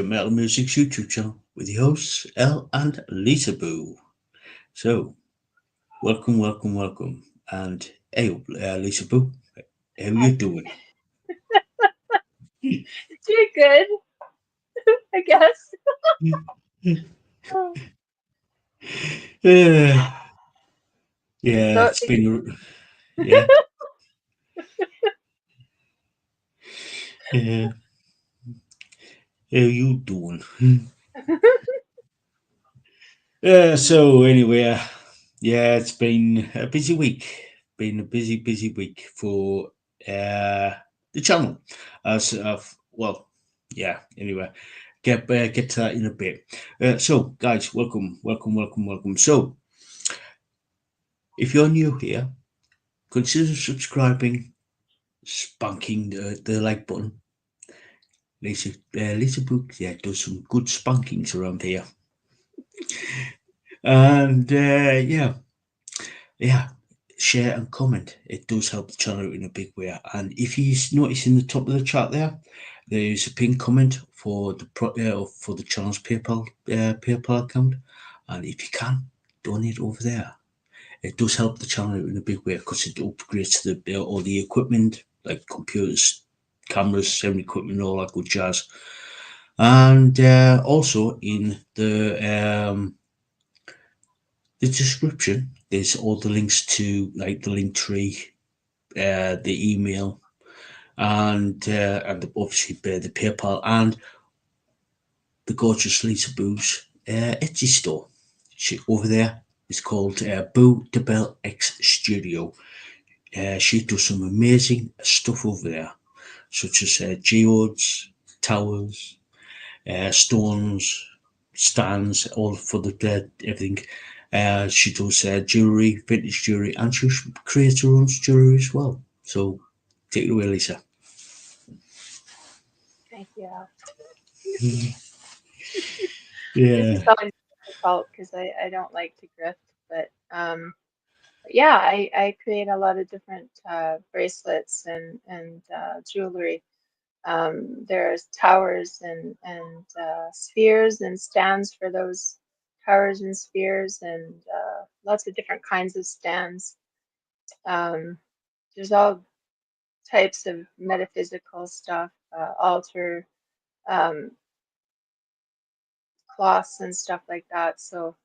Metal Music's YouTube channel with your hosts, Ell and Lisaboo. So, welcome. And hey, Lisaboo, how you Hi. doing? Doing good, I guess. Oh, Uh, yeah, so it's been, yeah, yeah, how you doing? So anyway, yeah, it's been a busy week. Been a busy week for uh, the channel. As well, yeah. Anyway, get to that in a bit. So, guys, welcome. So, if you're new here, consider subscribing, spanking the like button. Lisa Book, yeah, does some good spankings around here, and yeah, share and comment. It does help the channel in a big way. And if you notice in the top of the chat there's a pinned comment for for the channel's PayPal account, and if you can donate over there, it does help the channel in a big way because it upgrades all the equipment like computers, cameras, sound equipment, all that good jazz. And also in the description, there's all the links to like the Linktree, the email, and obviously the PayPal and the gorgeous Lisa Boo's Etsy store. Over there is called Boo the Bell X Studio. She does some amazing stuff over there, such as geodes, towers, stones, stands, all for the everything. She does jewelry, vintage jewelry, and she creates her own jewelry as well. So take it away, Lisa. thank you. This is Yeah. always difficult because I don't like to grift, but yeah, I create a lot of different bracelets and jewelry. There's towers and spheres and stands for those towers and spheres and lots of different kinds of stands. Um, there's all types of metaphysical stuff, altar um, cloths and stuff like that. So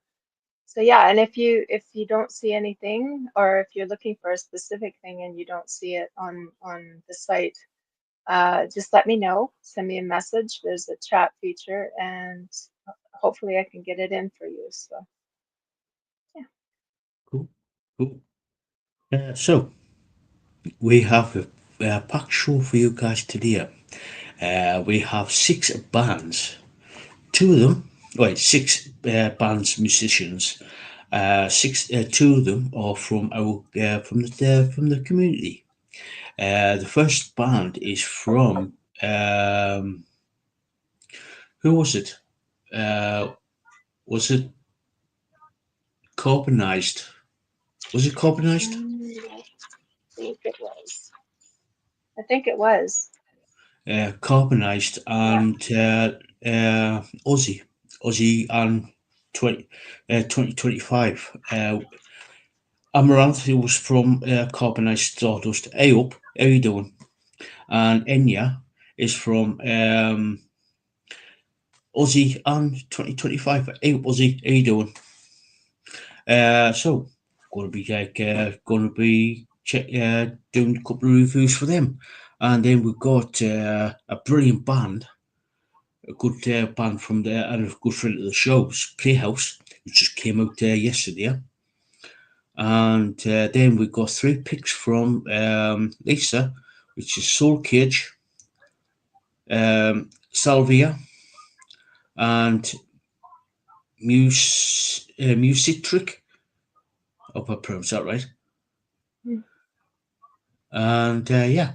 yeah, and if you don't see anything, or if you're looking for a specific thing and you don't see it on the site, just let me know. Send me a message. There's a chat feature, and hopefully I can get it in for you. So yeah. Cool. Cool. So we have a packed show for you guys today. We have six bands. Two of them, wait, six bands, musicians. Two of them are from our from the community. The first band is from who was it? Uh, was it Carbonized? Was it Carbonized? I think it was. I think it was. Carbonized Yeah. and Aussie and 20, 2025. Amaranthe was from Carbonized Stardust. Hey up, how you doing? And Enya is from Aussie and 2025. Hey up, Aussie, how you doing? So going to be doing a couple of reviews for them, and then we've got a brilliant band, a good band from there, and a good friend of the show's Playhouse, which just came out yesterday. And then we've got three picks from Lisa, which is Soulcage, Salvia, and Musitric. Hope I pronounced that right. Mm. And yeah,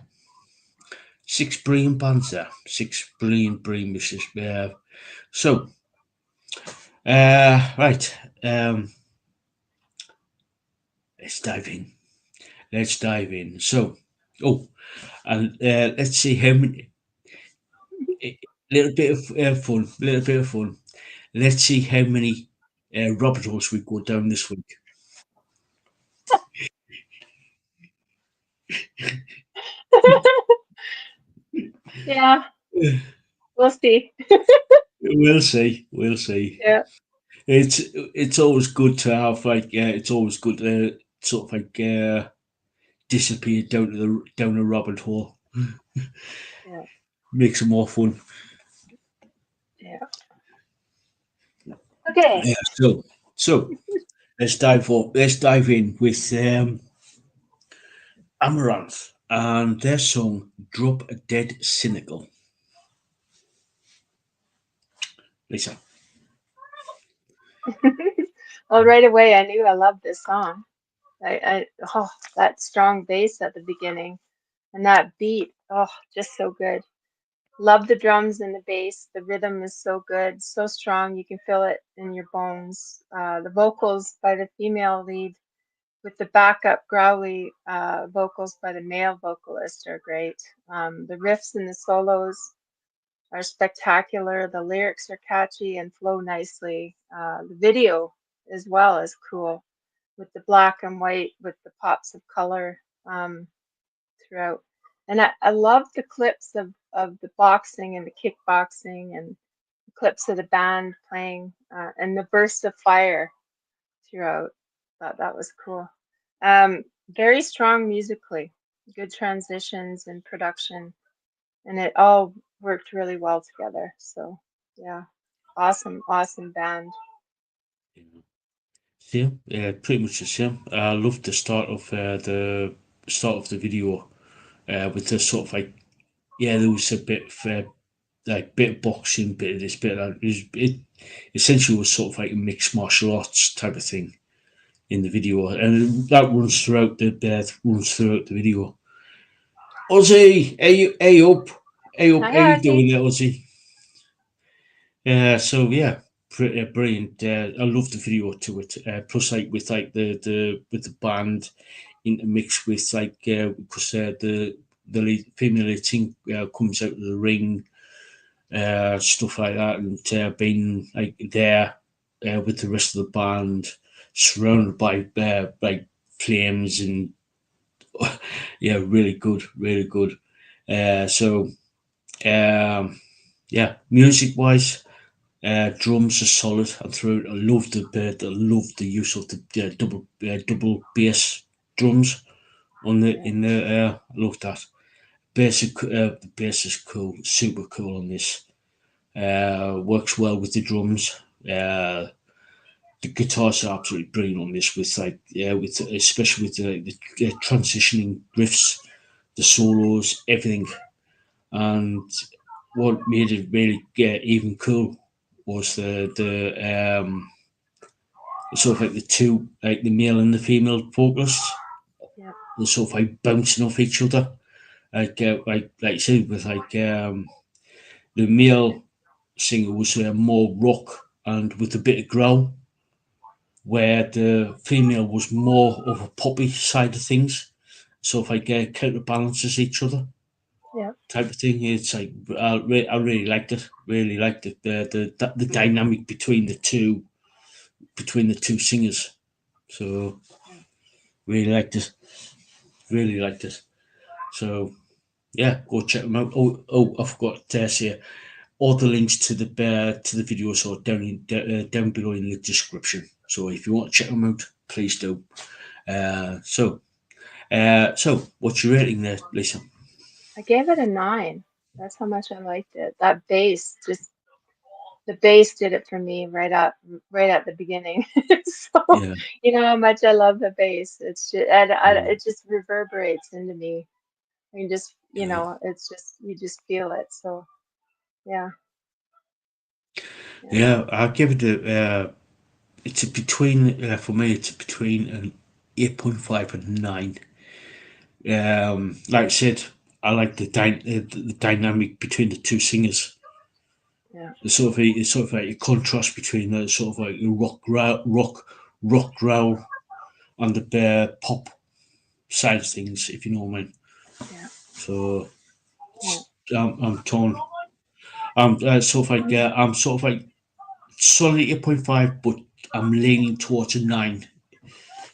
six brilliant bands there. Six brilliant musicians. So, right, let's dive in. So, oh, and let's see how many. little bit of fun, little bit of fun. Let's see how many rabbit holes we go down this week. Yeah, we'll see. We'll see. We'll see. Yeah, It's always good to have like it's always good to sort of like disappear down a rabbit hole. yeah, Makes it more fun. yeah. Okay. Yeah. So let's dive in with Amaranth and their song "Drop Dead Cynical." Lisa. Well, right away I knew I loved this song. I oh, that strong bass at the beginning and that beat, oh, just so good. Love the drums and the bass. The rhythm is so good, so strong. You can feel it in your bones. The vocals by the female lead with the backup growly vocals by the male vocalist are great. The riffs and the solos are spectacular. The lyrics are catchy and flow nicely. The video as well is cool with the black and white with the pops of color throughout. And I love the clips of the boxing and the kickboxing and the clips of the band playing and the bursts of fire throughout. Thought that was cool. Very strong musically, good transitions and production, and it all worked really well together. So yeah, awesome, awesome band. Same, yeah, pretty much the same. I loved the start of the video with the sort of like there was a bit of like bit of boxing, bit of this, bit of that. It essentially was sort of like a mixed martial arts type of thing in the video, and that runs throughout the video. Ozzy, hey up, Hi, how you Ozzy. doing there, Ozzy? So yeah, brilliant. I love the video to it. Plus, like with like the band intermixed with like because the female lead team comes out of the ring, stuff like that, and being like there with the rest of the band, surrounded by like flames and yeah, really good, really good. So yeah, music wise. Drums are solid and throughout. I love the use of the double bass drums on the Yeah, in the. I love that. The bass is cool, super cool on this. Works well with the drums. The guitars are absolutely brilliant on this. With like with especially with the transitioning riffs, the solos, everything. And what made it really get even cool was the sort of like the two, like the male and the female vocalists, yeah, they're sort of like bouncing off each other, like you said, with like the male singer was more rock and with a bit of growl, where the female was more of a poppy side of things, sort of like counterbalances each other yeah, type of thing. It's like I really liked it. Really liked it. The dynamic between the two singers. So yeah. really liked it. Really liked it. So yeah, go check them out. I forgot to say all the links to the videos are down below in the description. So if you want to check them out, please do. So what's your rating there, Lisa? I gave it a 9. That's how much I liked it. That bass, just the bass did it for me right at the beginning. So Yeah, you know how much I love the bass. It's just yeah, it just reverberates into me. You just yeah. it's just you just feel it. So yeah, yeah, Yeah, I'll give it it's a between for me. It's between an 8.5 and 9. Like I said, I like the dynamic between the two singers. yeah, It's sort of like a contrast between the sort of like the rock growl and the pop side of things, if you know what I mean. yeah, So yeah. I'm torn. I'm sort of like solid 8.5, but I'm leaning towards a 9.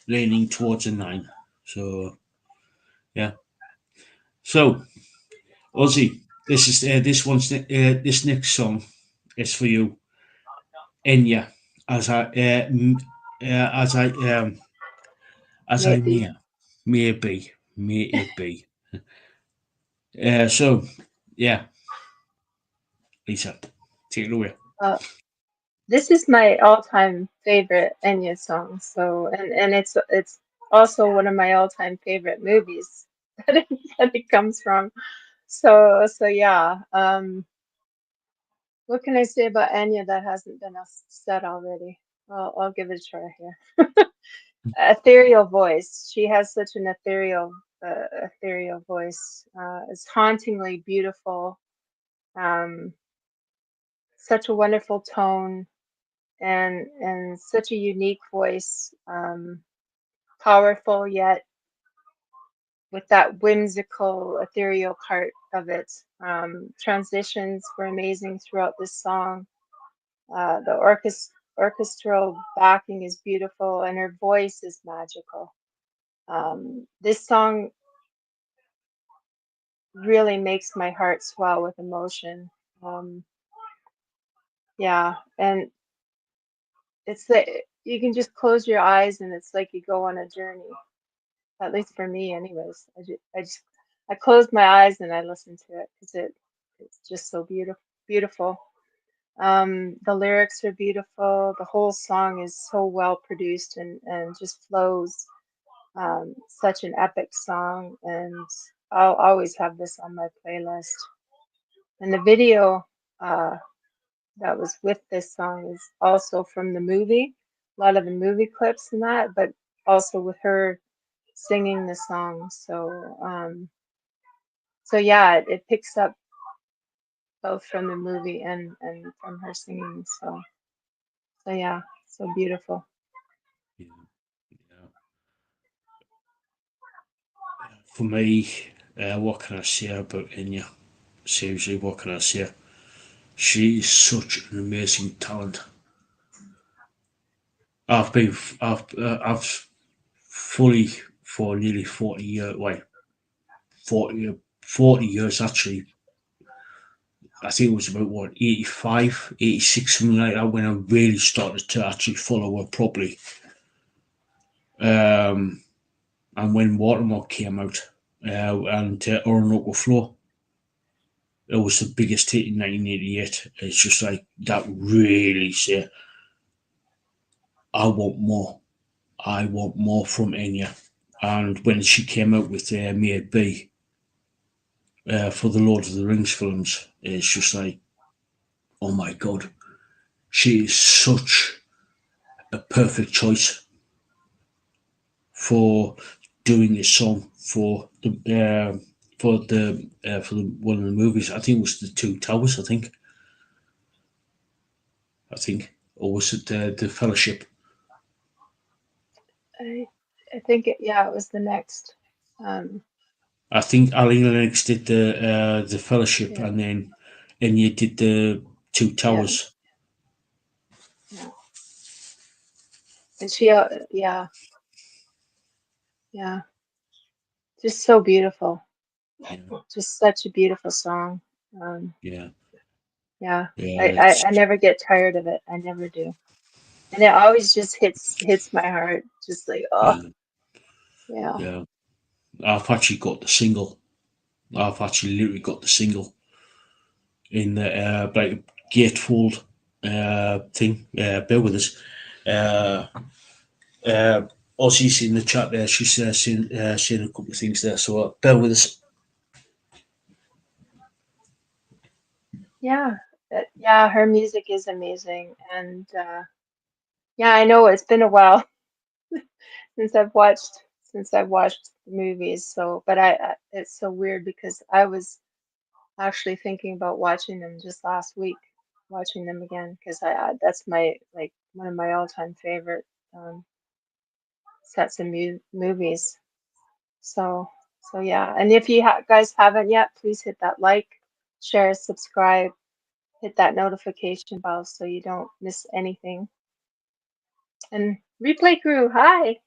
Leaning towards a 9. So yeah. So Ozzy, this next song is for you, Enya, as I as May I it be. may it be. So yeah, Lisa, take it away. Uh, this is my all-time favorite Enya song. So, and it's also one of my all-time favorite movies that it comes from. So yeah. What can I say about Enya that hasn't been said already? I'll give it a try here. Ethereal voice. She has such an ethereal voice. It's hauntingly beautiful. Um, Such a wonderful tone and such a unique voice. Powerful yet with that whimsical, ethereal part of it. Transitions were amazing throughout this song. The orchestral backing is beautiful, and her voice is magical. This song really makes my heart swell with emotion. Um, yeah, and it's like you can just close your eyes, and it's like you go on a journey. At least for me, anyways. I close my eyes and I listen to it because it's just so beautiful. The lyrics are beautiful. The whole song is so well produced and just flows. Such an epic song, and I'll always have this on my playlist. And the video uh, that was with this song is also from the movie, a lot of the movie clips and that, but also with her singing the song. So yeah, it picks up both from the movie and from her singing. So yeah, so beautiful. Yeah, yeah. For me, what can I say about Enya? Seriously, what can I say? She is such an amazing talent. I've fully for nearly 40 years, wait, 40 years actually. I think it was about what 85, 86, something like that when I really started to actually follow her properly. Um, and when Watermark came out, and Orinoco Flow, it was the biggest hit in 1988. It's just like that really said, I want more. I want more from Enya. And when she came out with May It Be for the Lord of the Rings films, it's just like, oh my god, she is such a perfect choice for doing this song for the one of the movies. I think it was the Two Towers. I think, or was it the Fellowship? I I think yeah, it was the next. Um, I think Ali Lennox did the Fellowship, yeah, and then you did the Two yeah, Towers. yeah. And she yeah, yeah, just so beautiful. Yeah, Just such a beautiful song. Um, yeah, yeah, yeah. I never get tired of it. I never do. And it always just hits my heart. Just like, oh, Yeah, yeah. yeah. I've actually got the single. I've actually literally got the single in the like gatefold thing. Bear with us. Uh, uh, Ozzy's in the chat there. She's saying a couple of things there. So bear with us. Yeah, yeah, her music is amazing, and yeah, I know it's been a while since I've watched the movies. So, but it's so weird because I was actually thinking about watching them just last week, watching them again because that's my like one of my all-time favorite um, sets of movies. So, so yeah, and if you guys haven't yet, please hit that like, share, subscribe. hit that notification bell so you don't miss anything. And replay crew, hi!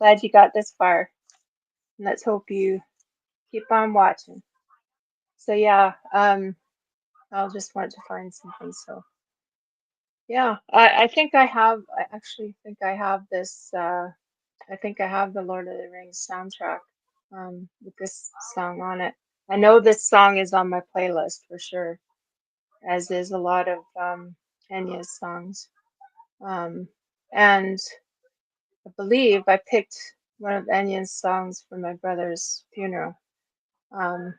Glad you got this far. Let's hope you keep on watching. So yeah, I'll just want to find something. So yeah, I think I actually think I have this, I think I have the Lord of the Rings soundtrack, with this song on it. I know this song is on my playlist for sure, as is a lot of, Enya's songs. Um, and I believe I picked one of Enya's songs for my brother's funeral, um,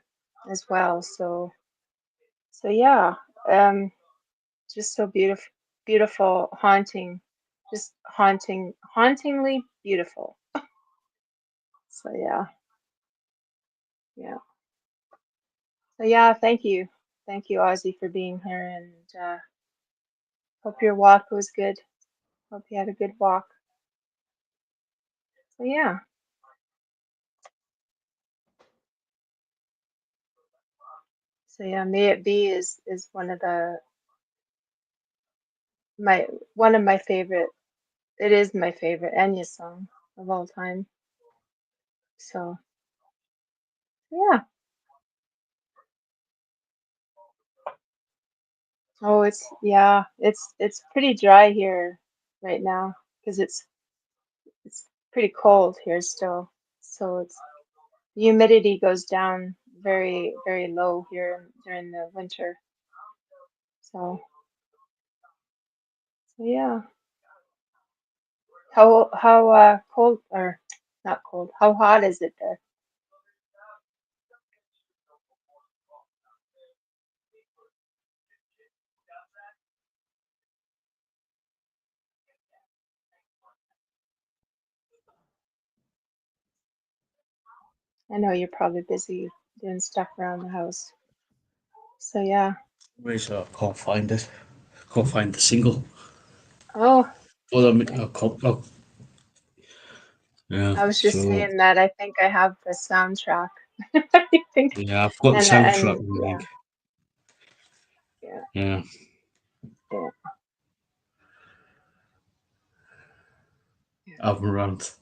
as well. So yeah, um, just so beautiful, beautiful, haunting, just hauntingly beautiful. So yeah, yeah. So yeah, thank you, Ozzy, for being here, and hope your walk was good. Hope you had a good walk. So yeah, so yeah, May It Be is one of the my one of my favorite. It is my favorite Enya song of all time. So yeah. Oh, it's pretty dry here right now because it's pretty cold here still. So it's the humidity goes down very, very low here during the winter. So yeah. How cold or not cold? How hot is it there? I know you're probably busy doing stuff around the house. So yeah. Where's I can't find it. Can't find the single. Oh, Well, I mean, yeah. I was just So saying that I think I have the soundtrack. I think, yeah, I've got the and soundtrack. I yeah, think. yeah, Yeah, yeah, yeah. Amaranthe.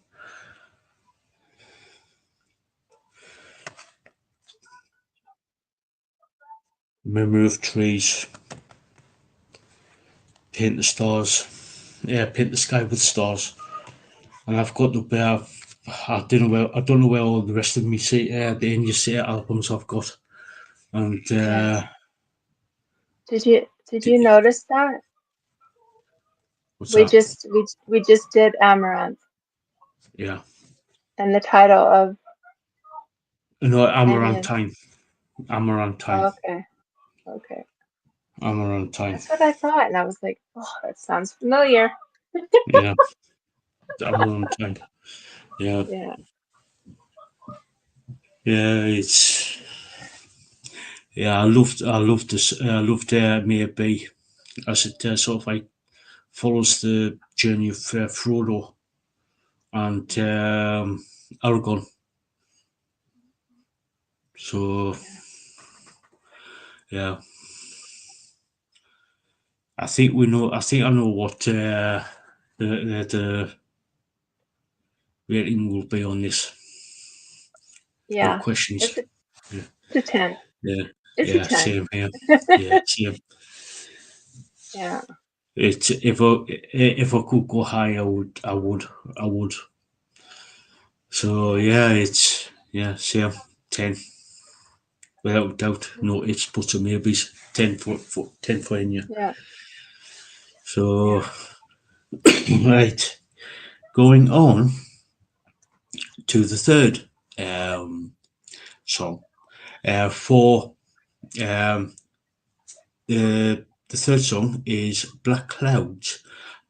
Memory of trees. Paint the stars. Yeah, paint the sky with stars. And I've got the bear. I don't know where all the rest of me say the Enya Say albums I've got. And Yeah. Did you notice that? what's We that? just we just did Amaranth Yeah, and the title of no, Enya's. Amarantine, Oh, okay, okay. Amarantine. That's what I thought, and I was like, oh, that sounds familiar. Yeah, Amarantine. Yeah, Yeah, yeah. I loved maybe as it sort of like follows the journey of Frodo and Aragorn. So yeah, I think we know. I think I know what the rating will be on this. No yeah. questions. It's a, Yeah, it's a 10. yeah, It's a yeah. 10. Same here. Yeah, same. Yeah, It's if I could go high, I would. So yeah, yeah, it's yeah, same 10 without doubt. No ifs, buts, or maybes. 10 for Enya. yeah, So yeah. right, going on to the third um, song. For um, the third song is Black Clouds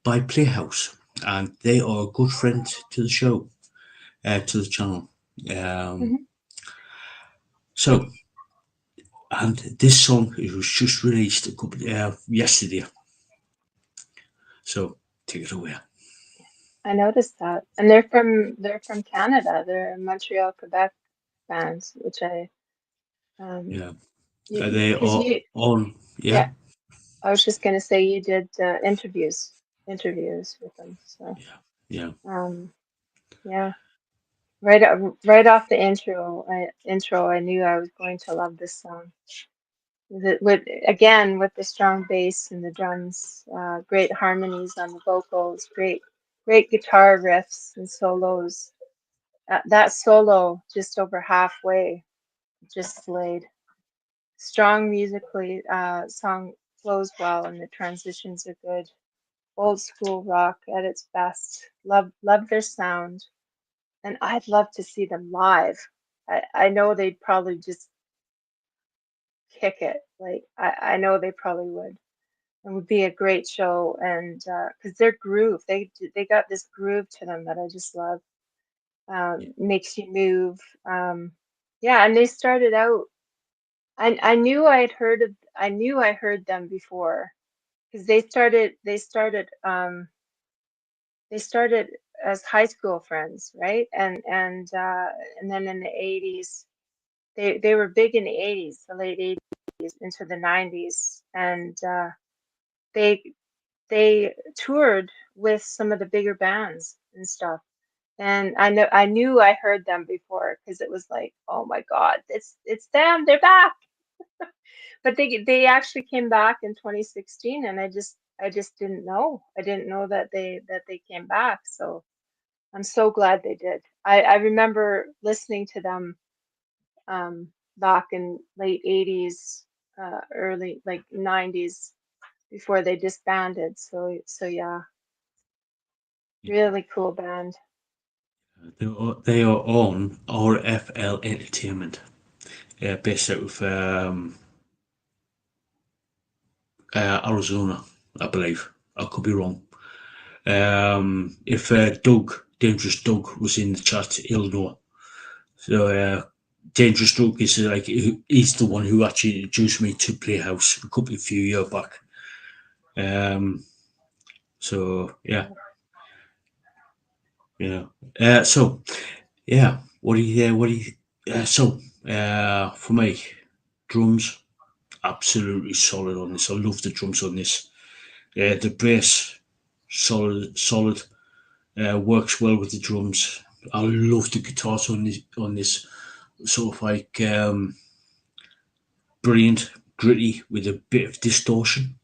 by Playhouse, and they are a good friend to the show, to the channel. Um, Hmm. so, and this song was just released a couple yesterday. So, take it away. I noticed that, and they're from Canada. They're Montreal, Quebec fans, which I um Yeah, They because are you, on. yeah, Yeah, I was just gonna say you did interviews with them. So, yeah, yeah. um, yeah, right off the intro, I knew I was going to love this song. With again with the strong bass and the drums, great harmonies on the vocals, great guitar riffs and solos. That solo just over halfway just slayed. Strong musically, song flows well and the transitions are good. Old school rock at its best. Love their sound, and I'd love to see them live. I know they'd probably just kick it. Like I know they probably would. It would be a great show, and because their groove, they got this groove to them that I just love. Makes you move. Yeah, and they started out. I knew I knew I heard them before because they started as high school friends, right? And then in the 80s, they were big in the 80s, the late 80s into the 90s, and they they toured with some of the bigger bands and stuff. And I knew I heard them before because it was like, oh my God, it's them, they're back. But they actually came back in 2016, and I just didn't know. I didn't know that they came back. So I'm so glad they did. I remember listening to them back in late 80s, early like 90s before they disbanded. So yeah, really cool band. They are on RFL Entertainment, based out of Arizona, I believe. I could be wrong. If Dangerous Doug, was in the chat, he'll know. So, Dangerous Doug is like he's the one who actually introduced me to Playhouse a few years back. Um, so yeah, Yeah. you know. So yeah, what do you? For me, drums absolutely solid on this. I love the drums on this. The bass solid. Works well with the drums. I love the guitars on this. Sort of like brilliant, gritty with a bit of distortion.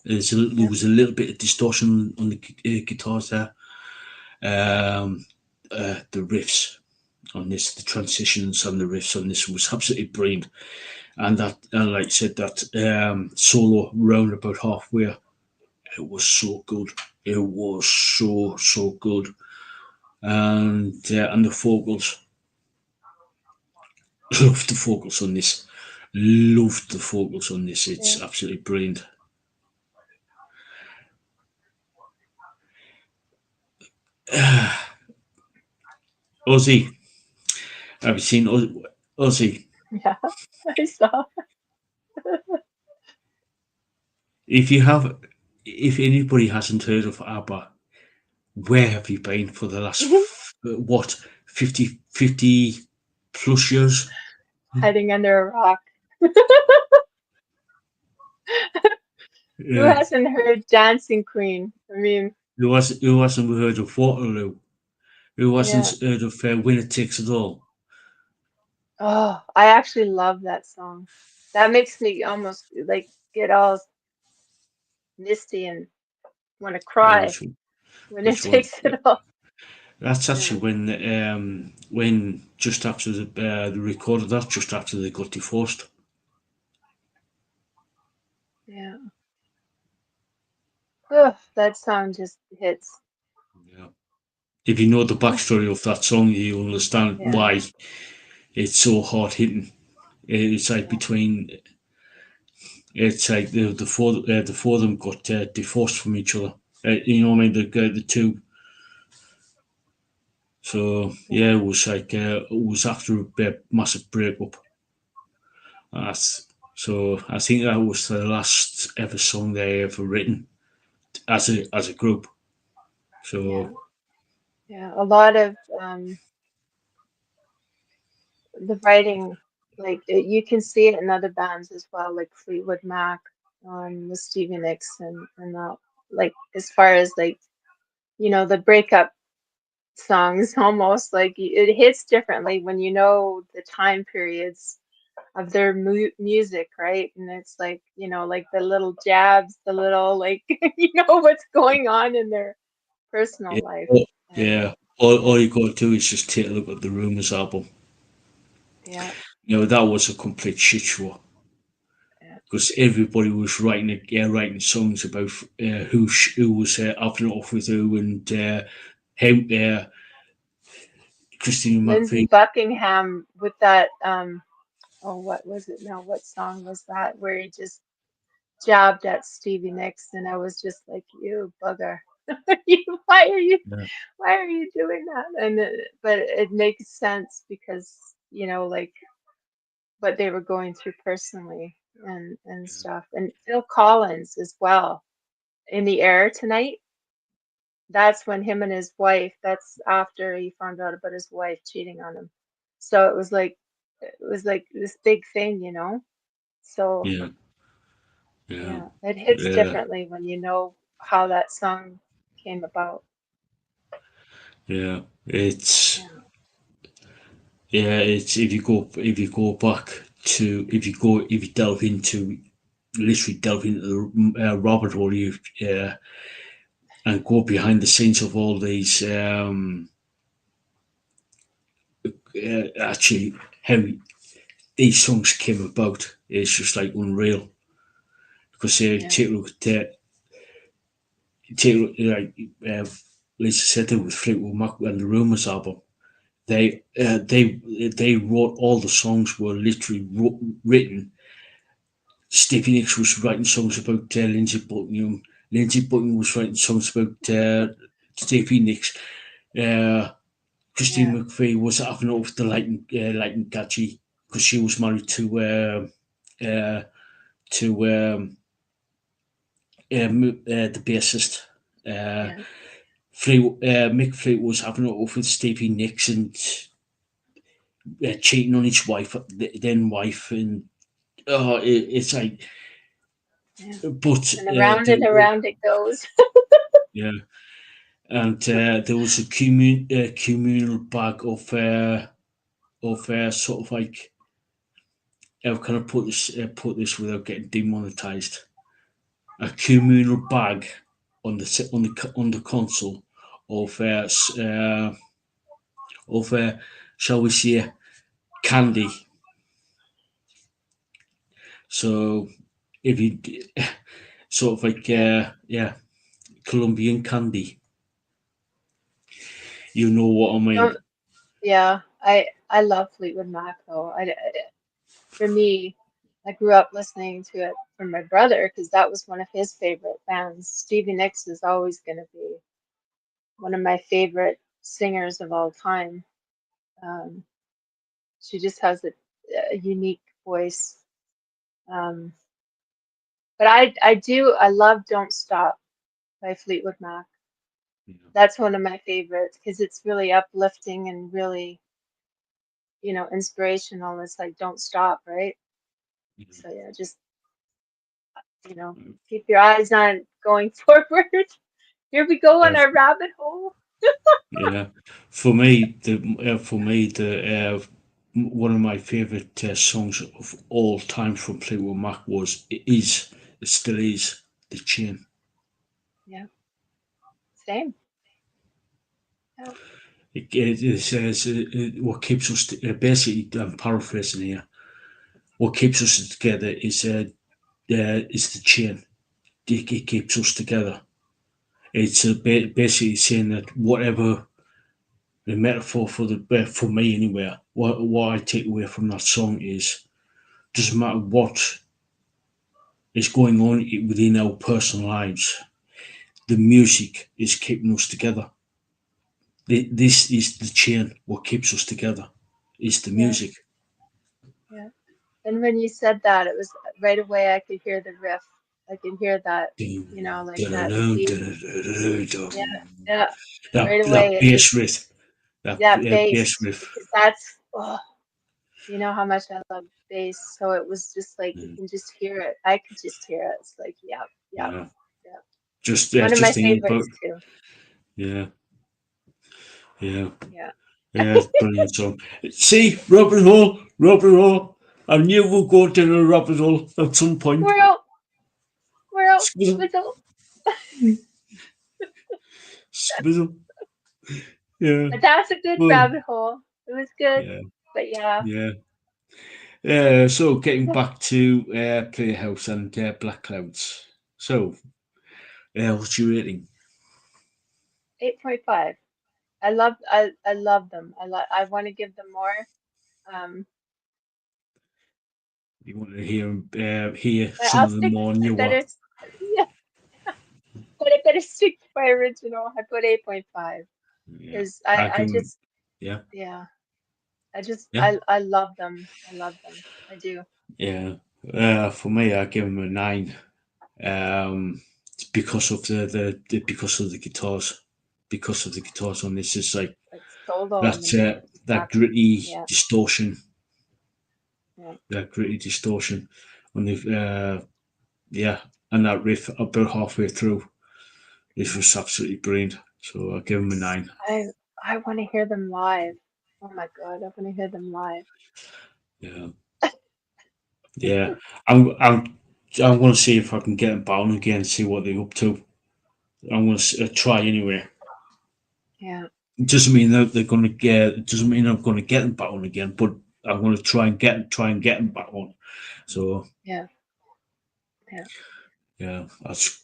There Yeah. was a little bit of distortion on the guitars there. Um, the riffs on this, the transitions and the riffs on this was absolutely brilliant. And that, and like I said, that solo round about halfway, it was so good. It was so good. And the vocals, love the vocals on this. Love the vocals on this. Yeah. It's absolutely brilliant. Ozzy, have you seen Ozzy? Yeah. I saw. If you have, if anybody hasn't heard of ABBA, where have you been for the last what 50 plus years? Hiding under a rock. Who Yeah, hasn't heard Dancing Queen? I mean, who hasn't heard of Waterloo? Who yeah. hasn't heard of Winner Takes It All? Oh, I actually love that song. That makes me almost like get all misty and want to Yeah, cry when it which one? takes it all. That's Yeah. actually when just after they recorded that, just after they got divorced. Yeah. Oh, that song just hits. Yeah. If you know the Oh, backstory of that song, you understand yeah. why it's so hard hitting. It's like Yeah. between, it's like the four of them got divorced from each other. You know what I mean? The two. So Yeah. yeah, it was like it was after a massive breakup. That's, so I think that was the last ever song they ever written as a group. Yeah. So Yeah. A lot of the writing. like you can see it in other bands as well, like Fleetwood Mac, with Stevie Nicks and that. Like as far as like the breakup songs, almost like it hits differently when you know the time periods of their music, right? And it's like like the little jabs, the little like what's going on in their personal Yeah, life, and yeah. All yeah, you got to do is just take a look at the Rumours album. yeah, That was a complete shit show yeah. because everybody was writing songs about who was having it off with who, and how Christine Lindsey McVie. Buckingham with that oh, what was it now? What song was that where he just jabbed at Stevie Nicks, and I was just like, you bugger. Why are you Yeah, doing that? And but it makes sense because like what they were going through personally and stuff. And Phil Collins as well. In the Air Tonight, that's when him and his wife, that's after he found out about his wife cheating on him. So it was like this big thing. So yeah, yeah, yeah, it hits yeah, differently when you know how that song came about. yeah. It's Yeah. yeah. It's if you go back to if you delve into literally delve into the rabbit hole, and go behind the scenes of all these actually how these songs came about. It's just like unreal because Yeah. take a look, like Lisa said it with Fleetwood Mac and the Rumours album. They wrote all the songs were literally written. Stevie Nicks was writing songs about Lindsey Buckingham. Lindsey Buckingham was writing songs about Stevie Nicks. Uh, Christine Yeah. McVie was having it with the Lighting Catchy because she was married to the bassist. Uh, Yeah. Mick Fleet was having it off with Stevie Nicks and cheating on his wife, then wife, and it's like, Yeah. but And around it goes. yeah, and there was a communal bag of sort of like how can I put this without getting demonetized? A communal bag on the console of of shall we say candy. So if you sort of like Yeah. yeah, Colombian candy, you know what I Um, mean. yeah. I love Fleetwood Mac though. For me, I grew up listening to it from my brother because that was one of his favorite bands. Stevie Nicks is always going to be one of my favorite singers of all time. Um, she just has a unique voice. Um, but I love "Don't Stop" by Fleetwood Mac. Yeah, That's one of my favorites because it's really uplifting and really inspirational. It's like don't stop, right? So yeah, just you know keep your eyes on going forward. Here we go yeah, on our rabbit hole. yeah. For me, the one of my favorite songs of all time from Fleetwood Mac it still is the chain. Yeah, same. Yeah, It says what keeps us basically. I'm paraphrasing here. What keeps us together is the chain. It keeps us together. It's basically saying that whatever the metaphor for me anyway, what I take away from that song is doesn't matter what is going on within our personal lives, the music is keeping us together. This is the chain. What keeps us together is the yeah, music. yeah. And when you said that, it was right away I could hear the riff. I could hear that, like that beat. Yeah, yeah. Right That away, it bass just riff, that that bass bass riff. because that's oh. You know how much I love bass, so it was just like you Mm, can just hear it. I could just hear it. It's like, yep, yep, yeah. yep. One of my Just thinking about, favorites too. yeah, yeah, Yeah. yeah, brilliant song. See, Robert Hall. I knew we'd go to the Robert Hall at some point. Squirrel, squirrel, Squizzle, whistle. squizzle. Yeah, But that's a good well, rabbit hole. It was good, yeah, but yeah, yeah. So getting back to Playhouse and Black Clouds. So, what's your rating? 8.5. I love them. I want to give them more. Um, You want to hear but some I'll of them stick. more I newer? better. Yeah, but I better stick to my original. I put 8.5 Yeah, because I I can. just Yeah, yeah yeah, I love them. I love them. I do. yeah. For me, I give them a 9. It's because of because of the guitars, because of the guitars on this. Is like Like solo that on the that back. gritty Yeah, distortion, yeah. on the yeah, and that riff about halfway through. This was absolutely brilliant. So I give him a 9. I I want to hear them live. Oh my God, I want to hear them live. Yeah, yeah. I'm I'm I'm going to see if I can get them bound again. See what they're up to. I'm going to try anyway. Yeah, It doesn't mean that they're going to get. It doesn't mean I'm going to get them back on again. But I'm going to try and get them back on. So yeah, yeah. yeah, that's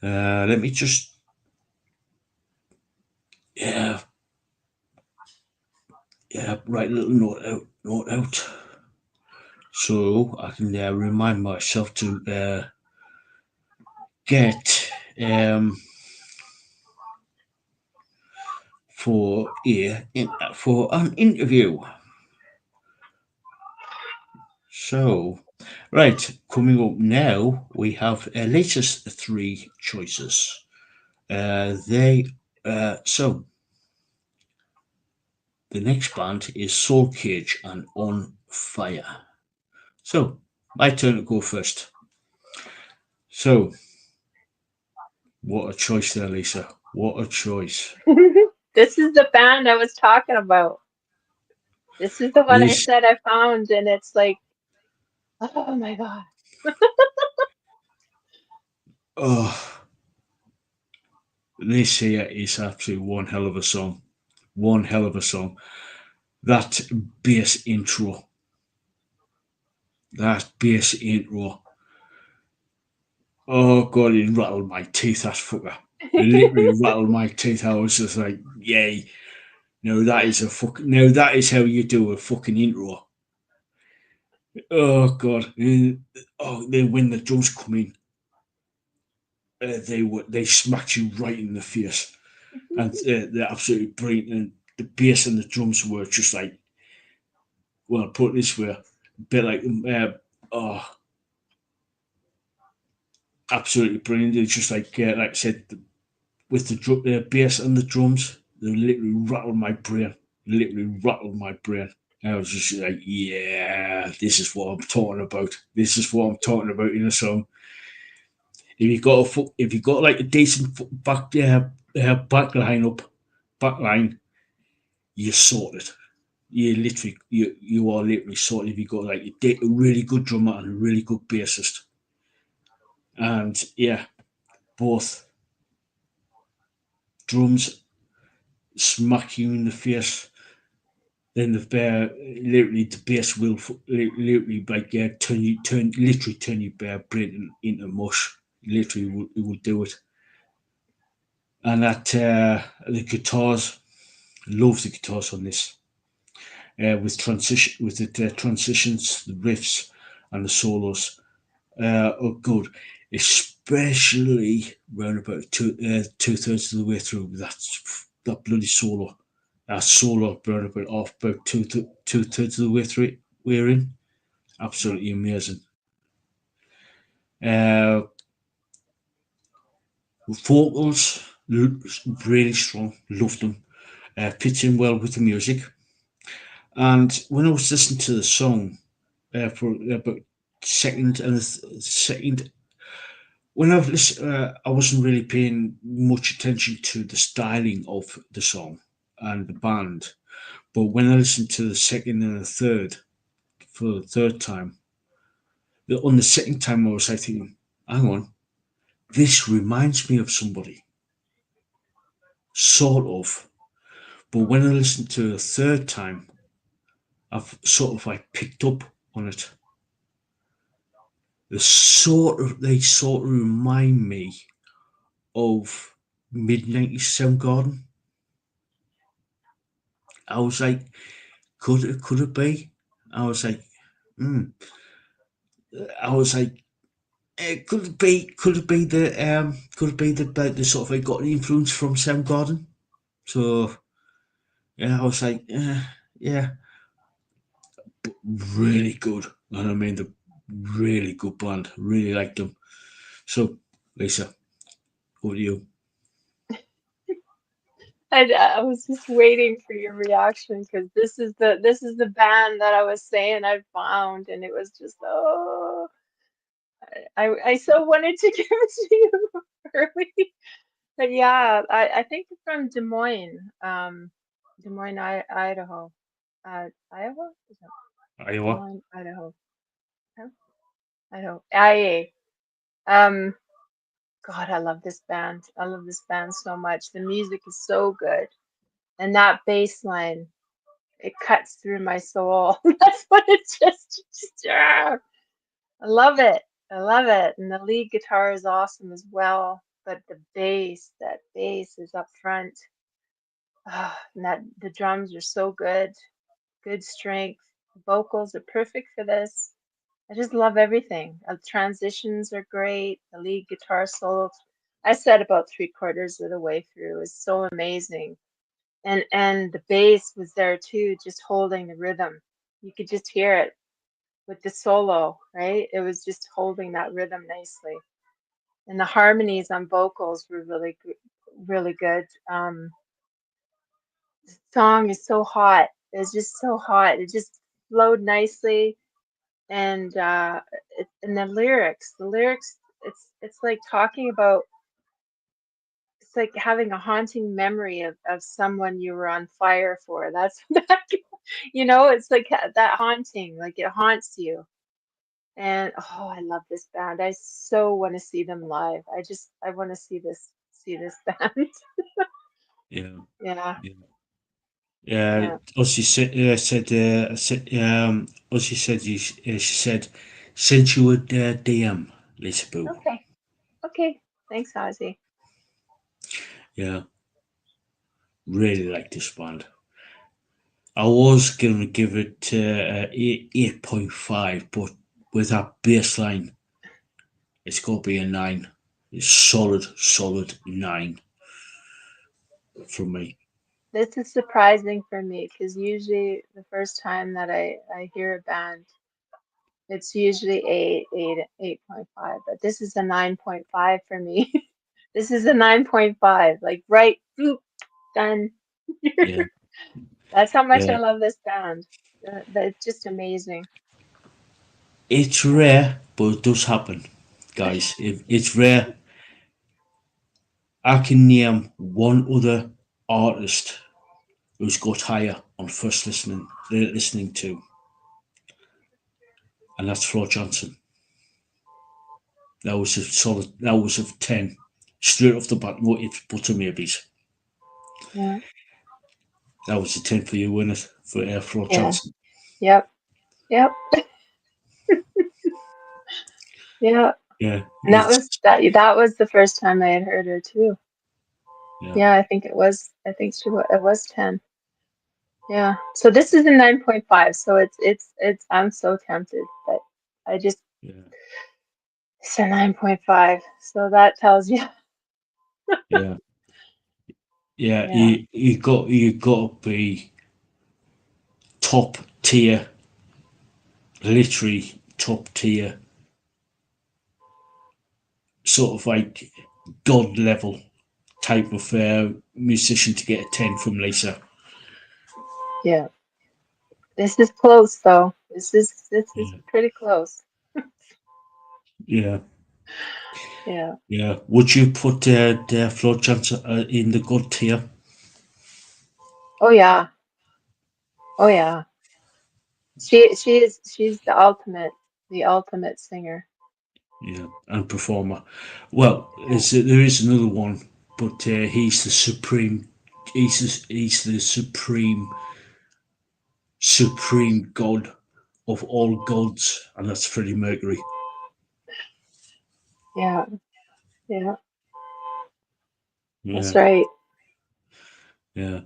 let me just yeah write a little note out so I can remind myself to get for an interview. So, right, coming up now, we have Lisa's 3 choices. They so the next band is Soulcage and On Fire. So, my turn to go first. So, what a choice there, Lisa. What a choice. This is the band I was talking about. This is the one I This, said I found, and it's like, oh my God. oh, this here is actually one hell of a song. One hell of a song. That bass intro. That bass intro. Oh god, it rattled my teeth, that fucker. It literally rattled my teeth. I was just like, yay. No, that is a fuck. No, that is how you do a fucking intro. Oh god. Oh, then when the drums come in, they smacked you right in the face, and they're absolutely brilliant. And the bass and the drums were just like, well, put it this way, a bit like oh, absolutely brilliant. It's just like I said, with the bass and the drums, they literally rattled my brain. Literally rattled my brain. I was just like, yeah, this is what I'm talking about. This is what I'm talking about in a song. If you got like a decent back line, you're sorted. You are literally sorted if you got like a really good drummer and a really good bassist. And yeah, both drums smack you in the face. Then the literally the bass will literally like literally turn your brain into mush. Literally, it will do it. And that the guitars, love the guitars on this. With the transitions, the riffs, and the solos are good, especially round about 2/3 of the way through. That bloody solo, that solo round about off about 2/3 of the way through. We're in absolutely amazing. Uh, Vocals really strong, loved them. Fits in well with the music. And when I was listening to the song for about second and second, when I wasn't really paying much attention to the styling of the song and the band. But when I listened to the second and the third for the third time, on the second time I was like thinking, hang on, this reminds me of somebody, sort of. But when I listened to it a third time, I've sort of like picked up on it. They sort of remind me of mid-90s Soundgarden. I was like, could it be? I was like, hmm. I was like, could it be the sort of like got the influence from Soundgarden? So yeah, I was like, yeah, but really good. And I mean, the really good band. Really liked them. So Lisa, over to you. I was just waiting for your reaction because this is the band that I was saying I found, and it was just I so wanted to give it to you early. But yeah, I think from Des Moines, Idaho. Iowa? Is it Des Iowa. Moines, Idaho? Yeah, Idaho. IA. Um, God, I love this band. I love this band so much. The music is so good. And that bass line, it cuts through my soul. That's what it I love it. I love it. And the lead guitar is awesome as well. But the bass, that bass is up front. And that the drums are so good, good strength. The vocals are perfect for this. I just love everything. The transitions are great. The lead guitar solo, I said about three-quarters of the way through, is so amazing. And the bass was there too, just holding the rhythm. You could just hear it with the solo, right? It was just holding that rhythm nicely. And the harmonies on vocals were really good. Song is so hot. It's just so hot. It just flowed nicely, and and the lyrics, it's like talking about. It's like having a haunting memory of someone you were on fire for. That's that, it's like that haunting, like it haunts you. And oh, I love this band. I so want to see them live. I want to see this band. Yeah. Yeah, Yeah. Yeah, yeah. Ozzy said she said sent you a DM, Lisaboo. Okay, okay. Thanks, Ozzy. Yeah, really like this band. I was gonna give it 8.5, but with that bass line, it's got to be a 9. It's solid 9 from me. This is surprising for me because usually the first time that I hear a band, it's usually 8.5, but this is a 9.5 for me. This is a 9.5, like right, boop, done. Yeah, That's how much I yeah. love this band. It's just amazing. It's Yeah. rare, but it does happen, guys. It's rare. I can name one other artist who's got higher on first listening to, and that's Flo Johnson. That was a solid. That was a 10, straight off the bat. No ifs, buts, or maybes. Yeah. That was a 10 for you, wasn't it? For Flo Yeah. Johnson. Yep. Yep. Yeah. Yeah, And that was it's that that was the first time I had heard her too. yeah, Yeah, I think it was. I think it was 10. Yeah. So this is a 9.5. So it's I'm so tempted, but I just yeah, it's a 9.5. So that tells you. yeah, yeah. Yeah. You got to be top tier, literally top tier, sort of like god level type of musician to get a 10 from Lisa. Yeah. This is close though. This is Yeah, pretty close. yeah, Yeah. yeah. Would you put the floor chance in the good tier? Oh yeah. Oh yeah. She's the ultimate singer. Yeah, and performer. Well, there is another one, but he's the supreme. He's the supreme god of all gods, and that's Freddie Mercury. Yeah. Yeah. Yeah, That's right. yeah,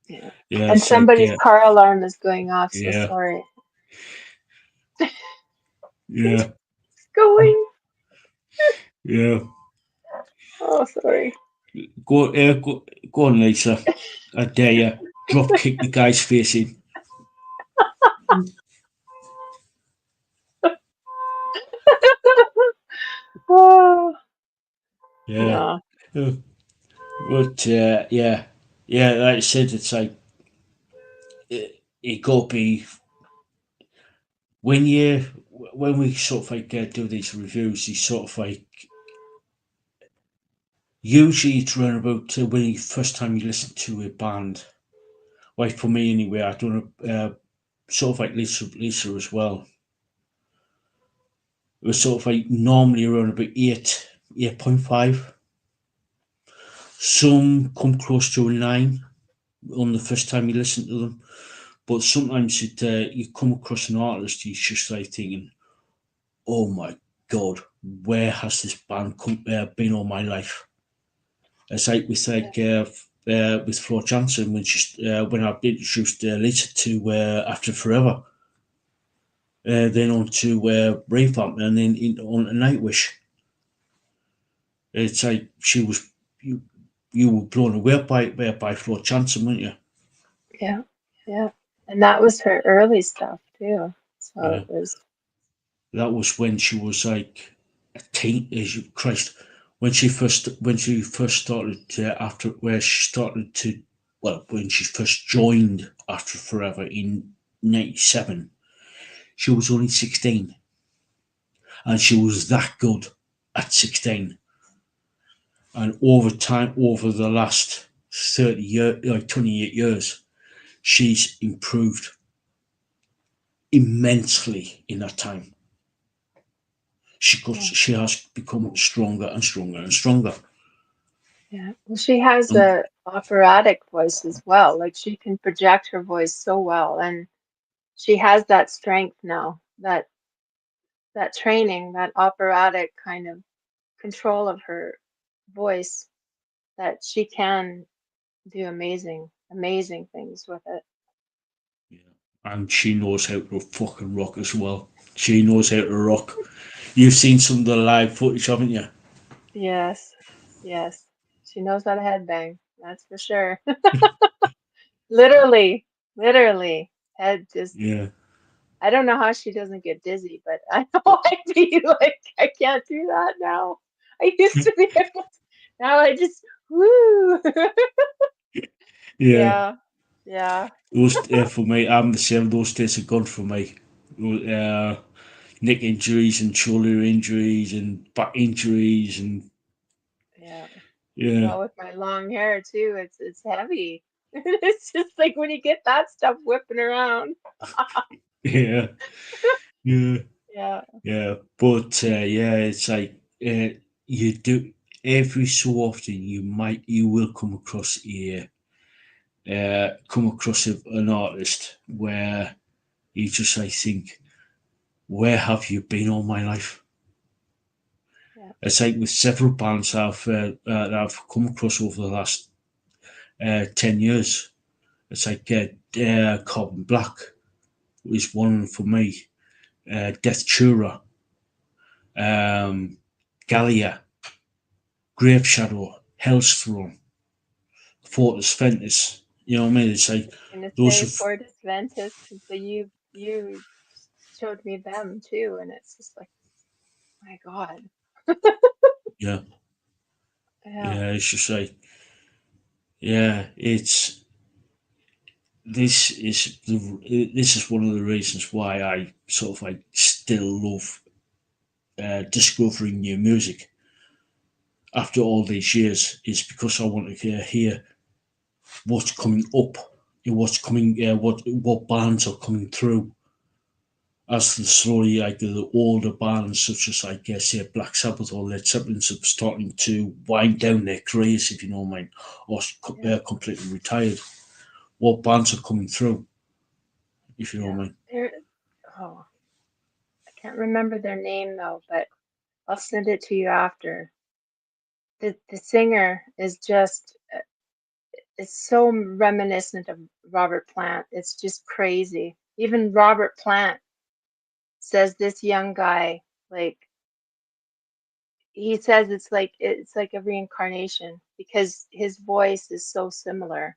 Yeah. yeah. And It's like somebody's car alarm is going off, so yeah, sorry. yeah, It's going. yeah. Oh, sorry. Go on, Lisa. I dare you. Drop kick the guy's face in. Oh, Yeah. no. Yeah. But yeah, yeah. Like I said, it's like it got to be when you when we sort of like do these reviews. You sort of like usually it's around about when you first time you listen to a band. Like for me anyway, I don't sort of like Lisa as well. It was sort of like normally around about 8.5. Some come close to a 9 on the first time you listen to them, but sometimes you come across an artist, you just like thinking, "Oh my god, where has this band been all my life?" It's like with Flo Jansen when I introduced Lisa to After Forever, then on to Revamp, and then on to Nightwish. It's like you, you were blown away by Flo Jansen, weren't you? Yeah. Yeah. And that was her early stuff too. So Yeah. it was, That was when she was like a teen. Christ, when she first started after where she started to when she first joined After Forever in '97, she was only 16, and she was that good at 16. And over time, over the last 30 years, like 28 years, she's improved immensely in that time. yeah. She has become stronger and stronger and stronger. Yeah. Well, she has And a operatic voice as well. Like she can project her voice so well, and she has that strength now, that training, that operatic kind of control of her voice that she can do amazing things with it. yeah. And she knows how to fucking rock as well. She knows how to rock. You've seen some of the live footage, haven't you? Yes. Yes. She knows how to headbang. That's for sure. Literally, literally. Head just Yeah. I don't know how she doesn't get dizzy, but I know I'd be like, I can't do that now. I used to be able to, now I just woo. Yeah. Yeah. Yeah. Those for me, I'm the same. Those days are gone for me. Uh, Neck injuries and shoulder injuries and back injuries and Yeah. yeah, Well, with my long hair too, it's heavy. It's just like when you get that stuff whipping around. yeah, yeah, Yeah. yeah. But yeah, it's like you do every so often you will come across an artist where you just I think, where have you been all my life? Yeah. It's like with several bands that I've come across over the last 10 years. It's like Carbon Black is one for me. Death Tura, um, Galia, Grave Shadow, Hell's Throne, Fortis Ventus. You know what I mean? It's like Gonna those say are Fortis Ventus because you showed me them too, and it's just like, my God. yeah, Yeah. yeah. It's just like yeah, this is one of the reasons why I sort of like still love discovering new music after all these years, is because I want to hear what's coming up, what's coming, what bands are coming through as the slowly like the older bands such as like say Black Sabbath or Led Zeppelin are starting to wind down their careers, if you know what I mean, or Yeah, completely retired. What bands are coming through, if you know yeah. what I mean? There. Oh, I can't remember their name though, but I'll send it to you after. The singer is just it's so reminiscent of Robert Plant. It's just crazy. Even Robert Plant says this young guy, like he says it's like a reincarnation because his voice is so similar.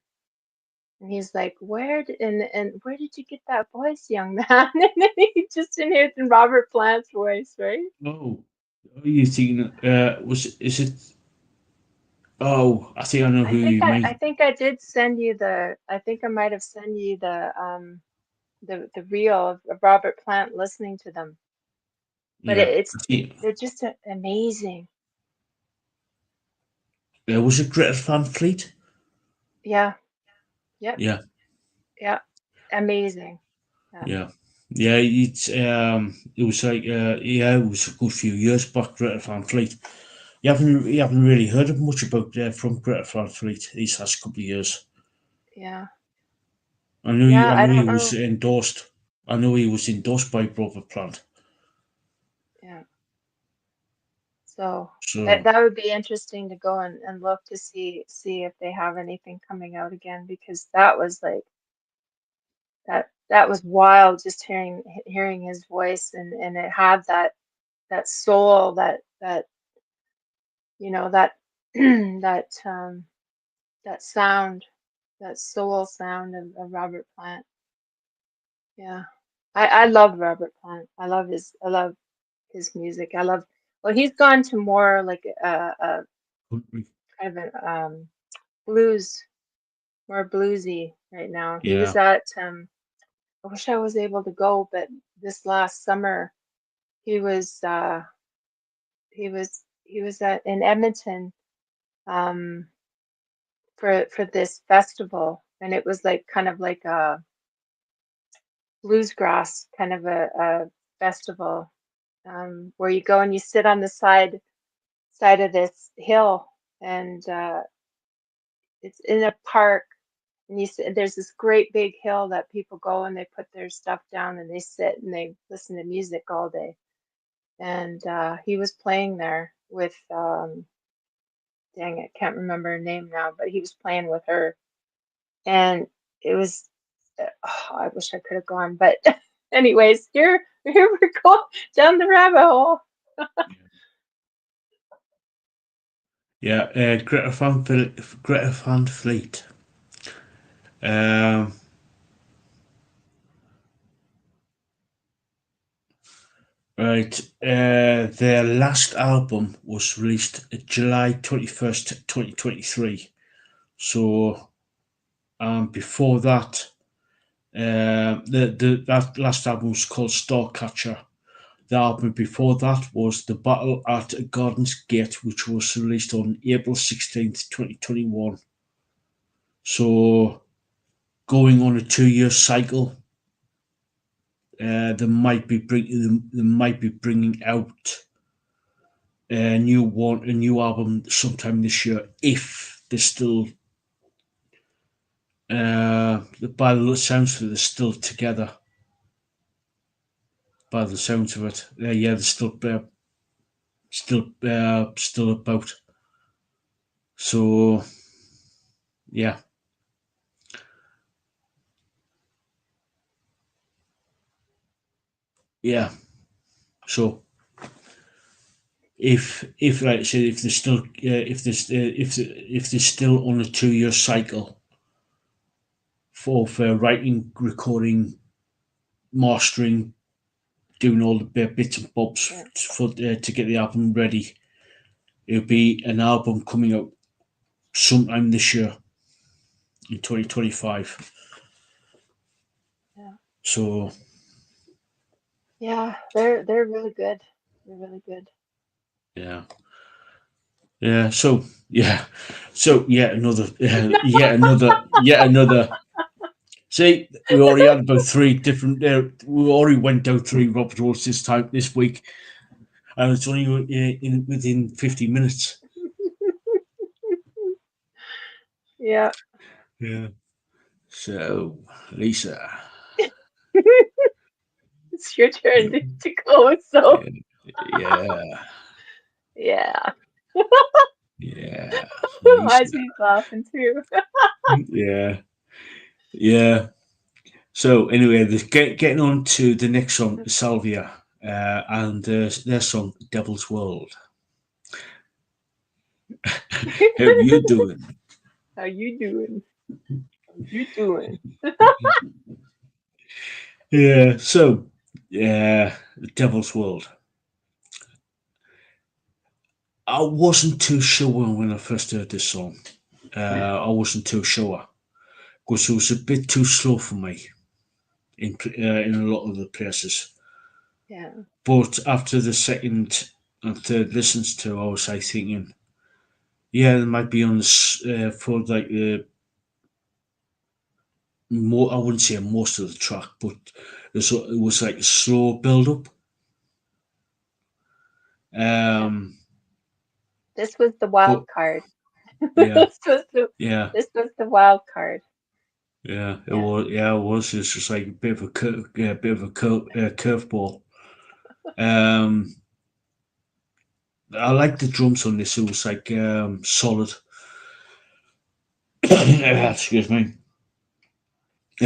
And he's like, and where did you get that voice, young man? And then he just inherits in Robert Plant's voice, right? Oh, are you thinking? Was is it? Oh, I think I know who you I mean. think I did send you I think I might have sent you the reel of Robert Plant listening to them. But Yeah, I think they're just amazing. was it Greta Van Fleet? Yeah. Yep. Yeah, Yeah. Amazing. Yeah. yeah, yeah. It was like yeah, it was a good few years back. Greta Van Fleet. You haven't really heard of much about from Greta Van Fleet these last couple of years. Yeah. I Yeah. I knew he don't was know. endorsed. I know he was endorsed by Robert Plant. Yeah. So So that would be interesting to go and look to see if they have anything coming out again because that was like that was wild just hearing his voice and it had that soul that that that sound that soul sound of Robert Plant. Yeah. I love Robert Plant. I love his music. I love well he's gone to more like a kind of a blues, more bluesy right now. He was yeah, at I wish I was able to go, but this last summer he was he was at in Edmonton um for this festival and it was like kind of like a bluesgrass kind of a festival where you go and you sit on the side of this hill and it's in a park and there's this great big hill that people go and they put their stuff down and they sit and they listen to music all day and he was playing there with dang it can't remember her name now but he was playing with her and it was oh, I wish I could have gone but anyways here we go down the rabbit hole. yeah. Greta Van Fleet. Um, right. Their last album was released July 21st, 2023. So before that, the that last album was called Starcatcher. The album before that was The Battle at Garden's Gate, which was released on April 16th, 2021. So going on a 2 year cycle, they might be bringing out a new album sometime this year if they're still by the sounds of it, they're still together. By the sounds of it, yeah, they're still about. So yeah, yeah. So if like I said, if they're still if they're still on a 2 year cycle for writing, recording, mastering, doing all the bits and bobs Yeah. to get the album ready, it'll be an album coming out sometime this year in 2025. So Yeah, they're really good. They're really good. yeah, yeah. So yeah, so yet another, yet another. See, we already had about three different. We already went down three Robert Roads this week, and it's only within 50 minutes. Yeah. Yeah. So Lisa, It's your turn you, to go, so yeah, yeah, yeah. yeah, Lisa, Ozzy's laughing too. yeah, yeah. So anyway, getting on to the next song, Salvia, and their song "Devil's World." How you doing? How you doing? How you doing? Yeah. So yeah, "Devil's World." I wasn't too sure when I first heard this song. I wasn't too sure because it was a bit too slow for me in a lot of the places. Yeah. But after the second and third listens to, I was like thinking, yeah, it might be on this for like the more. I wouldn't say most of the track, but it was like a slow build up. Yeah. Um, This was the wild but card. yeah, yeah, This was the wild card. yeah, it Yeah. was. Yeah, it was. It's just like a bit of a yeah, bit of a curveball. Um, I like the drums on this. It was like solid. Excuse me.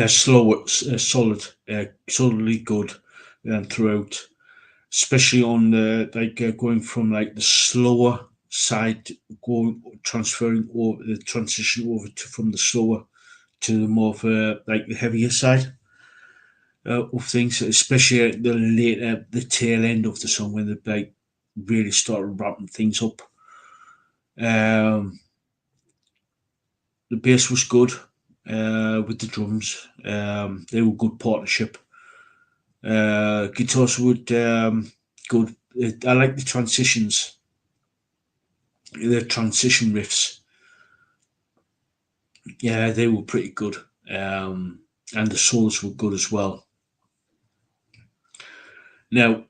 Slow, solid, solidly good throughout. Especially on the like going from like the slower side, going transferring over the transition over to from the slower to the more of like the heavier side of things. Especially at the later, the tail end of the song when they like really started ramping things up. Um, the bass was good with the drums. They were good partnership. Guitars would good. I like the transition riffs. Yeah, they were pretty good. And the solos were good as well. Now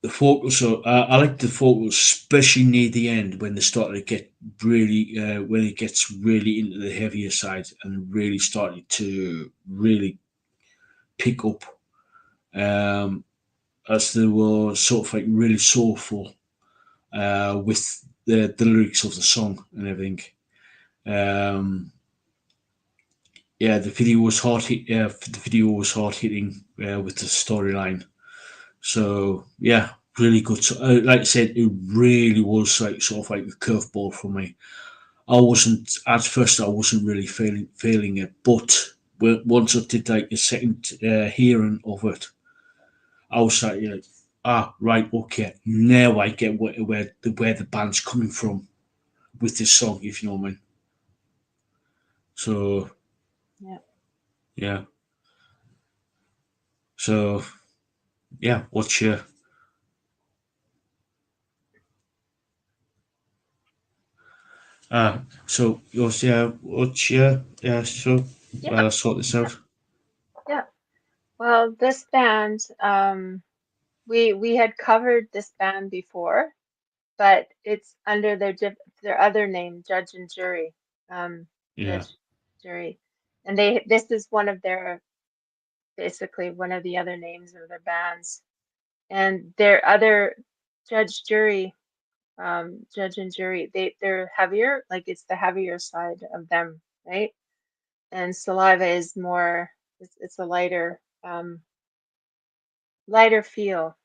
the vocals are. I like the vocals, especially near the end when they start to get really when it gets really into the heavier side and really started to really pick up. Um, as they were sort of like really soulful with the lyrics of the song and everything. Um, yeah, the video was hard hit. Yeah, the video was hard hitting with the storyline. So yeah, really good. So, like I said, it really was like sort of like a curveball for me. I wasn't at first. I wasn't really feeling it, but once I did like a second hearing of it, I was like, right, okay, now I get where the band's coming from with this song, if you know what I mean. So Yeah. yeah, so yeah, what's your so yours? Yeah, what's your So Yeah. I sort this Yeah. out. Yeah. Well, this band, we had covered this band before, but it's under their other name, Judge and Jury. Yeah, Judge, Jury, and this is one of their basically one of the other names of their bands, and their other Judge and Jury, they're heavier, like it's the heavier side of them, right? And Saliva is more, it's a lighter feel,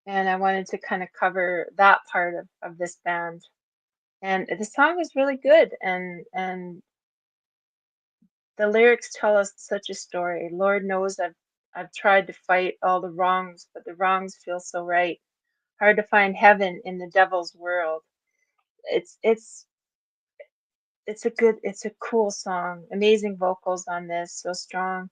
and I wanted to kind of cover that part of this band. And the song is really good, and the lyrics tell us such a story. Lord knows I've tried to fight all the wrongs, but the wrongs feel so right. Hard to find heaven in the devil's world. It's it's it's a cool song. Amazing vocals on this, so strong.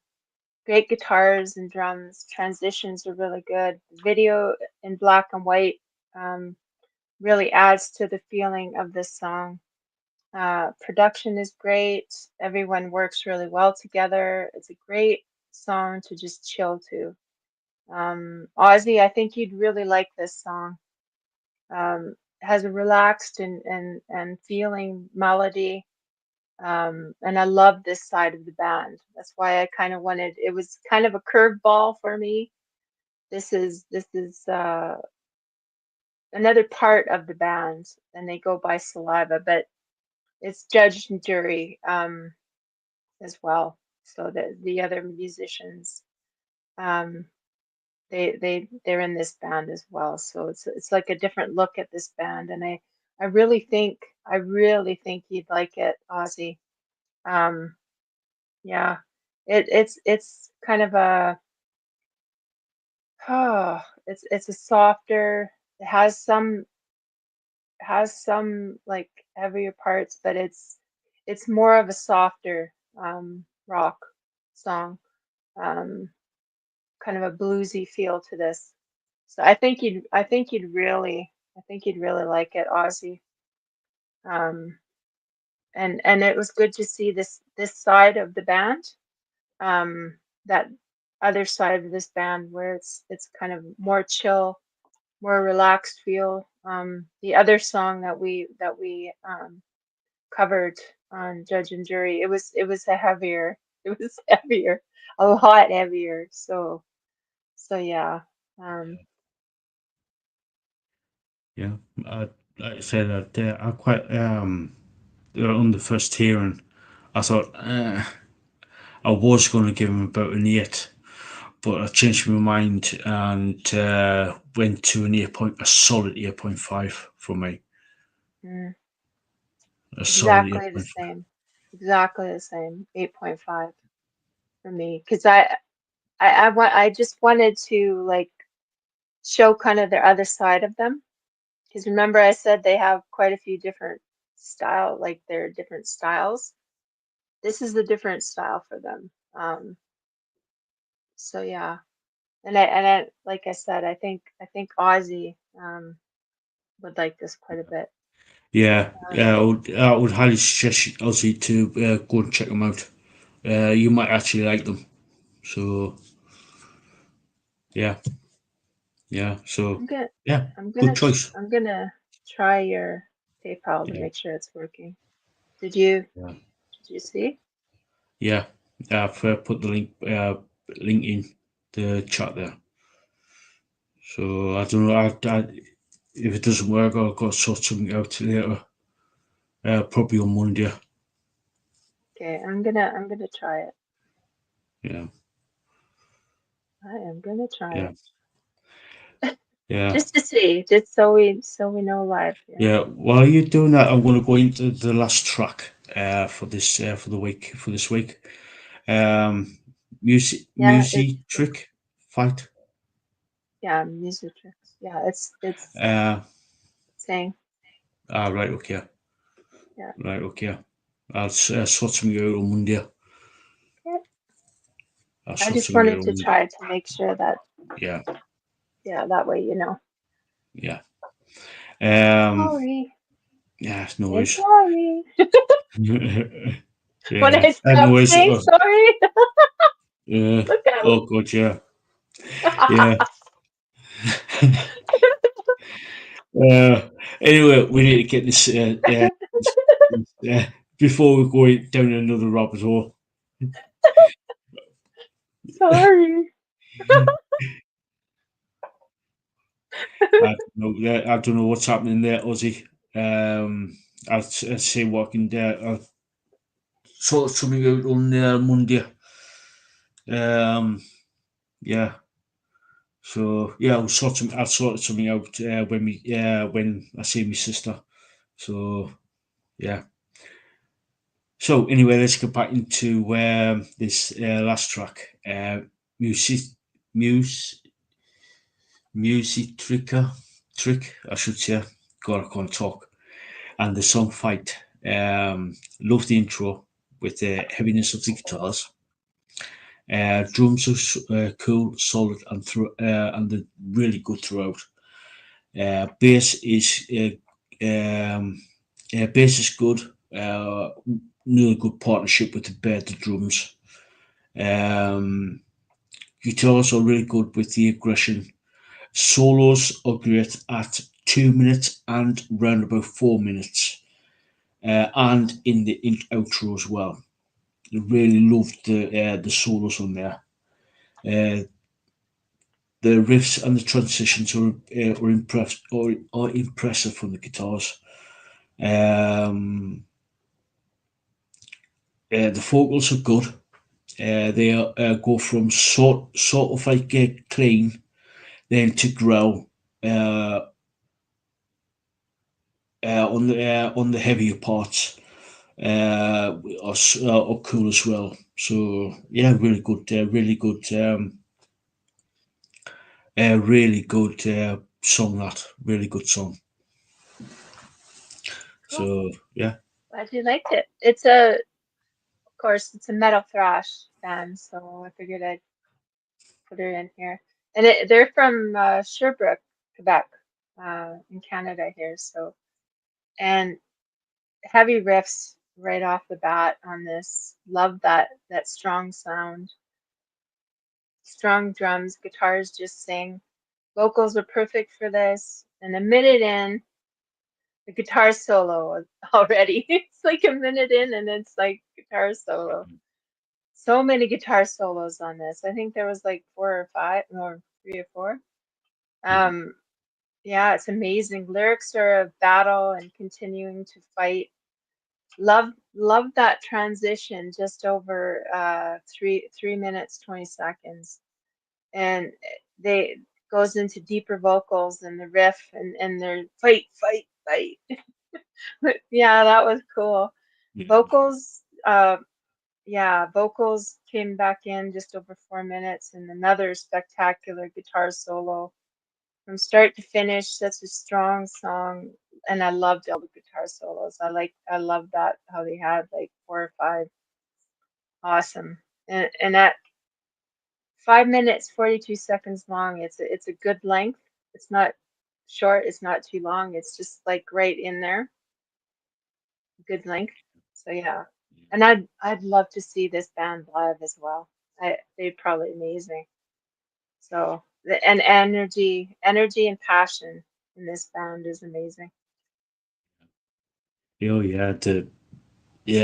great guitars and drums. Transitions are really good. The video in black and white um, really adds to the feeling of this song. Production is great. Everyone works really well together. It's a great song to just chill to. Ozzy, I think you'd really like this song. Has a relaxed and feeling melody. And I love this side of the band. That's why I kind of wanted, it was kind of a curveball for me. This is another part of the band, and they go by Saliva, but it's judge and jury as well. So the other musicians, um, they're in this band as well. So it's like a different look at this band, and I really think you'd like it, Ozzy. Um, yeah, it's kind of a it's a softer. It has some like heavier parts, but it's more of a softer rock song. Um, Kind of a bluesy feel to this. So I think you'd really like it, Ozzy. Um, and it was good to see this side of the band, that other side of this band where it's kind of more chill, more relaxed feel. The other song that we covered on Judge and Jury, it was a heavier, it was heavier, a lot heavier. So yeah. Um, Yeah, I, like I said, I quite on the first hearing, I thought I was going to give him about an 8, but I changed my mind and went to an 8 a solid 8.5 for me. mm, A solid exactly the 8.5. same. Exactly the same. 8.5 for me. Because I just wanted to like show kind of their other side of them. Because remember I said they have quite a few different style, like they're different styles. This is the different style for them. So yeah. And I like I said, I think Ozzy would like this quite a bit. Yeah, Um, I would highly suggest Ozzy to go and check them out. You might actually like them. So yeah, yeah. So I'm gonna yeah, I'm good gonna choice. I'm gonna try your PayPal to Yeah, make sure it's working. Did you yeah, did you see? yeah. I've put the link in the chat there. So I don't know. If it doesn't work, I'll go sort something out later. Probably on Monday. Okay, I'm gonna try it. Yeah, I am gonna try yeah, it. yeah, Just to see, just so we know live here. yeah. While you're doing that, I'm going to go into the last track for this for the week for this week. Yeah, Music it's trick fight. yeah, Musitric. Yeah, it's Uh, saying right, okay, yeah. right, okay. I'll sort something out on Monday. Yeah. I'll I sort just something out wanted on to Monday. try to make sure that Yeah, yeah, that way you know. yeah. Um, Sorry. yeah, no Saying worries. sorry. When Yeah, I no stop worries. saying sorry, Yeah. look Oh god, yeah, yeah. out. Uh, anyway, we need to get this. Before we go down another rabbit hole. Sorry. I don't know what's happening there, Ozzy. I'll see what I can do. I'll sort something out on Monday. Um, yeah. So yeah, I'll sort something out when I see my sister. So yeah. So anyway, let's get back into this last track. Music, Muse, Trick, I should say. God, I can't talk. And the song Fight. Love the intro with the heaviness of the guitars. Drums are cool, solid, and they're really good throughout. Bass is bass is good. Uh, Really good partnership with the drums. Um, Guitars are really good with the aggression. Solos are great at 2 minutes and round about 4 minutes, and in the outro as well. I really loved the solos on there. Uh, the riffs and the transitions are impressive from the guitars. Um, the vocals are good. Go from sort of like clean, then to growl uh, on the heavier parts. Are cool as well. So yeah, really good song. That really good song. Cool. So yeah, Glad you liked it. It's a, of course, it's a metal thrash band, so I figured I'd put it in here. And they're from Sherbrooke, Quebec, in Canada here. So, and heavy riffs right off the bat on this. Love that strong sound, strong drums, guitars just sing. Vocals were perfect for this. And a minute in, the guitar solo already. It's like a minute in, and it's like guitar solo. So many guitar solos on this. I think there was like four or five, or three or four. Um, yeah, it's amazing. Lyrics are of battle and continuing to fight. Love that transition just over 3 minutes 20 seconds, and they goes into deeper vocals and the riff and they're fight fight fight. Yeah, that was cool. Vocals, yeah, vocals came back in just over 4 minutes, and another spectacular guitar solo from start to finish. Such a strong song, and I loved all the guitar solos. I love that how they had like four or five. Awesome, and at 5 minutes 42 seconds long, it's a good length. It's not short. It's not too long. It's just like right in there, good length. So yeah, and I'd love to see this band live as well. They're probably amazing. So and energy and passion in this band is amazing. oh yeah,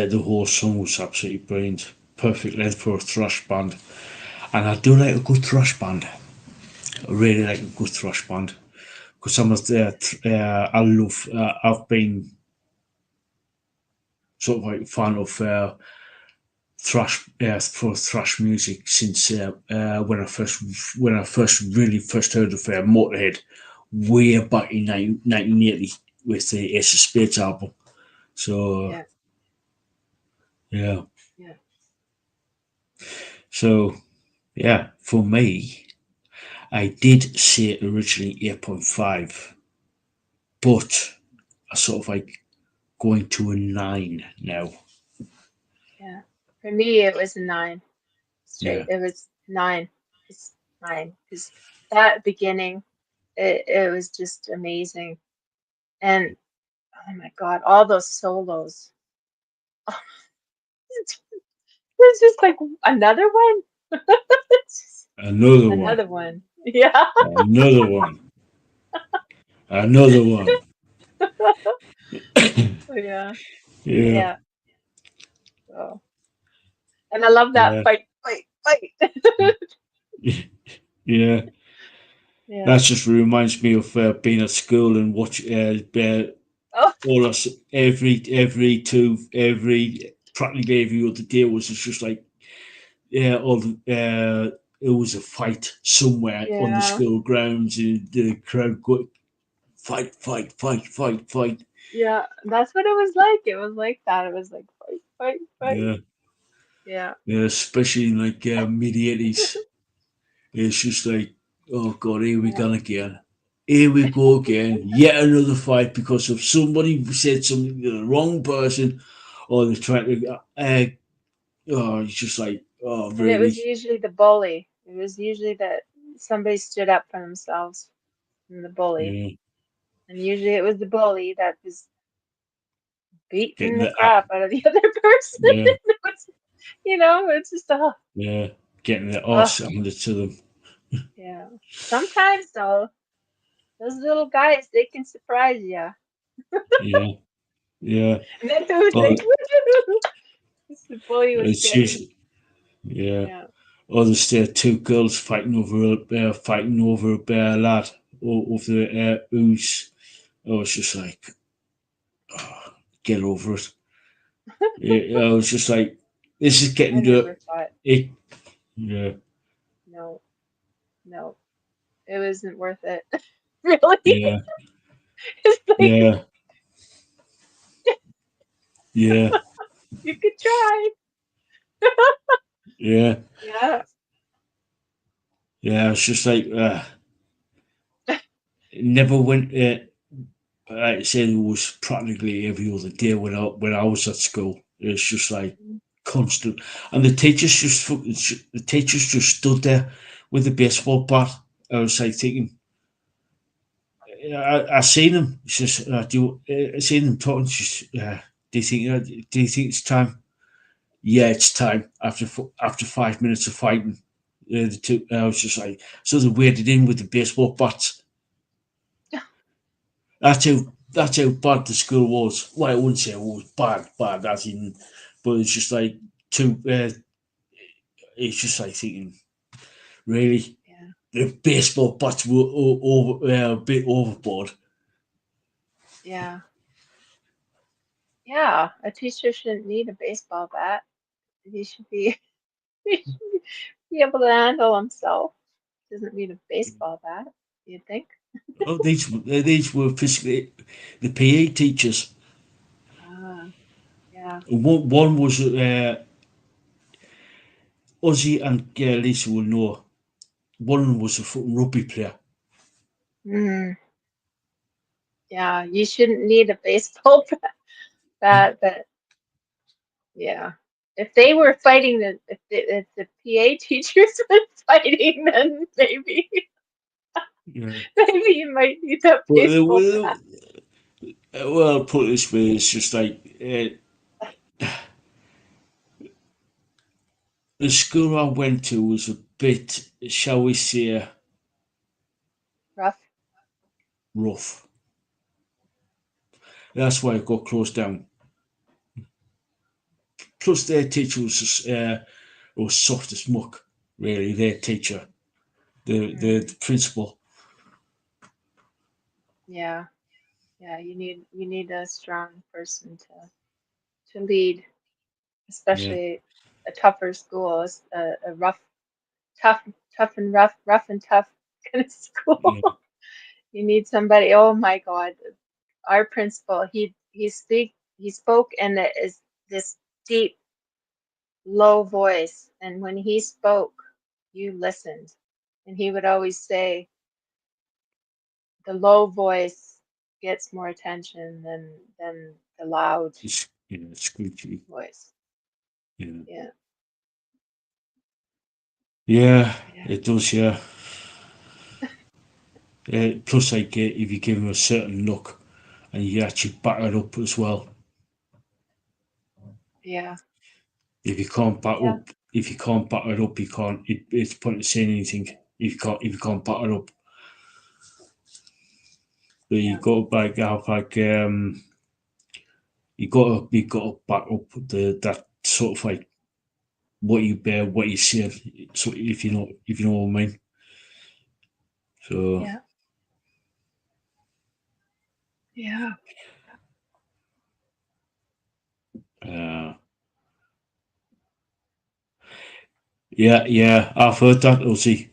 the whole song was absolutely brilliant. Perfect length for a thrash band, and I do like a good thrash band. I really like a good thrash band because some of the I love. I've been sort of like fan of thrash for thrash music since when I first heard of Motorhead way back in 1980 with the Ace of Spades album. So Yeah, yeah, yeah, so yeah, for me, I did say originally 8.5, but I sort of like going to a 9 now. yeah. For me, it was a nine Yeah, straight. It was nine, just nine, because that beginning, it was just amazing. And oh my God, all those solos. It's just like another one. It's just another one, another one. Yeah. another one, another one. Yeah. Yeah, Yeah. So, and I love that yeah, fight, fight, fight. yeah. Yeah. That just reminds me of being at school and watch Oh, all us every practically every other day was just like all it was a fight somewhere on the yeah. school grounds and the crowd go fight fight fight fight fight. Yeah. That's what it was like. It was like that. It was like fight, fight, fight. Yeah, Yeah. yeah, especially in like mid 80s. It's just like, oh god, here we Yeah. go again. Here we go again. Yet another fight because of somebody said something to the wrong person, or they're trying to. Oh, it's just like, Oh, And it was really? usually the bully. It was usually that somebody stood up for themselves from the bully. Yeah. And usually it was the bully that was Getting beating the the crap out of the other person. yeah, It was, it's just, yeah, getting the oh, arse handed to them. yeah. Sometimes, though, those little guys, they can surprise you. Yeah, yeah. And then it was Well, like, the bully was it's getting, just yeah. yeah. Or there's two girls fighting over a bear lad over the ooze. I was just like, oh, get over it. Yeah, I was just like, this is I getting to never fought. it. Yeah, No, no, it wasn't worth it. Really? yeah, It's like, yeah, yeah, you could try. yeah, Yeah. yeah. It's just like it never went. Like I said, it was practically every other day when I was at school. It's just like constant, and the teachers just stood there with the baseball bat. I was like thinking, I seen him. He says, I seen him talking. Do you think it's time? Yeah, it's time. After 5 minutes of fighting, the two. I was just like, so they waded in with the baseball bats. That's how bad the school was. Well, I wouldn't say it was bad as in, but it's just like too. It's just like thinking, really, Yeah. the baseball bats were a bit overboard. Yeah. Yeah. A teacher shouldn't need a baseball bat. He should be, he should be able to handle himself. Doesn't need a baseball bat, you'd think. Oh, these were physically the PE teachers. Ah, yeah. One was Ozzy and Lisa will know. One was a fucking rugby player. Mm, yeah. You shouldn't need a baseball bat, but yeah. If they were fighting if the PA teachers were fighting, then maybe Yeah, maybe you might need that but baseball bat. well, put it this way, it's just like the school I went to was a bit, shall we say, Rough. rough. That's why it got closed down. Plus, their teacher was soft as muck. Really, their teacher, the Mm, principal. yeah. Yeah. You need a strong person to lead, Yeah, especially a tougher school, a rough, tough, tough and rough and tough kind of school. yeah, You need somebody. Oh my God, our principal. He spoke in this deep, low voice, and when he spoke, you listened. And he would always say, "The low voice gets more attention than the loud squeaky. voice." Yeah, Yeah, yeah, yeah, it does. Yeah. Plus, like if you give him a certain look, and you actually back it up as well. yeah, If you can't back yeah, up, if you can't back it up, you can't. It's pointless saying anything. If you can't back it up, so you yeah, got to back up you got to back up that sort of like what you say. So if you know what I mean. So yeah, yeah, uh, yeah, yeah, I've heard that, Ozzy.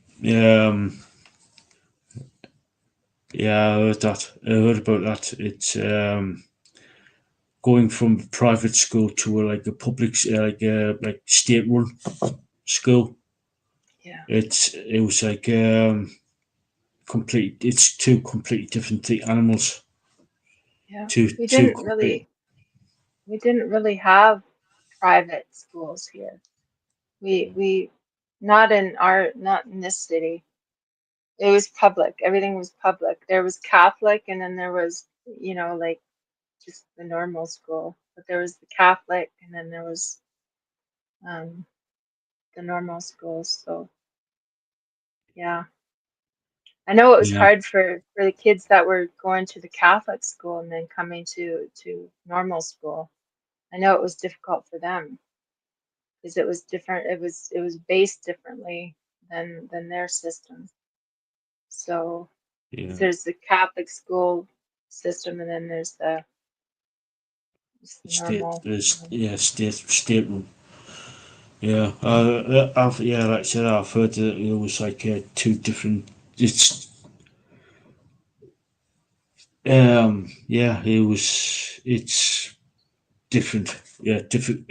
Yeah, I heard that. I heard about that. It's going from private school to like a public, like state run school. yeah, It was like complete. It's two completely different animals. yeah. Two complete. We didn't really have private schools here. We not in our not in this city. It was public. Everything was public. There was Catholic, and then there was, like just the normal school. But there was the Catholic, and then there was um, the normal schools. So yeah, I know it was Yeah, hard for the kids that were going to the Catholic school and then coming to normal school. I know it was difficult for them because it was different. It was based differently than their system. So, yeah. 'cause there's the Catholic school system, and then there's the just the State, normal. yeah, state room. Yeah, yeah, like I said, I've heard that it was like two different. It's yeah, it's different. Yeah, different.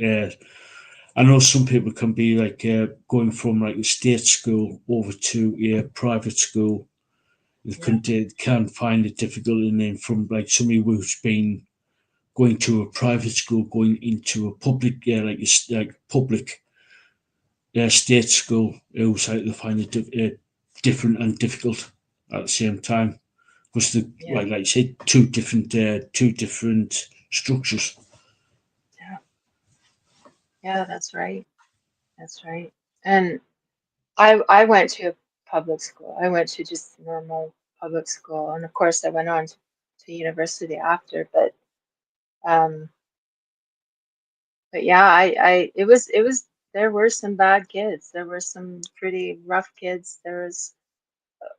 I know some people can be like going from like a state school over to a private school. Yeah, They can find it difficult, and then from like somebody who's been going to a private school, going into a public, yeah, like public state school, it was like they find it different and difficult at the same time because the yeah, like I said, two different structures. yeah, yeah. That's right. That's right. And I went to a public school. I went to just normal public school, and of course I went on to university after. Um, but yeah, I it was there were some bad kids. There were some pretty rough kids. There was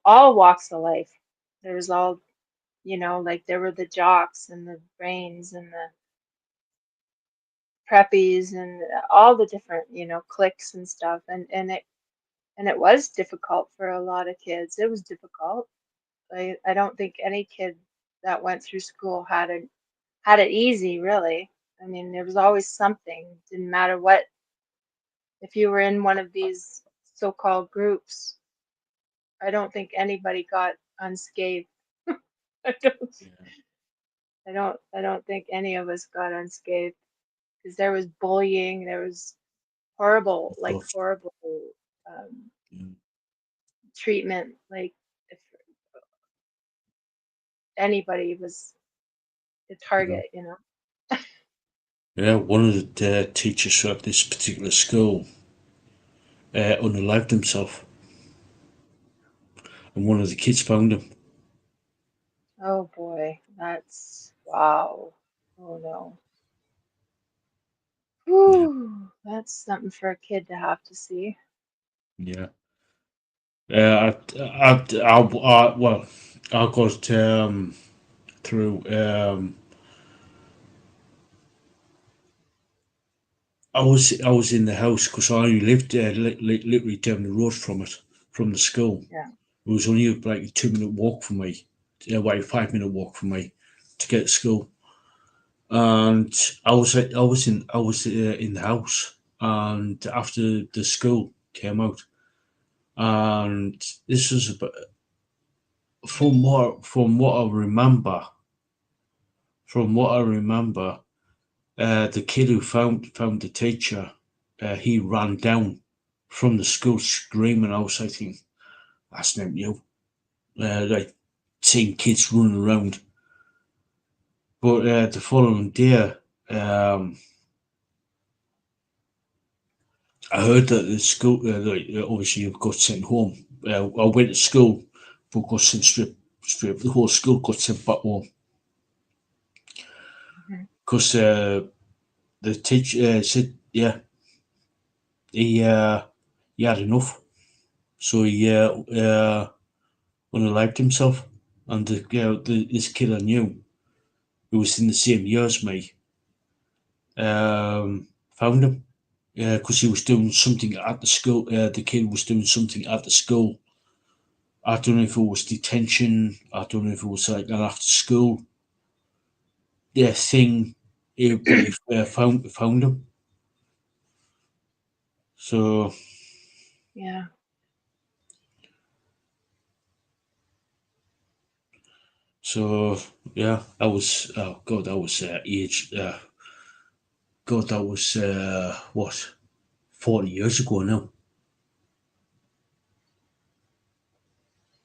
all walks of life. There was all, like there were the jocks and the brains and the preppies and all the different, cliques and stuff. And it was difficult for a lot of kids. It was difficult. I don't think any kid that went through school had it easy, really. I mean, there was always something. Didn't matter what, if you were in one of these so-called groups, I don't think anybody got unscathed. I don't Yeah, I don't think any of us got unscathed because there was bullying, there was horrible, of like course. horrible um, Yeah. treatment. Like if anybody was the Yeah. target. Yeah, one of the teachers at this particular school unalived himself, and one of the kids found him. Oh boy, that's wow. Oh no. Yeah, Whew, that's something for a kid to have to see. yeah. Well, I got through. I was in the house because I only lived literally down the road from it, from the school. Yeah. It was only like a 2 minute walk from me, like 5 minute walk from me to get to school. And I was in the house, and after the school came out, and this was about, from what I remember, the kid who found the teacher, he ran down from the school screaming. I was like, thinking, that's not you. Like seeing kids running around. But the following day, um, I heard that the school, like, obviously, you got sent home. I went to school, but got sent straight. The whole school got sent back home Hmm. because the teacher said, yeah, he uh, he had enough, so he unalived himself. And this kid I knew, who was in the same year as me, found him because he was doing something at the school. The kid was doing something at the school. I don't know if it was detention. I don't know if it was like an after school thing. But he found him. So Yeah. so yeah, that was God. That was age. God, that was what 40 years ago now.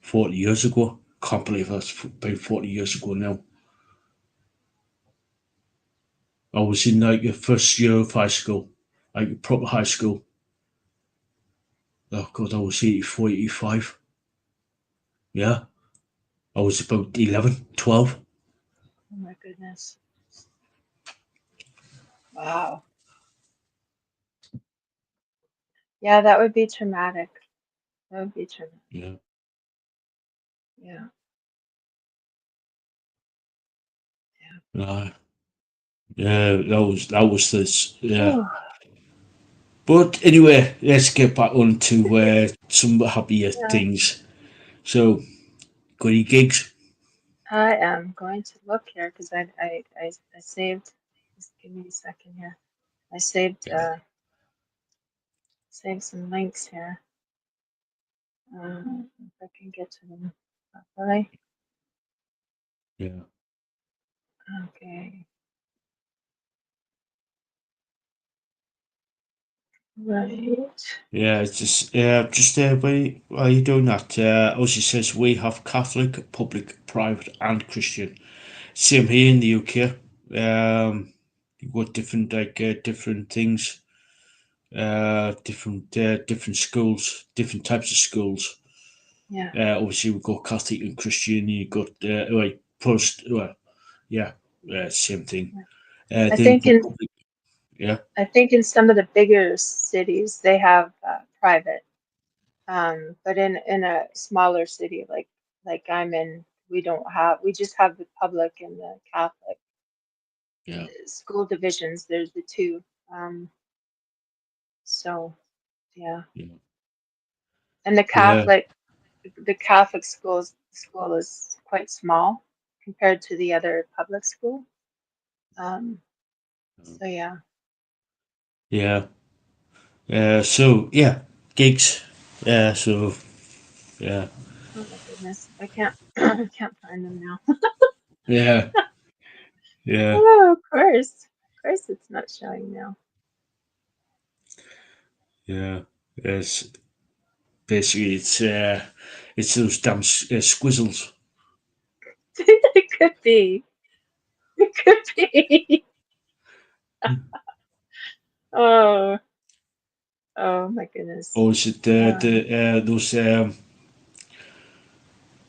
40 years ago. Can't believe that's about 40 years ago now. I was in like the first year of high school, like proper high school. Oh god, I was 84, 85. Yeah. I was about 11, 12. Oh my goodness. Wow. Yeah, that would be traumatic. That would be traumatic. Yeah. Yeah. Uh, yeah, that was this. Yeah. Whew. But anyway, let's get back on to some happier Yeah. things. So, got any gigs? I am going to look here because I saved. Just give me a second here. I saved some links here. If I can get to them properly. Yeah. Okay. Right. Yeah, it's just while you doing that, as it says, we have Catholic, public, private, and Christian. Same here in the UK. You've got different different things, different schools, different types of schools. Yeah. Obviously, we've got Catholic and Christian. You got like Protestant. Well, yeah, same thing. Yeah. I Then you've think got in public. Yeah, I think in some of the bigger cities they have private, but in a smaller city like I'm in, we just have the public and the Catholic yeah, school divisions. There's the two. So yeah, yeah, and yeah. the Catholic school is quite small compared to the other public school. Um, so yeah. Yeah. So yeah, gigs. Yeah. So yeah. Oh my goodness, I can't I can't find them now. Yeah. Yeah. Oh, of course, it's not showing now. Yeah. It's basically it's those damn squizzles. It could be. It could be. Oh, oh my goodness. Or is it Um, the those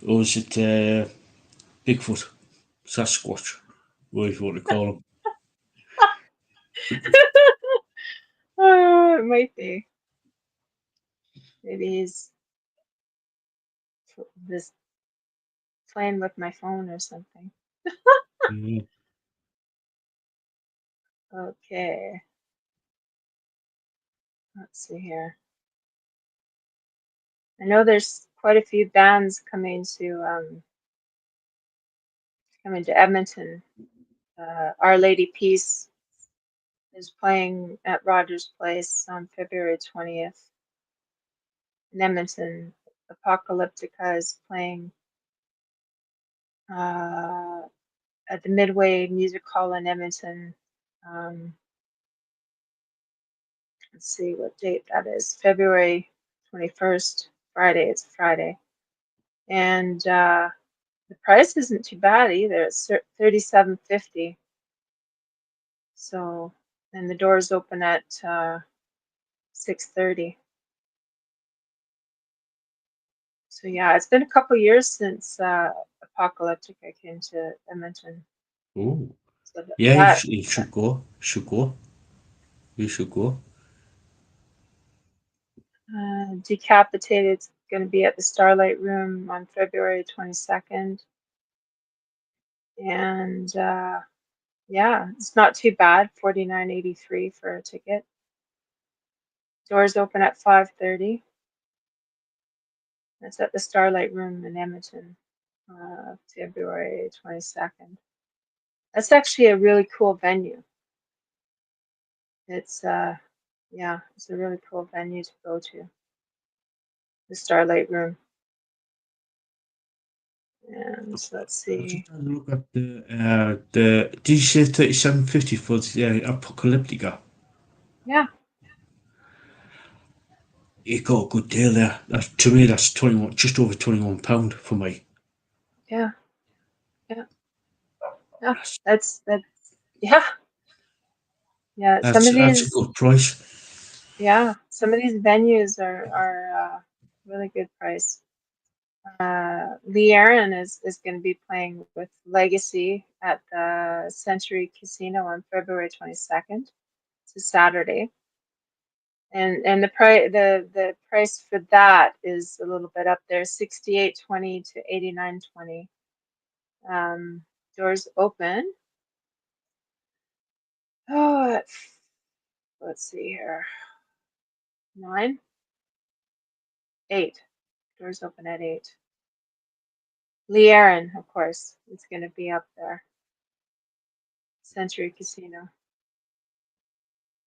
or is it Bigfoot, Sasquatch, whatever you want to call them? oh, it might be. Maybe he's this playing with my phone or something. Yeah. Okay, let's see here. I know there's quite a few bands coming to Edmonton. Our Lady Peace is playing at Rogers Place on February 20th. In Edmonton, Apocalyptica is playing uh, at the Midway Music Hall in Edmonton. Um, let's see what date that is. February 21st, Friday. It's Friday. And the price isn't too bad either. It's $37.50. So, and the doors open at 6:30. So yeah, it's been a couple years since Apocalyptica came to Edmonton. Oh. So Yeah, that you should go. Should go. You should go. Decapitated is going to be at the Starlight Room on February 22nd. And yeah, it's not too bad. $49.83 for a ticket. Doors open at 5:30. It's at the Starlight Room in Edmonton, February 22nd. That's actually a really cool venue. It's yeah, it's a really cool venue to go to. The Starlight Room. And let's I see. just had a look at the. Did you say 37.50 for the Apocalyptica? Yeah, Yeah. you got a good deal there. To me, that's 21, just over £21 for me. Yeah, yeah, yeah. That's, That's yeah, yeah. that's a good price. Some of these venues are really good price. Lee Aaron is going to be playing with Legacy at the Century Casino on February 22nd. It's a Saturday, and the price for that is a little bit up there, 68.20 to 89.20. Doors open. Oh, let's see here. 9, 8. Doors open at 8. Lee Aaron, of course, is going to be up there. Century Casino.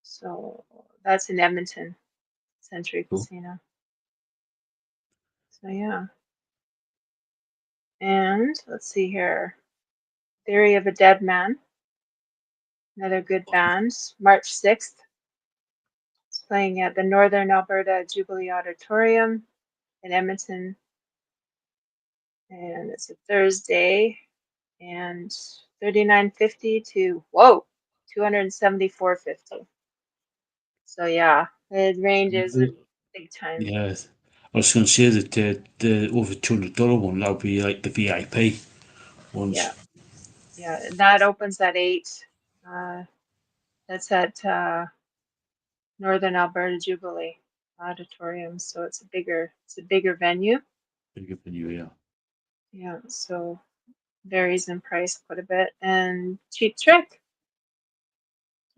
So that's in Edmonton, Century Cool. Casino. So yeah. And let's see here. Theory of a Dead Man, another good band. March 6th. It's playing at the Northern Alberta Jubilee Auditorium in Edmonton. And it's a Thursday. And 39.50 to 274.50. So yeah, it ranges a big time. Yeah, I was going to say that the over $200 one, that would be like the VIP ones. Yeah, yeah. That opens at 8. Uh, that's at Northern Alberta Jubilee Auditorium, so it's a bigger venue. Bigger than you, yeah. Yeah, so varies in price quite a bit. And Cheap Trick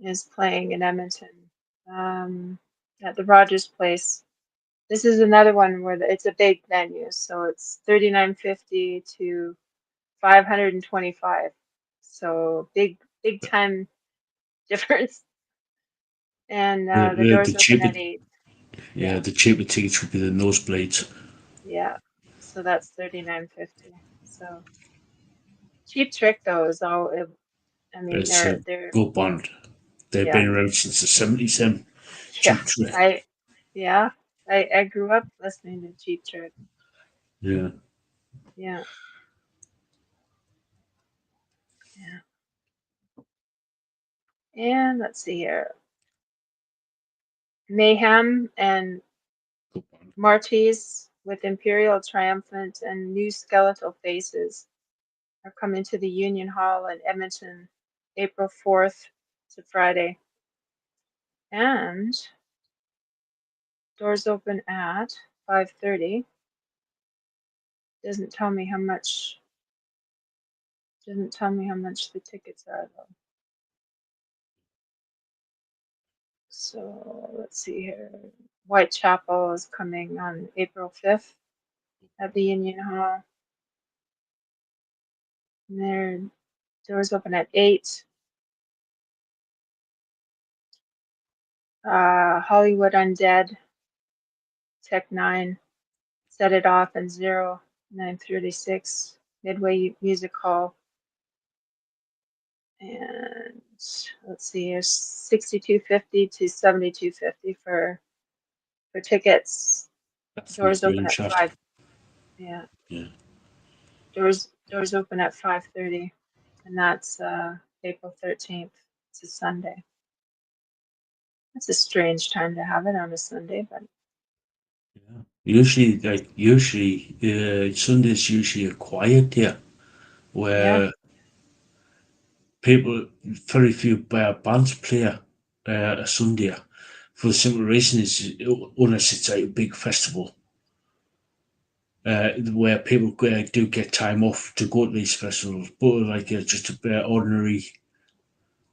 is playing in Edmonton at the Rogers Place. This is another one where it's a big venue, so it's 39.50 to 525. So big time difference. And the The doors open cheaper, at 8. yeah, Yeah, the cheaper tickets would be the nosebleeds. yeah. So that's 39.50. So Cheap Trick though is all. I mean, It's a they're good band. They've yeah, been around since the 70s. yeah. Cheap Trick. I yeah. I grew up listening to Cheap Trick. Yeah. Yeah, yeah. And let's see here. Mayhem and Good band. Marty's with Imperial Triumphant and New Skeletal Faces are coming to the Union Hall in Edmonton, April 4th to Friday. And doors open at 5:30. Doesn't tell me how much. Doesn't tell me how much the tickets are though. So let's see here. Whitechapel is coming on April 5th at the Union Hall. And their doors open at 8. Hollywood Undead, Tech 9, Set It Off, and 936, Midway Music Hall. And let's see, here's 62.50 to 72.50 for tickets. That's Doors with open Green at Shot. 5. Yeah, Yeah. doors open at 5:30, and that's April 13th. It's a Sunday. It's a strange time to have it on a Sunday, but Yeah. Usually, Sunday's usually a quiet day yeah, where people, very few bands play a Sunday. For the simple reason is, unless it's like a big festival, where people do get time off to go to these festivals, but like just a ordinary,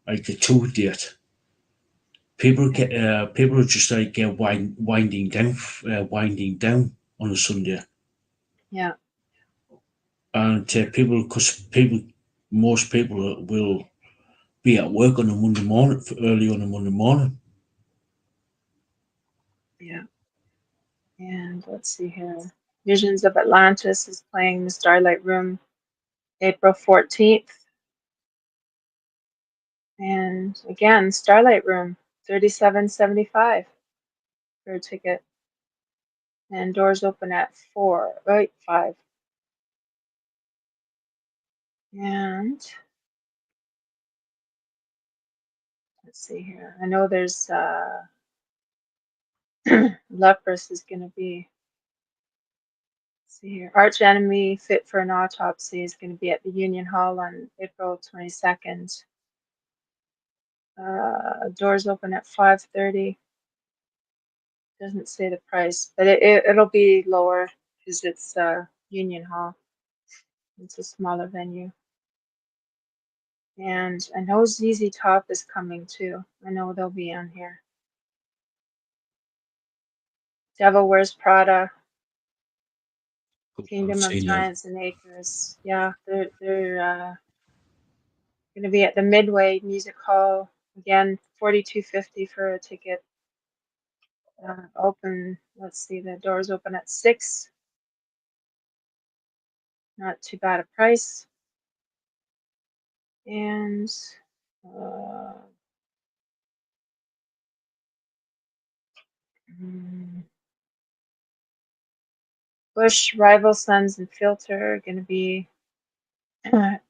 like a tour date, yeah, people are just like winding down on a Sunday, yeah, and most people will be at work on a Monday morning, early on a Monday morning. yeah. And let's see here. Visions of Atlantis is playing the Starlight Room April 14th. And again, Starlight Room, 37.75 for a ticket. and doors open at 4, right, 5. And let's see here. I know there's Leprous is going to be. Let's see here. Arch Enemy Fit for an Autopsy is going to be at the Union Hall on April 22nd. Doors open at 5:30. Doesn't say the price, but it'll be lower because it's Union Hall. It's a smaller venue. And I know ZZ Top is coming too. I know they'll be on here. Devil Wears Prada, I've Kingdom of seen them. Giants and Acres. Yeah, they're going to be at the Midway Music Hall again. $42.50 for a ticket. Open. Let's see, the doors open at 6. Not too bad a price. And Bush, Rival Sons, and Filter are going to be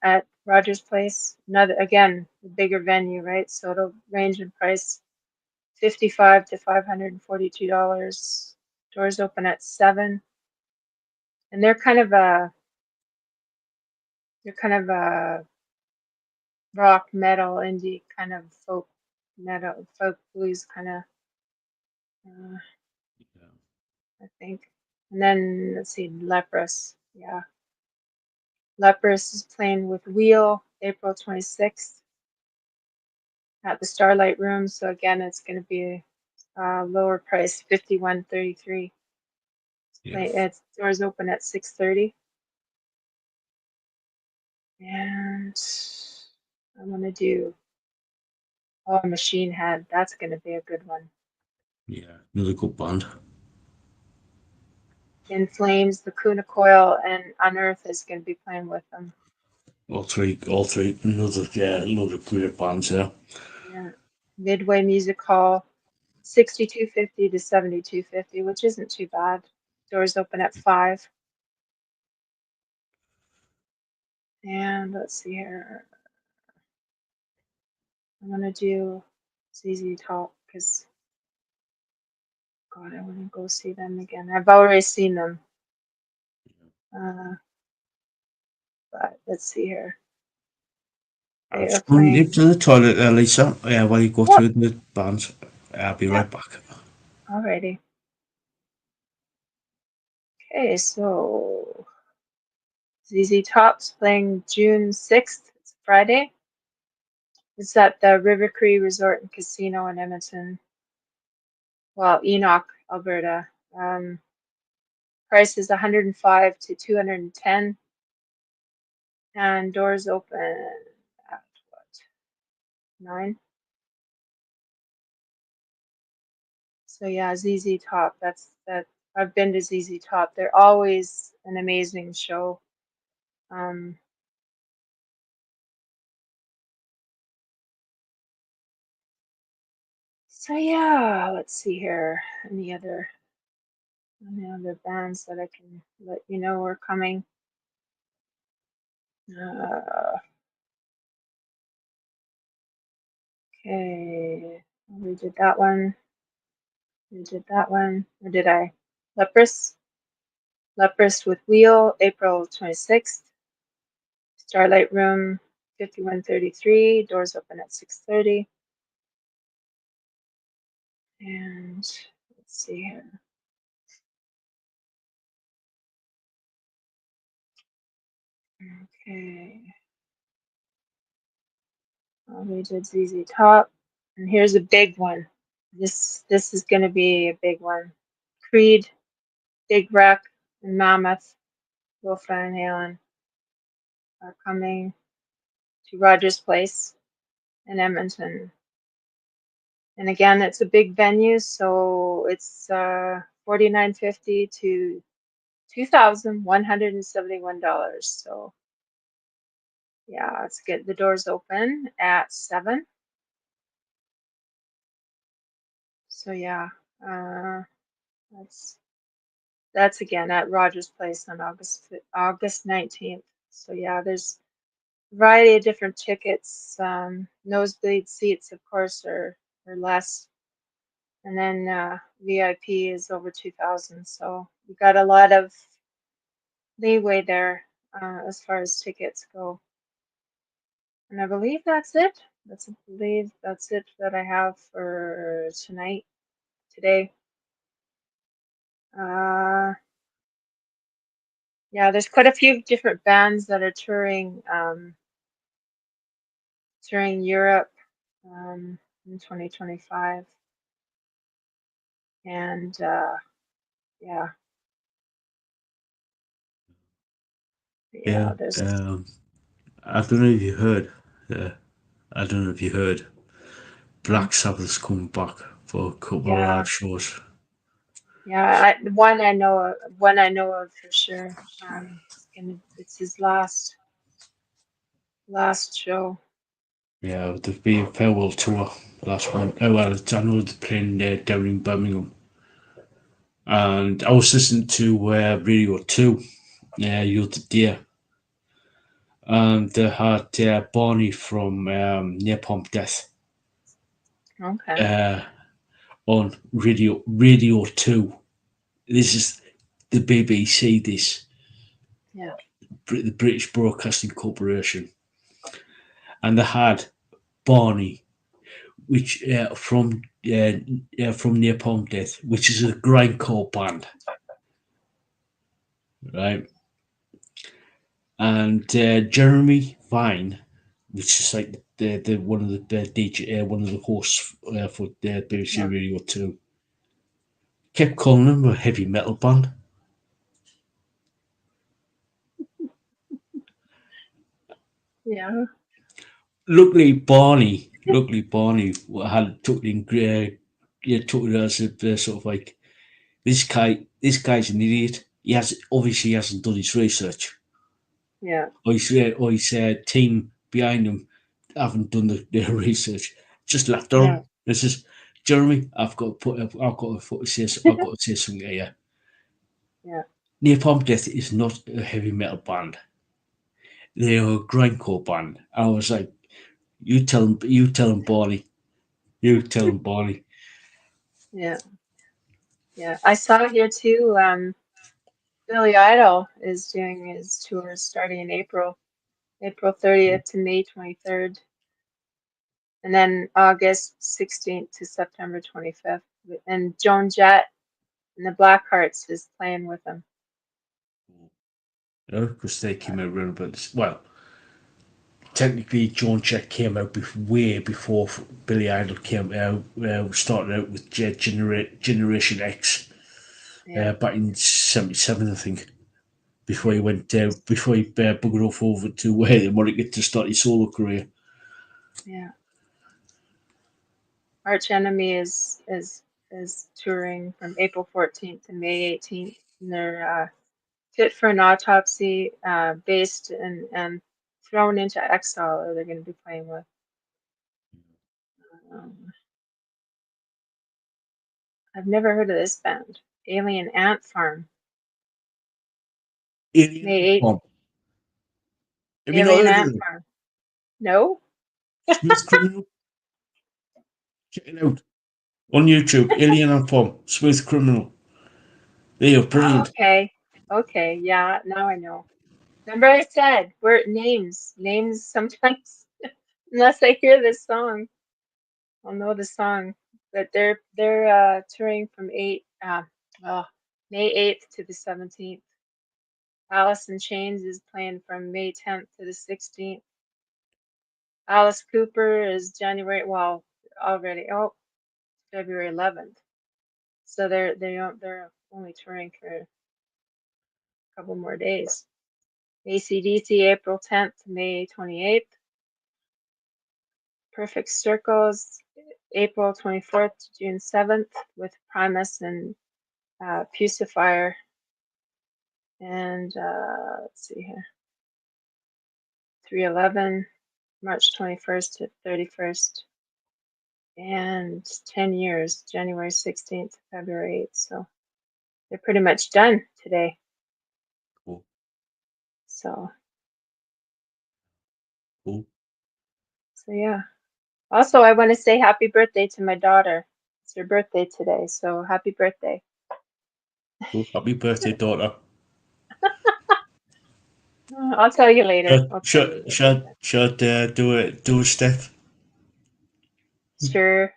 at Rogers Place. Another, again, a bigger venue, right? So it'll range in price, $55 to $542. Doors open at 7, and they're kind of a rock metal indie kind of folk metal folk blues kind of I think. And then let's see, Leprous. Yeah. Leprous is playing with Wheel April 26th at the Starlight Room. So again, it's going to be lower price, $51.33. Yeah. It's doors open at 6:30. And I'm going to do Machine Head. That's going to be a good one. Yeah, another good band. In Flames, the Kuna Coil, and Unearth is going to be playing with them. All three, another, another great bands, yeah. Yeah. Midway Music Hall, $62.50 to $72.50, which isn't too bad. Doors open at 5. And let's see here. I'm gonna do ZZ Top because God, I want to go see them again. I've already seen them. But let's see here. I'm They are just going playing. into the toilet there, Lisa, while you go What? through the bands. I'll be Yeah. right back. Alrighty. Okay, so ZZ Top's playing June 6th. It's Friday. It's at the River Cree Resort and Casino in Edmonton. Well, Enoch, Alberta. Price is 105 to 210, and doors open at what, 9? So yeah, ZZ Top. That's that. I've been to ZZ Top. They're always an amazing show. So yeah, let's see here. Any other bands that I can let you know are coming? Okay, we did that one. We did that one. Or did I? Leprous. Leprous with Wheel, April 26th. Starlight Room, 5133. Doors open at 6:30. And let's see here. Okay. We did ZZ Top. And here's a big one. This is going to be a big one. Creed, Big Wreck, and Mammoth, Wolf Van Halen are coming to Rogers Place in Edmonton. And again, it's a big venue, so it's $49.50 to $2,171. So yeah, let's get the doors open at 7. So yeah, that's that's again at Rogers Place on August 19th. So yeah, there's a variety of different tickets. Nosebleed seats, of course, are less, and then VIP is over 2,000. So we got a lot of leeway there as far as tickets go. And I believe that's it. That's it that I have for tonight, today. Uh, yeah, there's quite a few different bands that are touring Europe in 2025, and yeah, Yeah. there's I don't know if you heard. Uh, I don't know if you heard. mm, Black Sabbath's coming back for a couple of yeah, live shows. yeah. One I know of for sure. It's his last show. Yeah, there'll be a farewell tour last one. Oh well, I know they're playing down in Birmingham, and I was listening to Radio Two the other day, and they had Barney from Napalm Death Okay. uh, on Radio Two. This is the BBC. This Yeah. the British Broadcasting Corporation, and they had Barney, which from Napalm Death, which is a grindcore band, right? And Jeremy Vine, which is like the one of the DJ, one of the hosts for the BBC Yeah. Radio Two, kept calling them a heavy metal band. Yeah. Luckily Barney had took it took it as a sort of like this guy's an idiot. He hasn't done his research, Yeah. or his team behind him haven't done the research. Just laughed at Yeah. him. This is Jeremy. I've got to say something here. Yeah. Napalm Death is not a heavy metal band. They are a grindcore band. I was like, you tell him, Barney, you tell him, Barney. Yeah. Yeah. I saw here too. Billy Idol is doing his tour starting in April 30th to May 23rd, and then August 16th to September 25th. And Joan Jett and the Blackhearts is playing with them. Because they came out around about this. Well, technically, John Check came out way before Billy Idol came out. Started out with Generation X Yeah. back in '77, I think. Before Yeah. he went before he buggered off over to where they wanted to get to start his solo career. Yeah. Arch Enemy is touring from April 14th to May 18th. And they're Fit for an Autopsy, based and thrown into exile, or they're going to be playing with. Um, I've never heard of this band. Alien Ant Farm. Alien May and 8th. Pump. Have you not Alien heard of Ant them? Farm. No? Smooth Criminal. Check it out on YouTube. Alien and Pump. Smooth Criminal. They are Oh, brilliant. okay. Okay. Yeah. Now I know. Remember I said we're names sometimes, unless I hear this song, I'll know the song. But they're touring from oh, May 8th to the 17th. Alice in Chains is playing from May 10th to the 16th. Alice Cooper is already February 11th. So they're only touring for a couple more days. AC/DC April 10th to May 28th. Perfect Circles April 24th to June 7th with Primus and Pucifier. And let's see here. 311 March 21st to 31st. And 10 years, January 16th to February 8th. So they're pretty much done today. Cool. So Cool. yeah. Also, I want to say happy birthday to my daughter. It's her birthday today, so happy birthday. Cool. Happy birthday, daughter. I'll tell you later. Should I'll tell you should later. should, should do a step. Sure.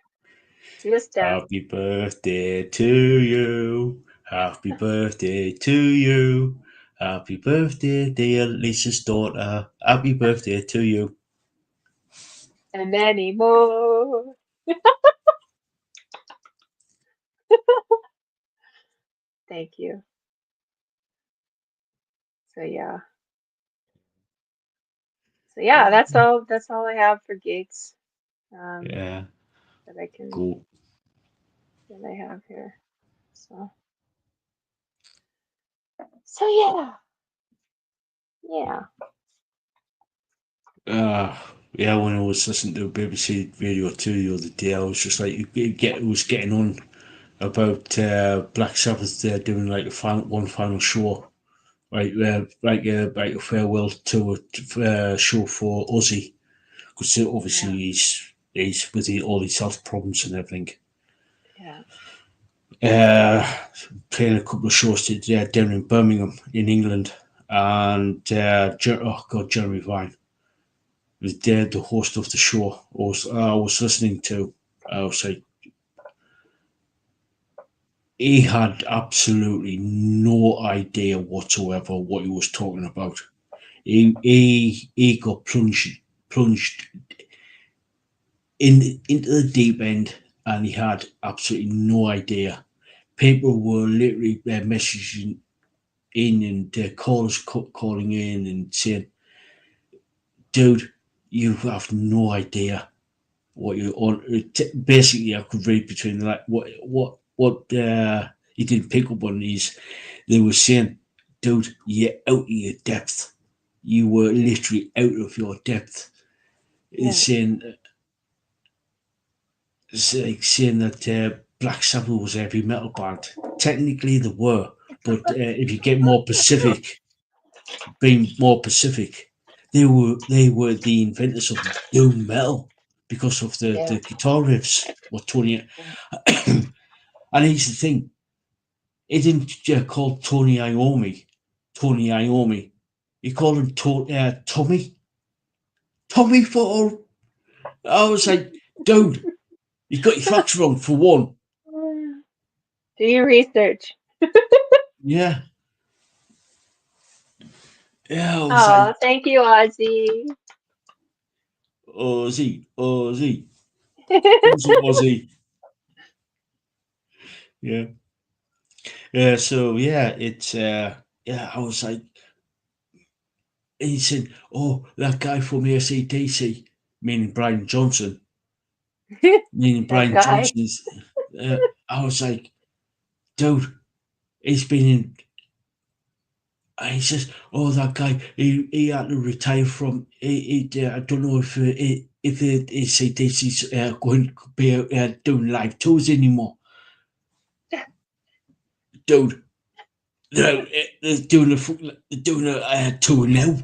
Do a step. Happy birthday to you. Happy birthday to you. Happy birthday, dear Lisa's daughter. Happy birthday to you. And many more. Thank you. So yeah. So yeah, that's all I have for gigs. Um Yeah, that I can cool. that I have here. So yeah. Yeah. Yeah, when I was listening to a BBC Radio 2 the other day, I was just like, it was getting on about Black Sabbath doing like one final show, like like a farewell tour show for Ozzy, because obviously Yeah. he's with all his health problems and everything. Yeah. Uh, Playing a couple of shows down in Birmingham in England, and oh god, Jeremy Vine was there, the host of the show. I was listening to. I was like, he had absolutely no idea whatsoever what he was talking about. He got plunged into the deep end, and he had absolutely no idea. People were literally messaging in and callers calling in and saying, "Dude, you have no idea what you on." Basically, I could read between like what he didn't pick up on these. They were saying, "Dude, you're out of your depth. You were literally out of your depth." It's Yeah. saying it's like saying that Black Sabbath was a heavy metal band. Technically, they were, but if you get more specific, being more Pacific, they were the inventors of doom metal because of Yeah. the guitar riffs. What Tony Yeah. and here's the thing: he didn't call Tony Iommi. He called him Tommy. Tommy for. I was like, dude, you got your facts wrong for one. Do your research. Yeah, yeah. I was like, Oh, thank you, Ozzy. Ozzy, Ozzy, Ozzy, Ozzy. Yeah, yeah. So yeah, it's yeah. I was like, and he said, "Oh, that guy from ACDC," meaning Brian Johnson, meaning That Brian guy. Johnson's. I was like, "Dude, he's been in." And he says, "Oh, that guy, he had to retire from. I don't know if ACDC's going to be doing live tours anymore, dude. They're doing a tour now."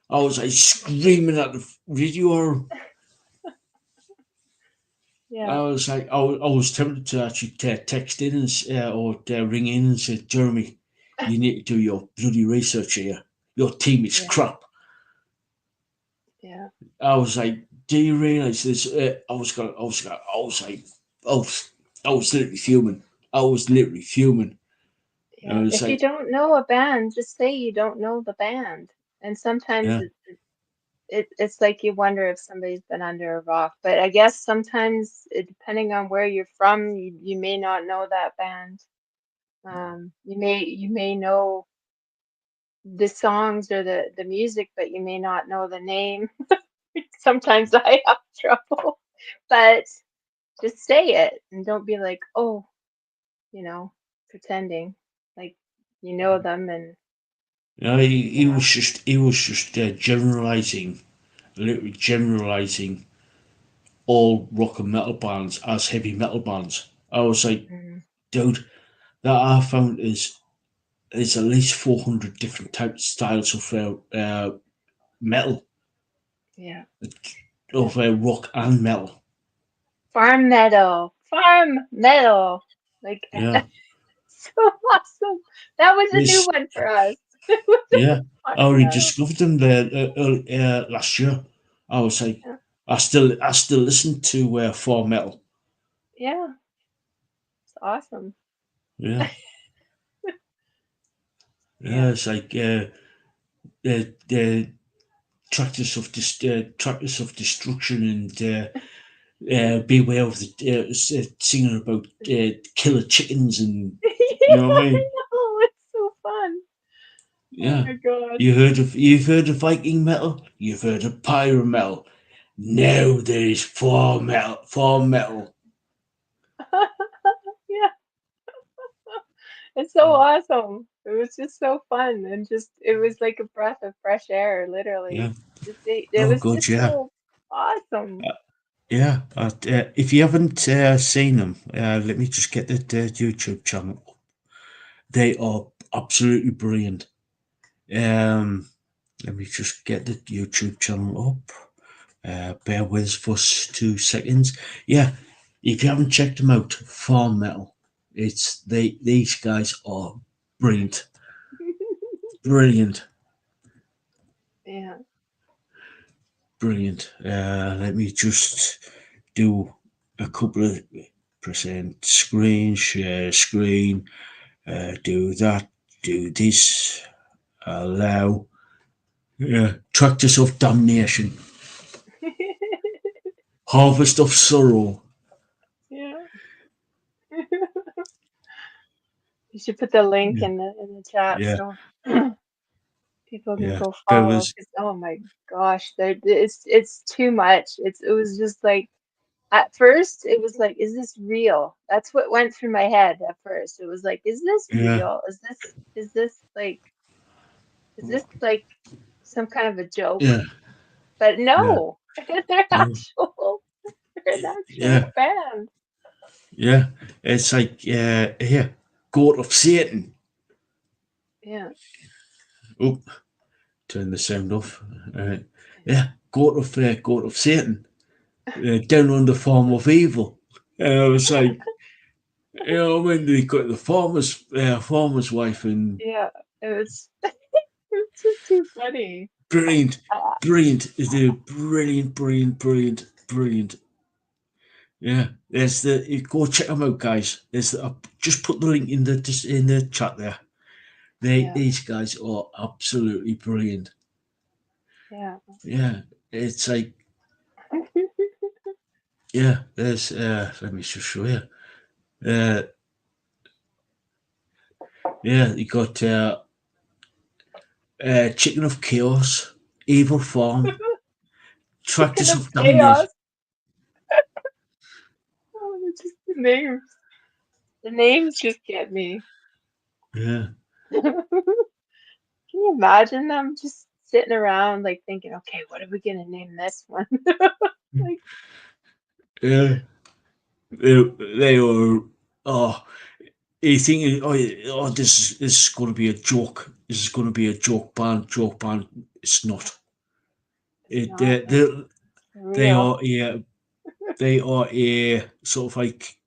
I was like screaming at the radio. I Yeah. was like, I was tempted to actually text in or ring in and say, "Jeremy, you need to do your bloody research here. Your team is Yeah. crap." Yeah. I was like, "Do you realise this?" I was like, I was literally fuming. I was literally fuming. I Yeah. was If you like, don't know a band, just say you don't know the band. And sometimes yeah, it's like you wonder if somebody's been under a rock. But I guess sometimes, depending on where you're from, you may not know that band. You may know the songs or the music, but you may not know the name. Sometimes I have trouble, but just say it and don't be like, oh, pretending like you know them and he you know, was just generalising, literally generalising all rock and metal bands as heavy metal bands. I was like, mm, dude, that I found is there's at least 400 different types styles of metal, Yeah. Yeah. of rock and metal. Farm metal. Like Yeah, so awesome. That was a new it's one for us. yeah. Farm I already metal. discovered them there last year. I was like, Yeah. I still listen to for metal. Yeah. It's awesome. Yeah, yeah. Yeah. It's like the tractors of destruction and beware of the singing about killer chickens and you know what I Yeah, I mean. know. It's so fun. Oh Yeah. my God. You've heard of Viking metal? You've heard of pyro metal. Now there is for metal. Yeah. It's so awesome. It was just so fun and just it was like a breath of fresh air, literally. Yeah. It Oh was god, just yeah. so awesome. Yeah. If you haven't seen them, let me just get the YouTube channel. They are absolutely brilliant. Um, Let me just get the YouTube channel up. Bear with us for 2 seconds. Yeah, if you haven't checked them out, Farm Metal. These guys are brilliant, brilliant, Yeah. brilliant. Let me just do a couple of percent screen share screen. Do that. Do this. Allow. Yeah, Tractors of Damnation. Harvest of Sorrow. Yeah. You should put the link Yeah, in the chat yeah, so people can yeah. go Bear follow. with. 'Cause, oh my gosh, it's too much. It was just like at first it was like, is this real? That's what went through my head at first. It was like, is this Yeah, real? Is this like some kind of a joke? yeah, But yeah, no, they're no, actual they're an actual yeah, band. yeah. It's like here, God of Satan. Yeah. Oh, turn the sound off. Yeah, God of Satan. Down on the farm of evil. And I was like, when they got the farmer's wife and Yeah. It was it's just too funny. brilliant, Uh, brilliant. They're brilliant, brilliant, brilliant, brilliant. Yeah, there's the go check them out, guys. Just put the link in the chat there. yeah. These guys are absolutely brilliant. Yeah. Yeah, it's like yeah. There's let me just show you. Uh, yeah, you got Chicken of Chaos, Evil Farm, Chicken Tractors of of chaos. Damnation. Oh, it's just the names. The names just get me. Yeah, Can you imagine them just sitting around like thinking, okay, what are we gonna name this one? Like, yeah. They are. Oh, you think, this is going to be a joke. This is going to be a joke band. Joke band. It's not. it's It, not. they Real. are a they are a sort of like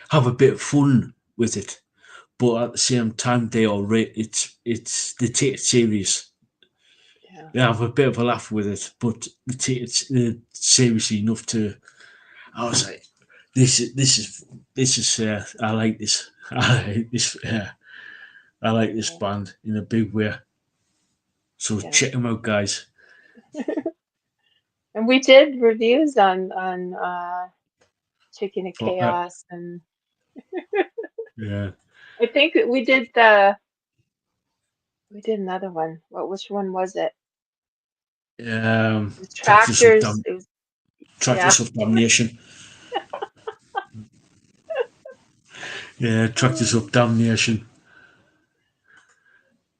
have a bit of fun with it, but at the same time they are it's they take it serious. Yeah. They have a bit of a laugh with it, but they take it seriously enough to. I was like, this is I like this. I like this. I like this Yeah. band in a big way. So Yeah. check them out, guys. And we did reviews on Chicken of Oh, Chaos and yeah. I think we did another one. Which one was it? It was Tractors of tractors. It was yeah. Tractors of Damnation. Yeah, Tractors of Damnation.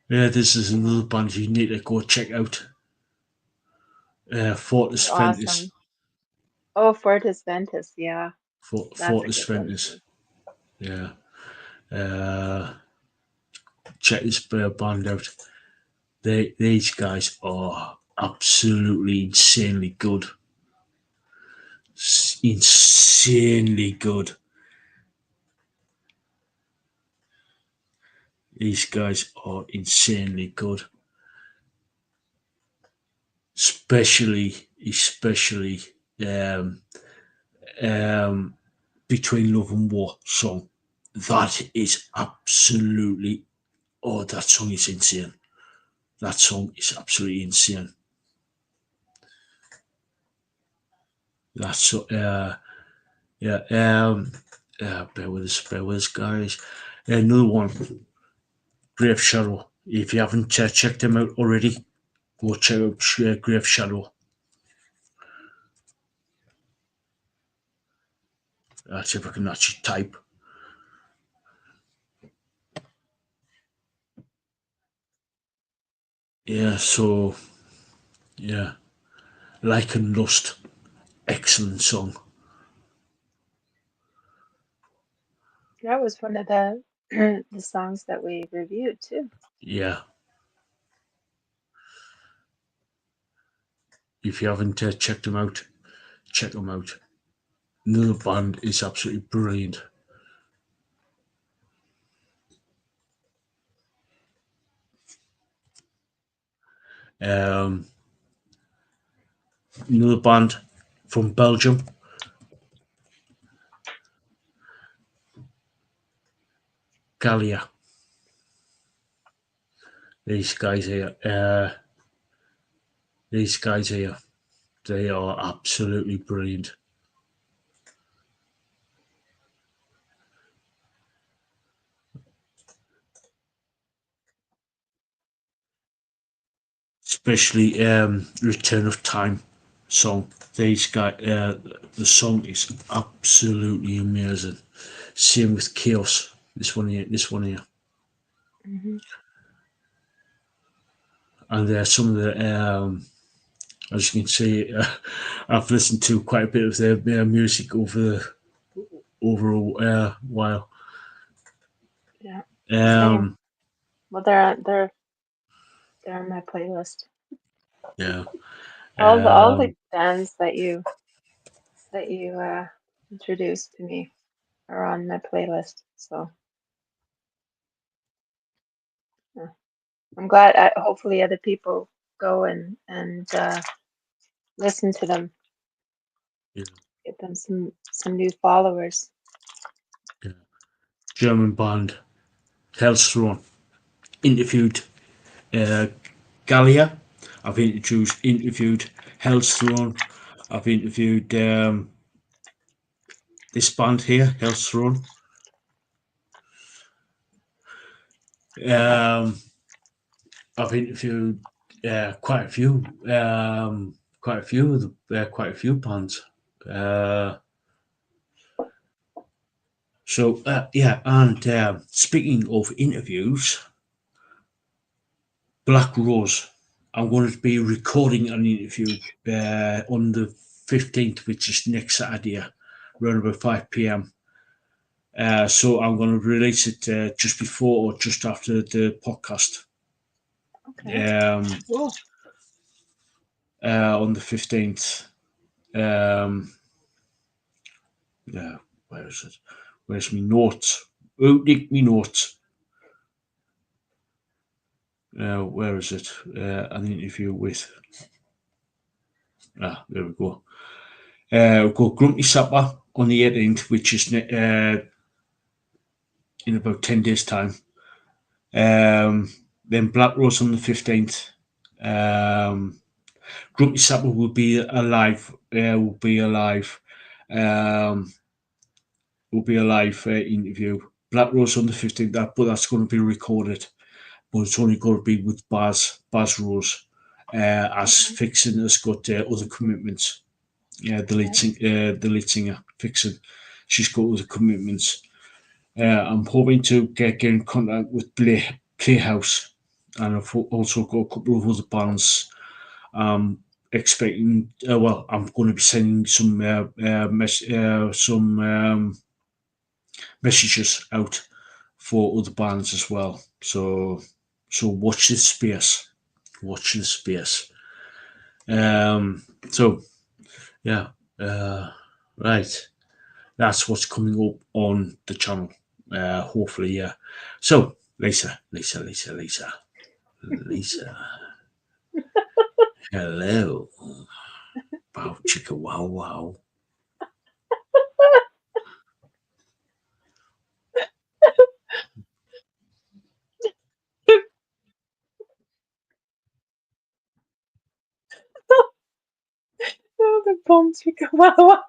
Yeah, this is Yeah. another band you need to go check out. Fortis They're Ventus. awesome. Oh, Fortis Ventus, yeah. That's a Fortress good one Ventures. too. Yeah. Uh, Check this band out. These guys are absolutely insanely good. Insanely good. These guys are insanely good. Especially um, um, Between Love and War song. That is absolutely, oh, that song is insane. That song is absolutely insane. That's yeah. Bear with us, guys. Another one, Grave Shadow. If you haven't checked them out already, go check out Grave Shadow. Let's see if I can actually type. Yeah, so yeah, Like and Lust, excellent song. That was one of the the songs that we reviewed too. Yeah, if you haven't checked them out, check them out. Another band is absolutely brilliant. Um, Another band from Belgium, Galia. These guys here, these guys here, they are absolutely brilliant. Especially Return of Time song. These guys, the song is absolutely amazing. Same with Chaos. This one here, this one here, Hmm. and some of the as you can see, I've listened to quite a bit of their music over a while. Yeah, same. Um, Well, they're on my playlist. yeah. All the Um, bands that you introduced to me are on my playlist. So yeah. I'm glad. Hopefully, other people go and listen to them, yeah, get them some new followers. yeah. German band Hellstrom interviewed uh, Gallia. I've interviewed Hellstrom. I've interviewed this band here, Hellstrom. Um, I've interviewed quite a few of quite a few bands. Uh, yeah, and speaking of interviews, Black Rose. I'm going to be recording an interview on the 15th, which is next Saturday, around about 5 p.m. So I'm going to release it just before or just after the podcast Okay, um, cool. on the 15th. Um, yeah, where is it? Where's my notes? Oh, Nick, me notes. Where is it? An interview with. There we go. We've got Grumpy Supper on the 18th, which is in about 10 days' time. Then Black Rose on the 15th. Um, Grumpy Supper will be alive. Um, will be a live interview. Black Rose on the 15th, but that's going to be recorded. But it's only going to be with Baz Rose, as Okay, Fixin has got other commitments. Yeah, okay, the lead singer, Fixin. She's got other commitments. I'm hoping to get in contact with Playhouse, and I've also got a couple of other bands expecting. Well, I'm going to be sending some messages out for other bands as well. So watch this space. Watch this space. So yeah, right. That's what's coming up on the channel. Hopefully, yeah. So Lisa. Hello. Wow, chicka, wow, wow. Oh, the bomb chicken. Wow, wow.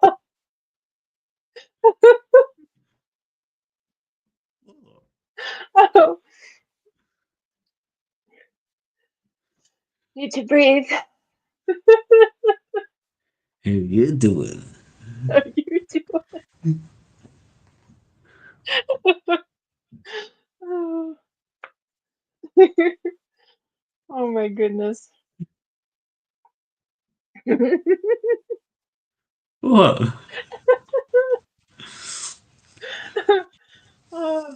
Oh, need to breathe. How you doing? How you doing? Oh. Oh my goodness. What? Oh,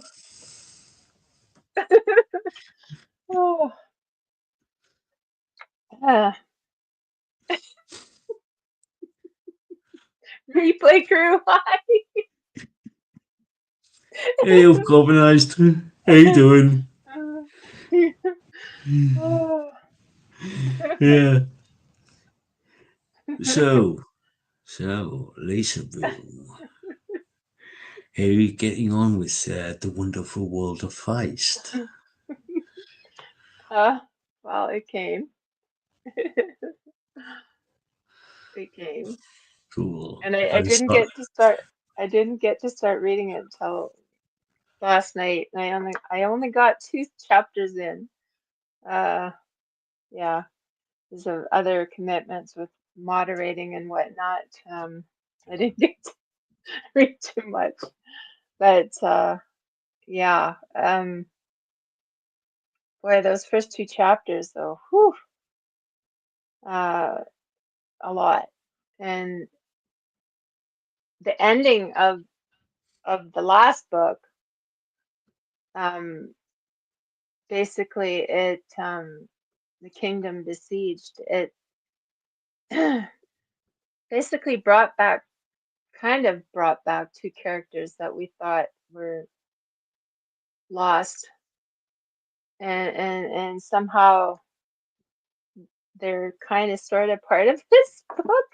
oh. Ah. Replay crew. Hi. Hey, you've compromised. How you doing? Oh. Yeah. So, Lisa Boo, how are you getting on with the wonderful world of Feist? Uh, well, it came. It came. Cool. And I Have you didn't started? get to start reading it until last night. And I only got two chapters in. Uh yeah, because of other commitments with moderating and whatnot. I didn't get to read too much. But yeah, boy, those first two chapters though, whew, uh a lot. And the ending of the last book, um basically it the kingdom besieged, it basically brought back two characters that we thought were lost, and somehow they're kind of sort of part of this book,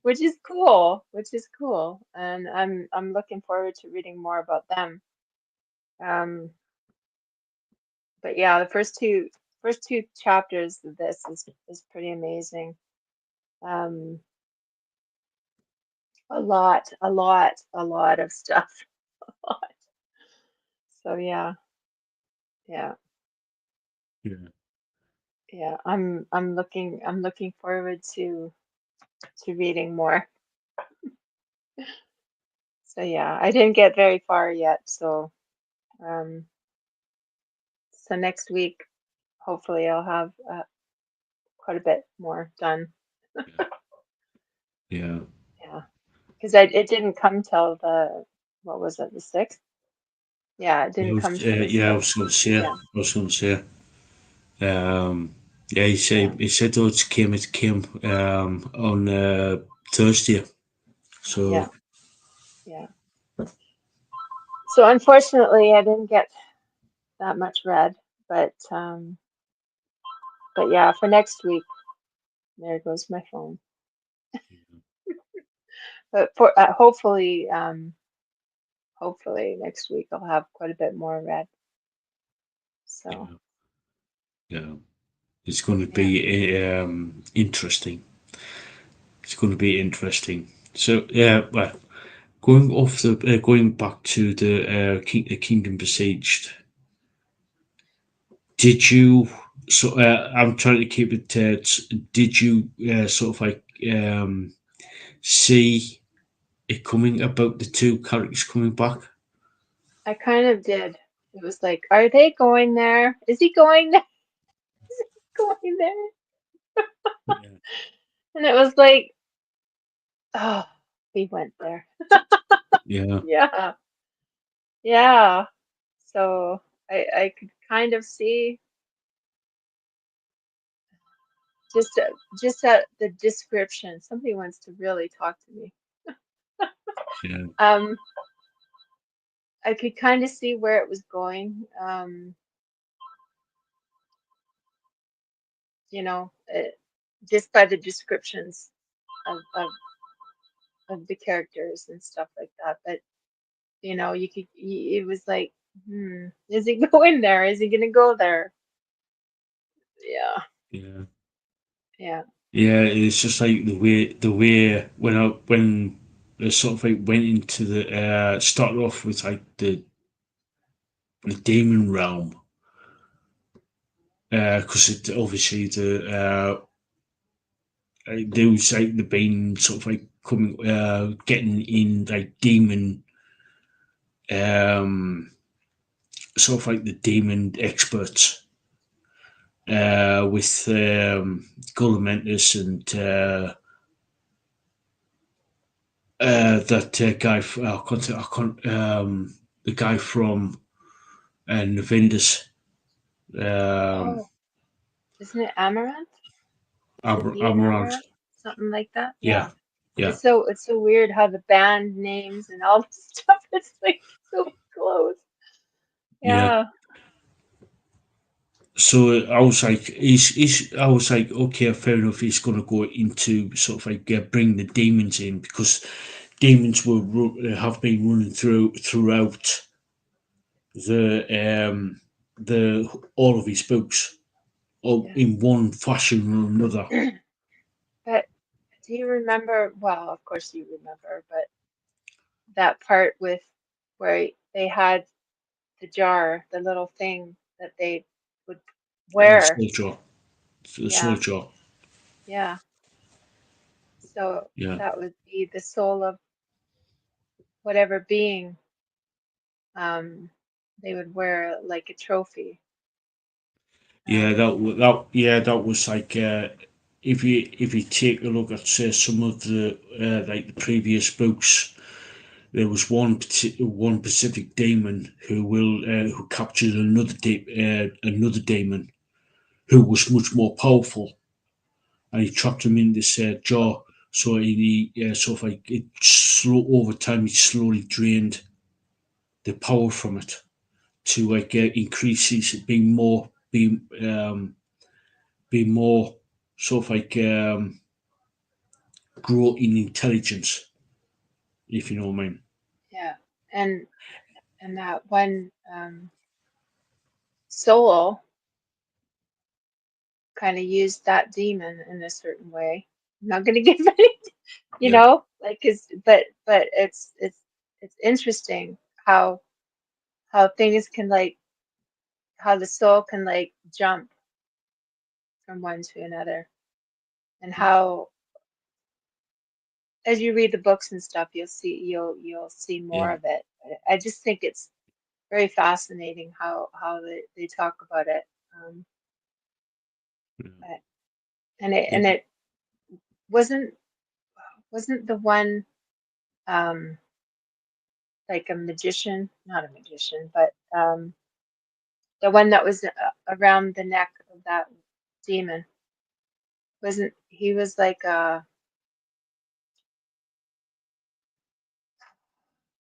which is cool, and I'm looking forward to reading more about them. um but yeah, the first two chapters of this is pretty amazing. um a lot of stuff. So yeah, yeah, Yeah. yeah. I'm looking forward to reading more. So yeah, I didn't get very far yet. Um, so next week, hopefully, I'll have quite a bit more done. Yeah. Yeah, because it didn't come till the, what was it, the 6th? Yeah, it didn't come till the Yeah, I 6th. was going to say. Yeah, Yeah, yeah, he said though it came on Thursday. yeah, So yeah. So unfortunately, I didn't get that much read, but yeah, for next week, there goes my phone. But for hopefully next week I'll have quite a bit more read. So yeah, yeah, it's going to yeah, be interesting. It's going to be interesting. So yeah, well, going back to the Kingdom Besieged. Did you? So I'm trying to keep it. Did you sort of like see it coming about the two characters coming back? I kind of did. It was like, are they going there? Is he going there? Going there? yeah, And it was like, oh, we went there. yeah, Yeah, yeah. So I could kind of see just the description. Somebody wants to really talk to me. yeah, Um, I could kind of see where it was going. You know, just by the descriptions of the characters and stuff like that. But you know, it was like, is he going there? Is he gonna go there? Yeah, yeah. yeah. Yeah, it's just like the way when they sort of like went into the started off with like the demon realm, because it obviously those like the been sort of like coming getting in like demon um sort of like the demon experts with Gullimentus and that guy. I can't the guy from Navindus. Um, Oh, isn't it Amaranth? Isn't he an Amaranthe. Amaranth? Something like that. Yeah. Yeah, yeah, It's so weird how the band names and all this stuff is like so close. yeah. Yeah. So I was like, I was like, okay, fair enough. He's going to go into sort of like bring the demons in because demons have been running throughout the all of his books, or Yeah. in one fashion or another. But do you remember? Well, of course you remember, but that part with where they had the jar, the little thing that they would wear. Soldier, the Yeah, soldier. yeah. So Yeah, that would be the soul of whatever being they would wear like a trophy. yeah. Um, That was like if you take a look at some of the like the previous books, there was one Pacific demon who captured another demon who was much more powerful, and he trapped him in this jar. So sort of like it slow over time, it slowly drained the power from it to like increase his being more sort of like grow in intelligence, if you know what I mean. yeah, and that one soul kind of used that demon in a certain way. I'm not going to give any, you Yeah, know, like, cause, but it's interesting how things can like how the soul can like jump from one to another, and how as you read the books and stuff, you'll see more yeah, of it. I just think it's very fascinating how they talk about it. Um, but- yeah. and it wasn't wasn't the one um like a magician, not a magician, but the one that was around the neck of that demon wasn't he was like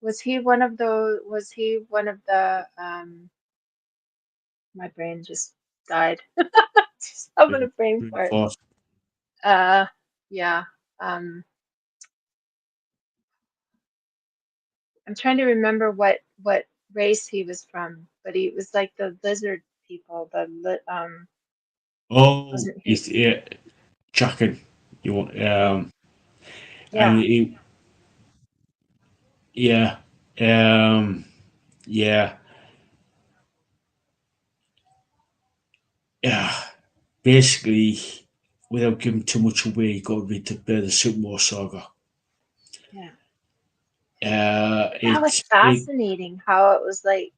was he one of the my brain just died. Just having Yeah. a brain Really fart. fast. Uh yeah. Um I'm trying to remember what race he was from, but he was like the lizard people, Oh, wasn't he? he's jacking. You want and Yeah. yeah, um, yeah, yeah. Basically, without giving too much away, he got rid of the Super Saga. Yeah. That was It fascinating how it was like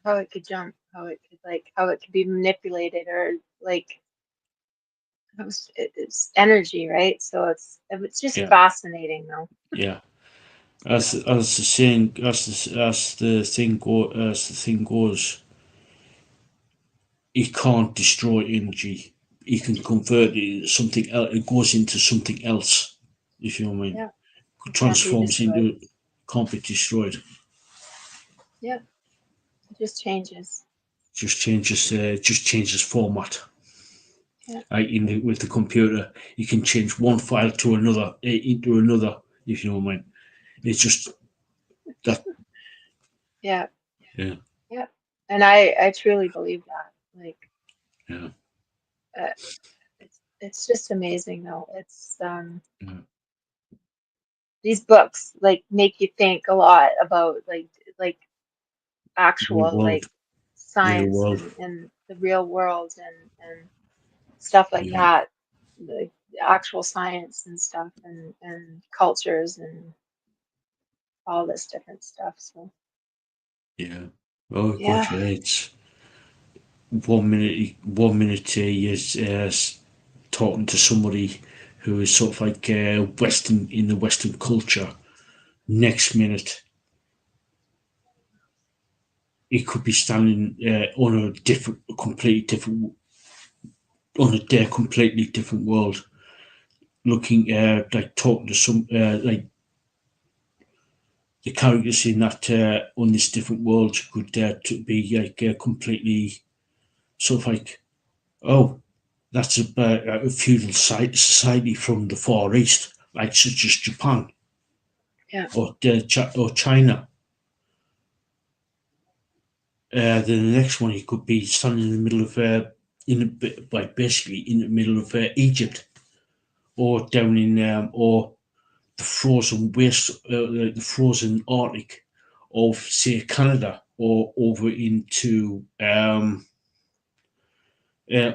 how it could jump. how it could be manipulated, or like it's energy, right? So it's just Yeah, fascinating though. yeah. As the saying, as the thing goes, he can't destroy energy. He can convert it into something else. It goes into something else. If you know what I mean, Yeah, it can't be transforms destroyed. into, can't be destroyed. Yeah, it just changes. Just changes format. Yeah, Like with the computer, you can change one file to another, into another. If you know what I mean, it's just that. yeah, Yeah, yeah. And I truly believe that. Like, yeah, uh, it's just amazing though. It's yeah. these books like make you think a lot about like The actual world, like the science world. and the real world and stuff like Yeah, that, like actual science and stuff and cultures and all this different stuff. So yeah. Oh yeah, God, yeah. It's one minute he is talking to somebody who is sort of like Western, in the Western culture. Next minute, he could be standing on a different, completely different, on a completely different world, looking like talking to some like the characters in that on this different world could to be like completely sort of like, oh, that's a feudal society from the Far East, like such as Japan yeah, or China. Then the next one, he could be standing in the middle of like basically in the middle of Egypt, or down in or the frozen waste, the frozen Arctic of say Canada, or over into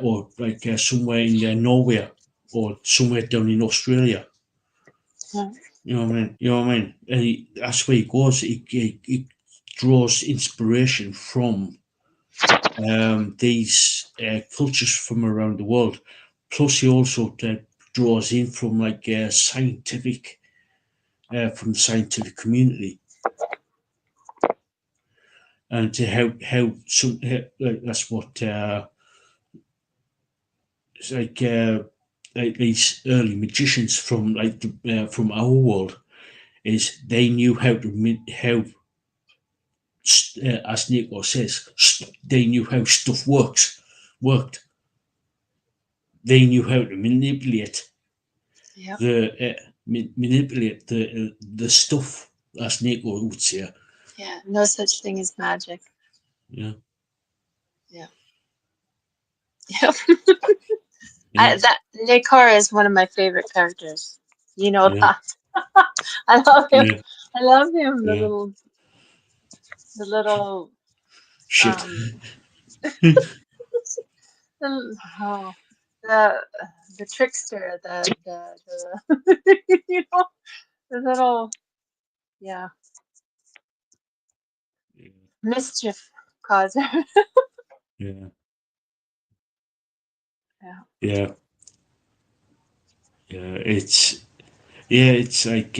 or like somewhere in Norway, or somewhere down in Australia. yeah, You know what I mean? You know what I mean? And that's where he goes. He draws inspiration from these cultures from around the world. Plus, he also draws in from like scientific, from the scientific community, and to how some like that's what it's like these early magicians from like from our world, is they knew how to how as Nico says, they knew how stuff worked. They knew how to yeah. manipulate the stuff, as Nico would say. Yeah, no such thing as magic. Yeah, Yeah, yeah. yeah, That Nakar is one of my favorite characters. You know yeah, that. I love him. yeah, I love him. yeah. The little, Shit. um, oh, the the trickster, the you know, the little, yeah, mischief causer. Yeah, Yeah, yeah, yeah. It's like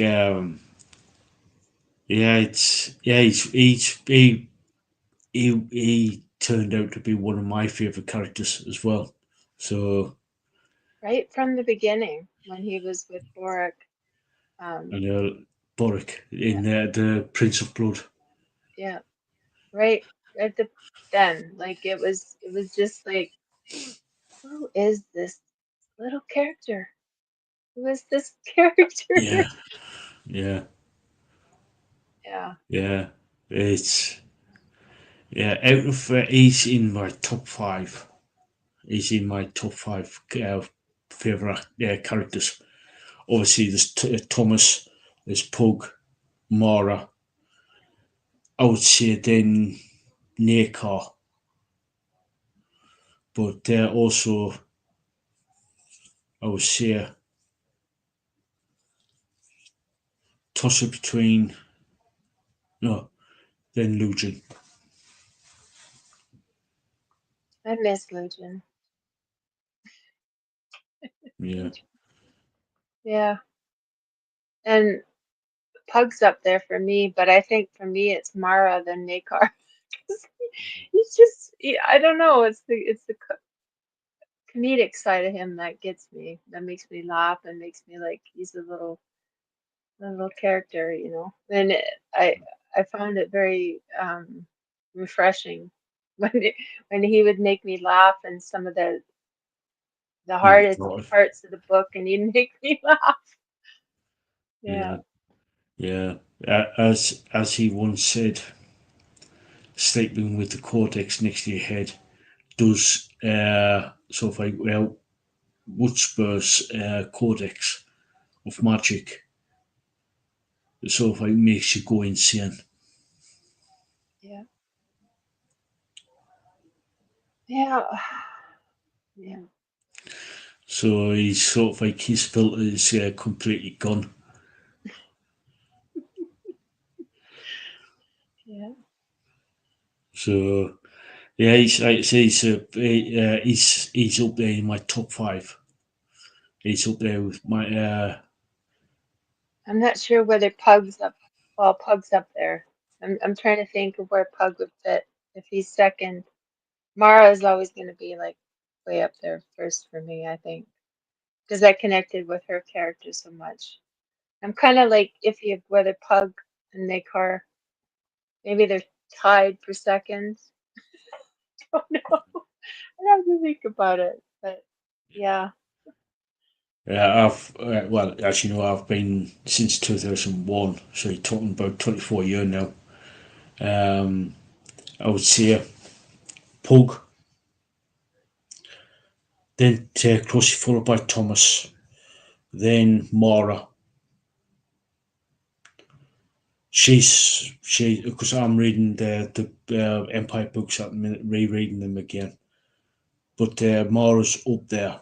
he turned out to be one of my favorite characters as well. So, right from the beginning when he was with Boric. Um, and Boric yeah, in the Prince of Blood. yeah, right at the then, like it was just like, who is this little character? Who is this character? Yeah, yeah, Yeah, yeah. It's yeah. Out of he's in my top five. He's in my top five favorite characters. Obviously, there's Thomas, there's Pug, Mara. I would say then Nakar, but also I would say toss it between no, then Lucian. I miss Lucian. Yeah. Yeah, and Pug's up there for me, but I think for me it's Mara than Nakar. He's just, I don't know. It's the comedic side of him that gets me, that makes me laugh and makes me like he's a little character, And I found it very refreshing when when he would make me laugh in some of the You hardest thought of, parts of the book, and he'd make me laugh. yeah, Yeah, yeah. As he once said, sleeping with the cortex next to your head does sort of like, well, Wutspur's codex of magic sort of like makes you go insane. yeah, yeah, yeah, So he's sort of like his filter is completely gone. yeah. So yeah, he's like I say, he's up there in my top five. He's up there with my I'm not sure whether Pug's up. Well, Pug's up there. I'm trying to think of where Pug would fit if he's second. Mara is always going to be like way up there first for me, I think, because I connected with her character so much. I'm kind of like iffy of whether Pug and Nakar, maybe they're tied for second. Oh no, I have to think about it. But yeah, I've well, as you know, I've been since 2001, so you're talking about 24 years now. Um, I would say Pug, then closely followed by Thomas, then Mara. She because I'm reading the Empire books at the minute, rereading them again. But Mara's up there.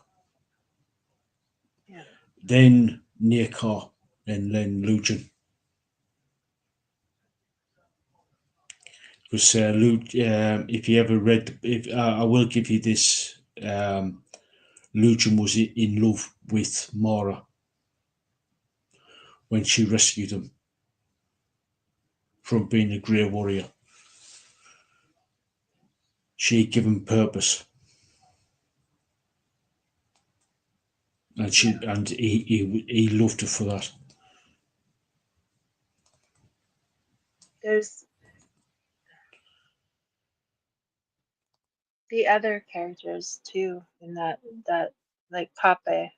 yeah. Then Nakar, and then Lucian. Because if you ever read, if I will give you this, Lucian was in love with Mara when she rescued him from being a Grey Warrior. She gave him purpose, and Yeah. he loved her for that. There's the other characters too in that like Pape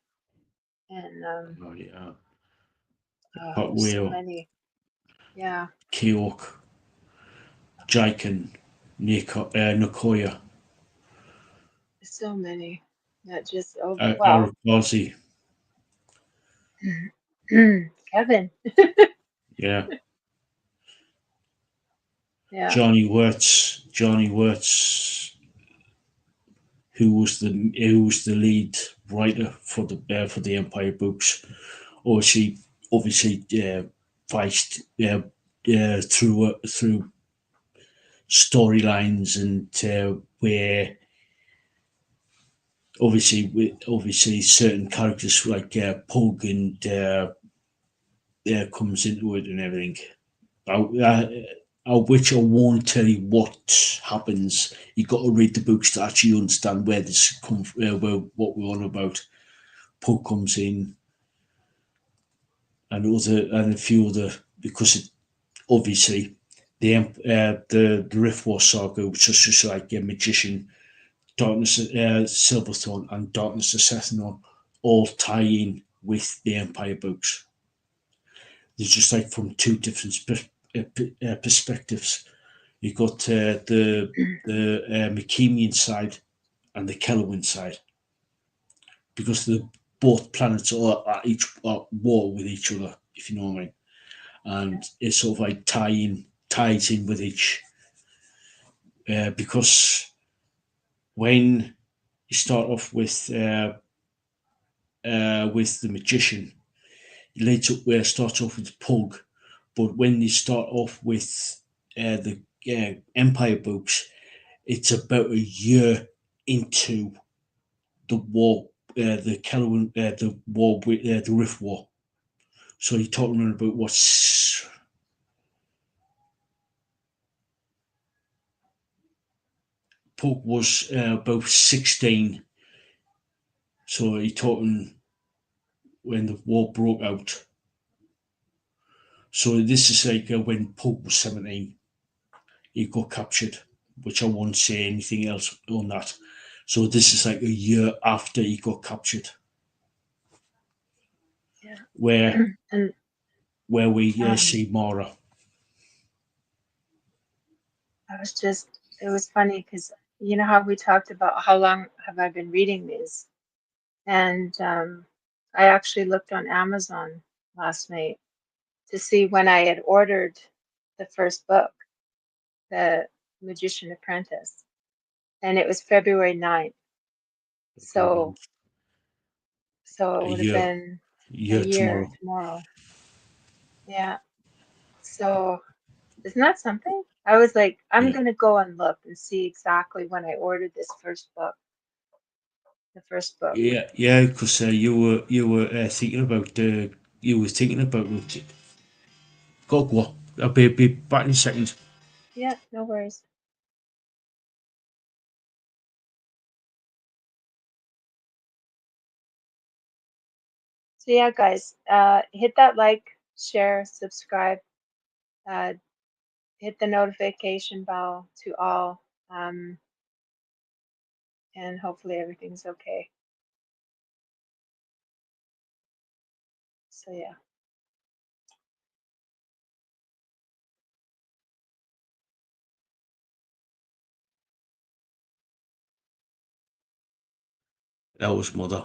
and Oh yeah, there's so Potwheel, many. Yeah, Keok, Jaiken, Nakoya, there's so many. Not just oh well, Arakazi, Kevin. yeah, Yeah, Johnny Wirtz, who was the lead writer for the Empire books. Obviously, Feist through storylines and where obviously certain characters like Pug and comes into it and everything. Which I won't tell you what happens. You got to read the books to actually understand where this comes, what we're on about. Pug comes in, and a few other because obviously the Rift War saga, which is just like a magician, Darkness, Silverthorn, and Darkness of Sethnon, all tie in with the Empire books. They're just like from two different perspectives. You got the Machemian side and the Kelowin side because the both planets are at war with each other, if you know what I mean. And it's sort of like ties in with each because when you start off with the magician, it leads up where it starts off with the Pug, but when you start off with the Empire books, it's about a year into the war, the Kelvin, the war, the Rift War. So you're talking about what's Pope was about 16. So you're talking when the war broke out. So this is like when Pope was 17, he got captured, which I won't say anything else on that. So this is like a year after he got captured, Yeah. where And where we um, see Mara. I was just, it was funny because you know how we talked about how long have I been reading these? And I actually looked on Amazon last night to see when I had ordered the first book, The Magician Apprentice, and it was February 9th. So, so A it would have year, been a year year tomorrow. tomorrow. Yeah. So, isn't that something? I was like, I'm Yeah, gonna go and look and see exactly when I ordered this first book, the first book. yeah, because you were thinking about you were thinking about it. Go. I'll be back in a second. Yeah, no worries. So yeah, guys, hit that like, share, subscribe, uh, hit the notification bell to all, and hopefully everything's okay. So yeah. That was mother.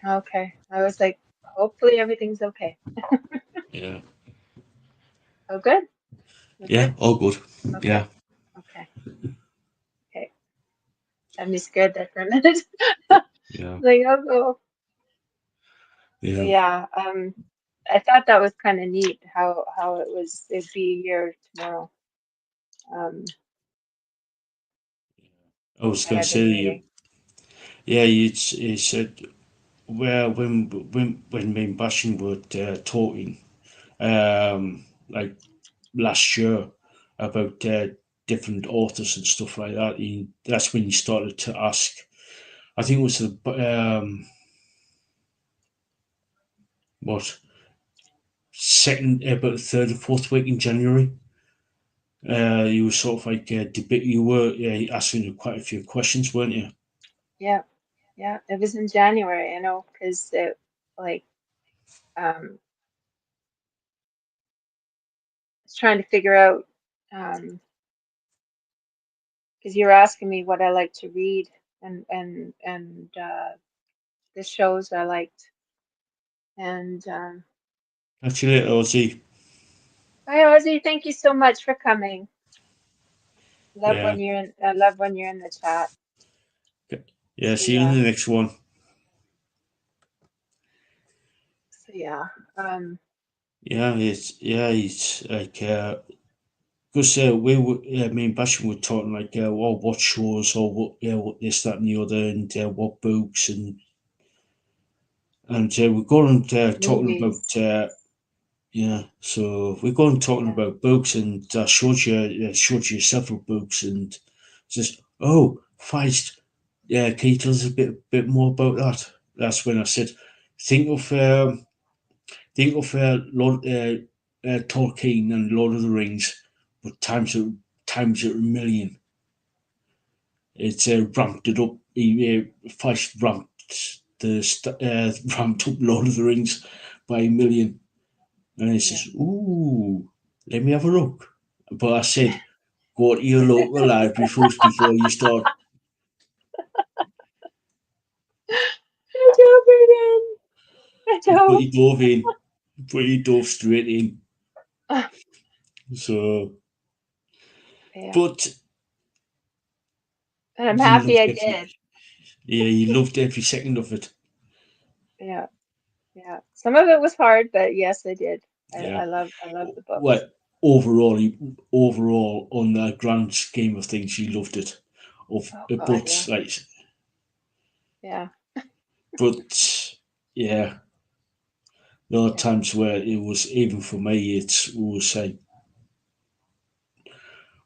Okay. I was like, hopefully everything's okay. Yeah, Oh, good. We're yeah, good. all good. Okay. Yeah, Okay. Okay. Had me scared there for a minute. yeah, Like, oh, oh. But yeah. yeah, I thought that was kind of neat how it'd be a year tomorrow, um, I was that going to I've been say, reading. yeah, you said where when me and Bashin were talking, like last year about different authors and stuff like that. That's when he started to ask. I think it was what second, about the third or fourth week in January. You were sort of like debate. You were asking quite a few questions, weren't you? Yeah. Yeah. It was in January, I know, because it like I was trying to figure out because you were asking me what I like to read and the shows I liked. And Catch you later, Ozzy. hi Ozzy, thank you so much for coming. Love Yeah, when you're in, I love when you're in the chat. yeah. So See you in yeah, the next one. so yeah. Um, It's like because me and Bashan were talking like, well, what shows or what, what this, that, and the other, and what books, and we're going talking movies. about yeah. So we're going talking Yeah, about books, and I showed you several books, and just Feist. Yeah, can you tell us a bit more about that? That's when I said, think of Lord Tolkien and Lord of the Rings, but times it a million. It's ramped it up. He Feist ramped up Lord of the Rings by a million, and he yeah. says, "Ooh, let me have a look." But I said, "Go to your local library first before you start." I dove right in. I But dove. he dove in. But he dove straight in. So, Yeah, but and I'm you happy loved I every did. yeah, you loved every second of it. Yeah, yeah. Some of it was hard, but yes, I did. Yeah. I love the books. Well, overall, on the grand scheme of things, you loved it. Oh God, But yeah. like, Yeah. But yeah, there are Yeah. times where it was, even for me, it was like,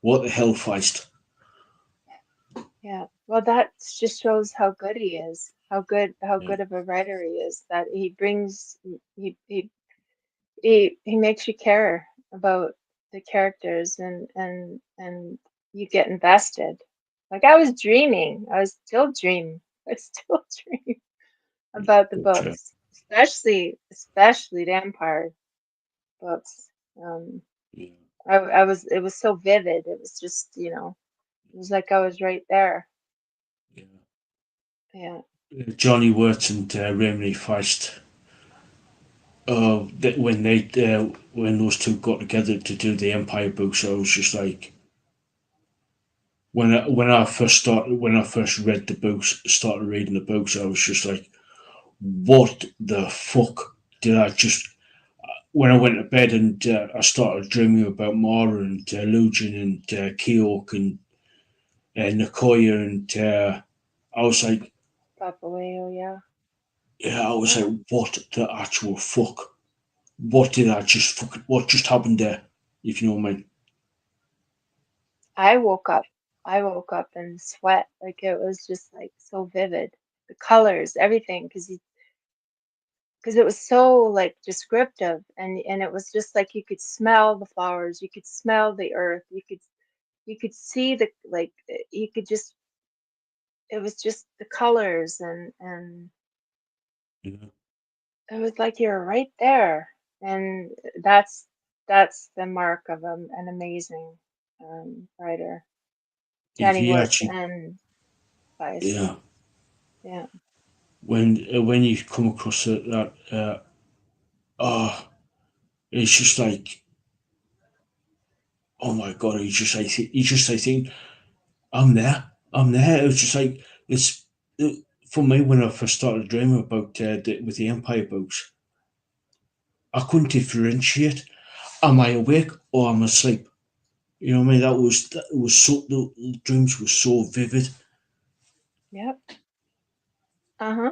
what the hell, Feist? Yeah. Well, that just shows how good he is, how Yeah, good of a writer he is, that he brings he makes you care about the characters and you get invested. Like I was dreaming. I was still dreaming. I still dream about the but books, especially the Empire books. Um, yeah, I was it was so vivid. It was just, it was like I was right there. yeah. Yeah. Johnny Wirt and Remini Feist. That when those two got together to do the Empire books, I was just like, when I first read the books, started reading the books, I was just like, what the fuck did I just? When I went to bed and I started dreaming about Mara and Lugin and Keok and Nicoya, and I was like, Papaleo, yeah. yeah, I was Yeah. like, what the actual fuck? What did I just fucking? What just happened there? If you know what I mean. I woke up. I woke up in sweat. Like it was just like so vivid. The colors, everything, because it was so like descriptive and it was just like you could smell the flowers, you could smell the earth, you could see the like you could just it was just the colors and Yeah, it was like you were right there. And that's the mark of an amazing writer. if Johnny you Wirtz actually, and Feist. yeah, Yeah. when you come across oh, it's just like, oh my god, he's just like saying, I'm there, I'm there. It was just like it's for me when I first started dreaming about with the Empire books. I couldn't differentiate. Am I awake or am I asleep? You know what I mean? That was so the dreams were so vivid. Yep. Uh-huh.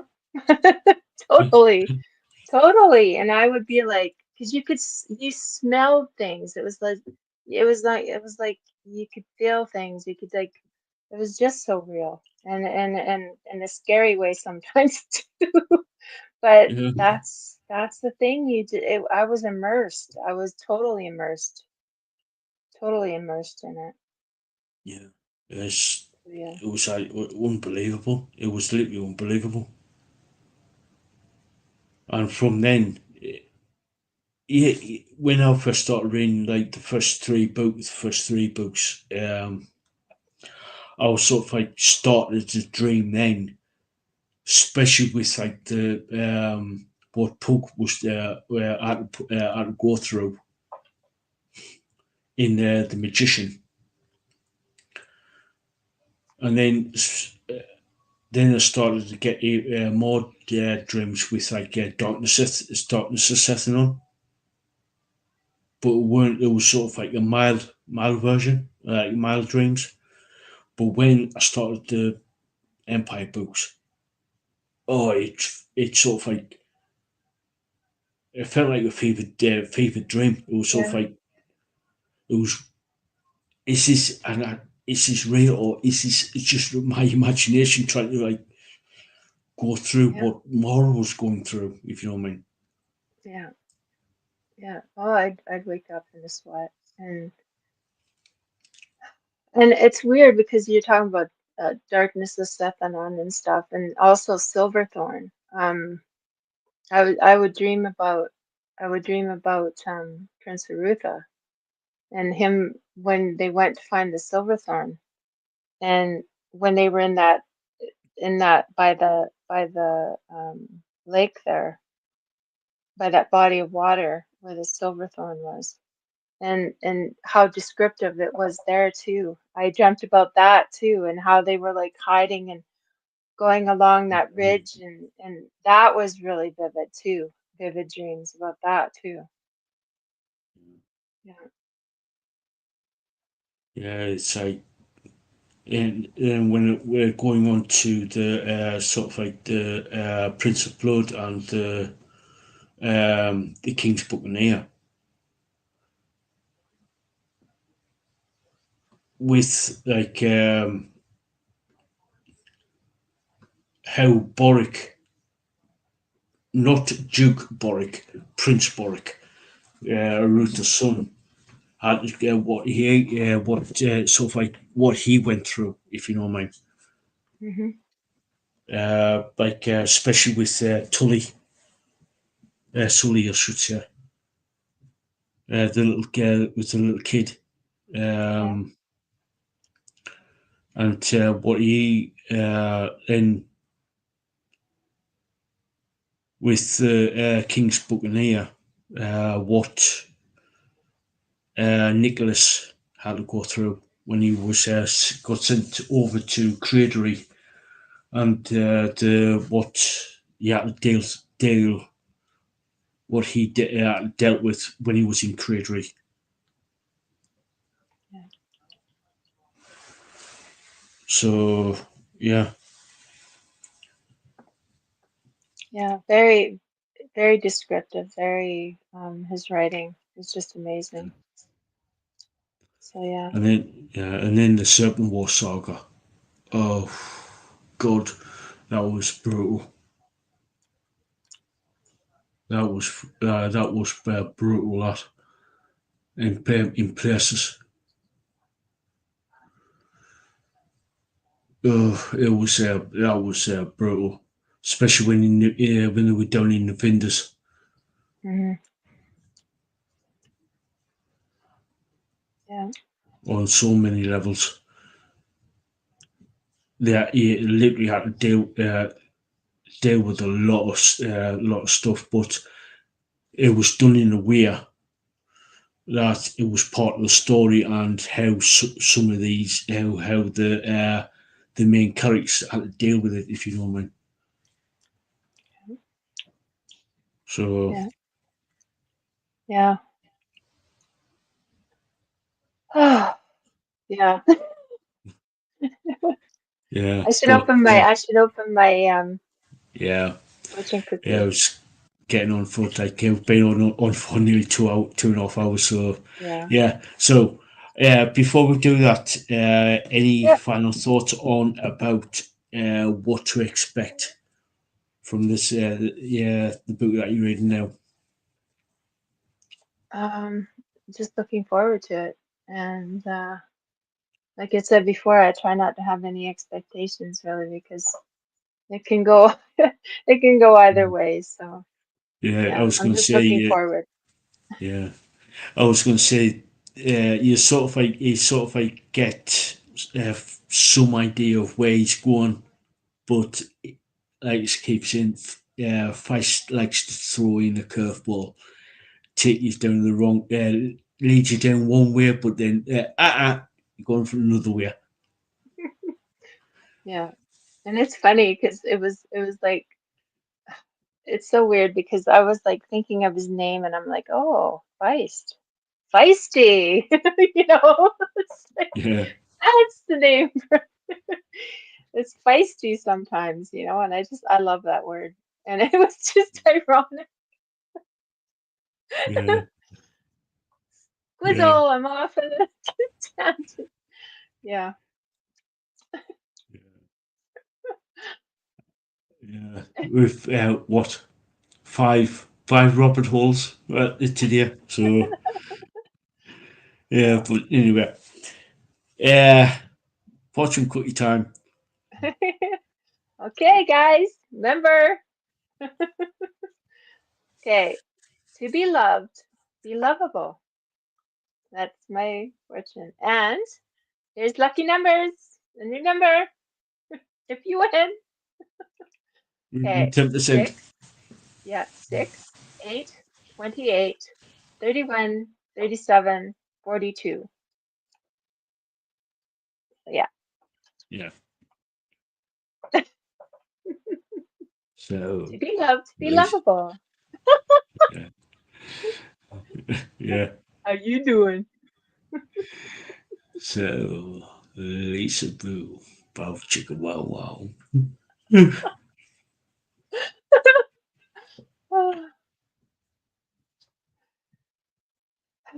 Totally. Totally. And I would be like, because you smelled things. It was like you could feel things. You could like, it was just so real. And in a scary way sometimes too. But Yeah, that's the thing you did. I was immersed. I was totally immersed in it. yeah. It's, Yeah. it was like unbelievable. It was literally unbelievable. And from then, yeah, when I first started reading like first three books, I was sort of like started to dream then, especially with like the what Pug was had to go through in the Magician, and then I started to get more dreams with like darkness is setting on, but it weren't. It was sort of like a mild version, like mild dreams. But when I started the Empire books, oh, it sort of like it felt like a fevered dream. It was sort of Yeah. like it was. Is this is this real or is this? It's just my imagination trying to like go through Yeah. what Mara was going through. If you know what I mean. Yeah. Yeah. Oh, I'd wake up in a sweat. And it's weird because you're talking about darkness of Sethanon and stuff, and also Silverthorn. I would dream about Prince Arutha and him when they went to find the Silverthorn, and when they were in that by the lake there, by that body of water where the Silverthorn was. And how descriptive it was there too. I dreamt about that too, and how they were like hiding and going along that ridge, and that was really vivid too. Vivid dreams about that too. Yeah. Yeah, it's like and when we're going on to the sort of like the Prince of Blood and the King's Buccaneer, with like how Boric, not Duke Boric, Prince Boric, Ruther's son, had what sort of like what he went through, if you know what I mean. Mm-hmm. Like especially with Sully, I should say, the little girl with the little kid, Yeah. um, and what he then with the King's Buccaneer, what Nicholas had to go through when he was got sent over to Cradery, and the what he had to deal what he dealt with when he was in Cradery. Yeah. So yeah, Yeah. Very, very descriptive. Very, his writing is just amazing. So yeah. and then the Serpent War saga. Oh God, that was brutal. That was brutal. That in places. Oh, that was brutal, especially when they were down in the Vinders Mm-hmm. Yeah. on so many levels. They literally had to deal with a lot of stuff, but it was done in a way that it was part of the story and how some of these how the main characters had to deal with it, if you know what I mean. So Yeah. Yeah. Oh, yeah. yeah, I should but open my. I should open my yeah, fortune yeah, I cookie. was getting on for like I've been on for nearly 2.5 hours. So Yeah. yeah, so before we do that, any Yep. final thoughts on about what to expect from this? Yeah, the book that you're reading now. Um, just looking forward to it. And like I said before, I try not to have any expectations really because it can go it can go either way. So Yeah, I yeah, was I'm going to just say, looking forward. yeah, I was going to say, you sort of like get some idea of where he's going, but like it keeps saying, Feist likes to throw in a curveball, take you down the wrong, lead you down one way, but then you're going for another way. Yeah. And it's funny because it was like it's so weird because I was like thinking of his name and I'm like, oh, Feist. Feisty. You know? It's like Yeah, that's the name. It's feisty sometimes, and I love that word. And it was just ironic. yeah, yeah, Quizzle, I'm off on a tangent. Yeah. yeah. With what five Robert Halls today. So yeah, Yeah. but anyway, yeah, fortune cookie time. Okay, guys, remember, okay, to be loved, be lovable. That's my fortune. And here's lucky numbers. A new number if you win. Okay, 10%. 6, yeah, 6, 8, 28, 31, 37, 42. So yeah. Yeah. So To be loved, be right. lovable. Yeah. Yeah. How you doing? So Lisaboo. Wow, chicken, wow, wow.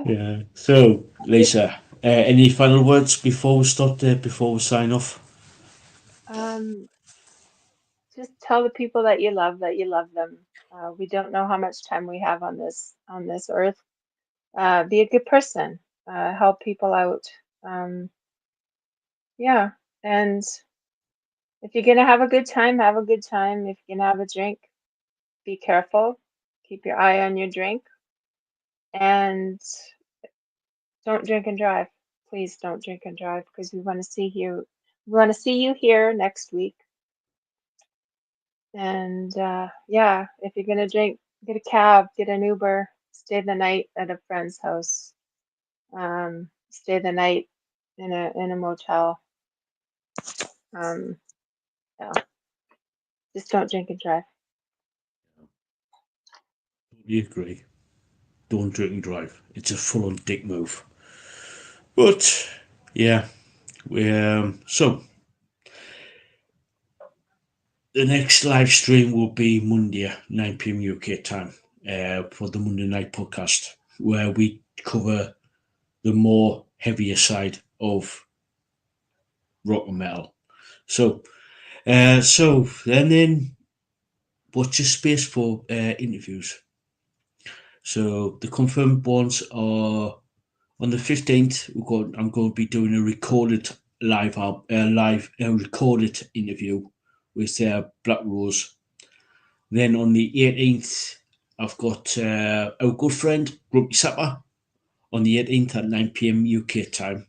Yeah. So, Lisa, any final words before we start? Before we sign off? um, just tell the people that you love them. We don't know how much time we have on this earth. Be a good person. Help people out. Um, yeah, and if you're gonna have a good time, have a good time. If you're gonna have a drink, be careful. Keep your eye on your drink, and don't drink and drive. Please don't drink and drive because we want to see you. We want to see you here next week. And yeah, if you're gonna drink, get a cab, get an Uber, stay the night at a friend's house. Stay the night in a motel. Um, yeah, just don't drink and drive. Totally agree. Don't drink and drive. It's a full-on dick move. But yeah, so the next live stream will be Monday, 9 p.m. UK time, for the Monday Night Podcast, where we cover the more heavier side of rock and metal. So, and then watch your space for interviews. So the confirmed ones are on the 15th. I'm going to be doing a recorded recorded interview with Black Rose. Then on the 18th, I've got our good friend Grumpy Sapper on the 18th at 9 p.m. UK time.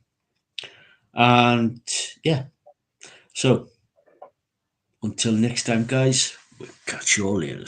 And yeah, so until next time, guys, we'll catch you all later.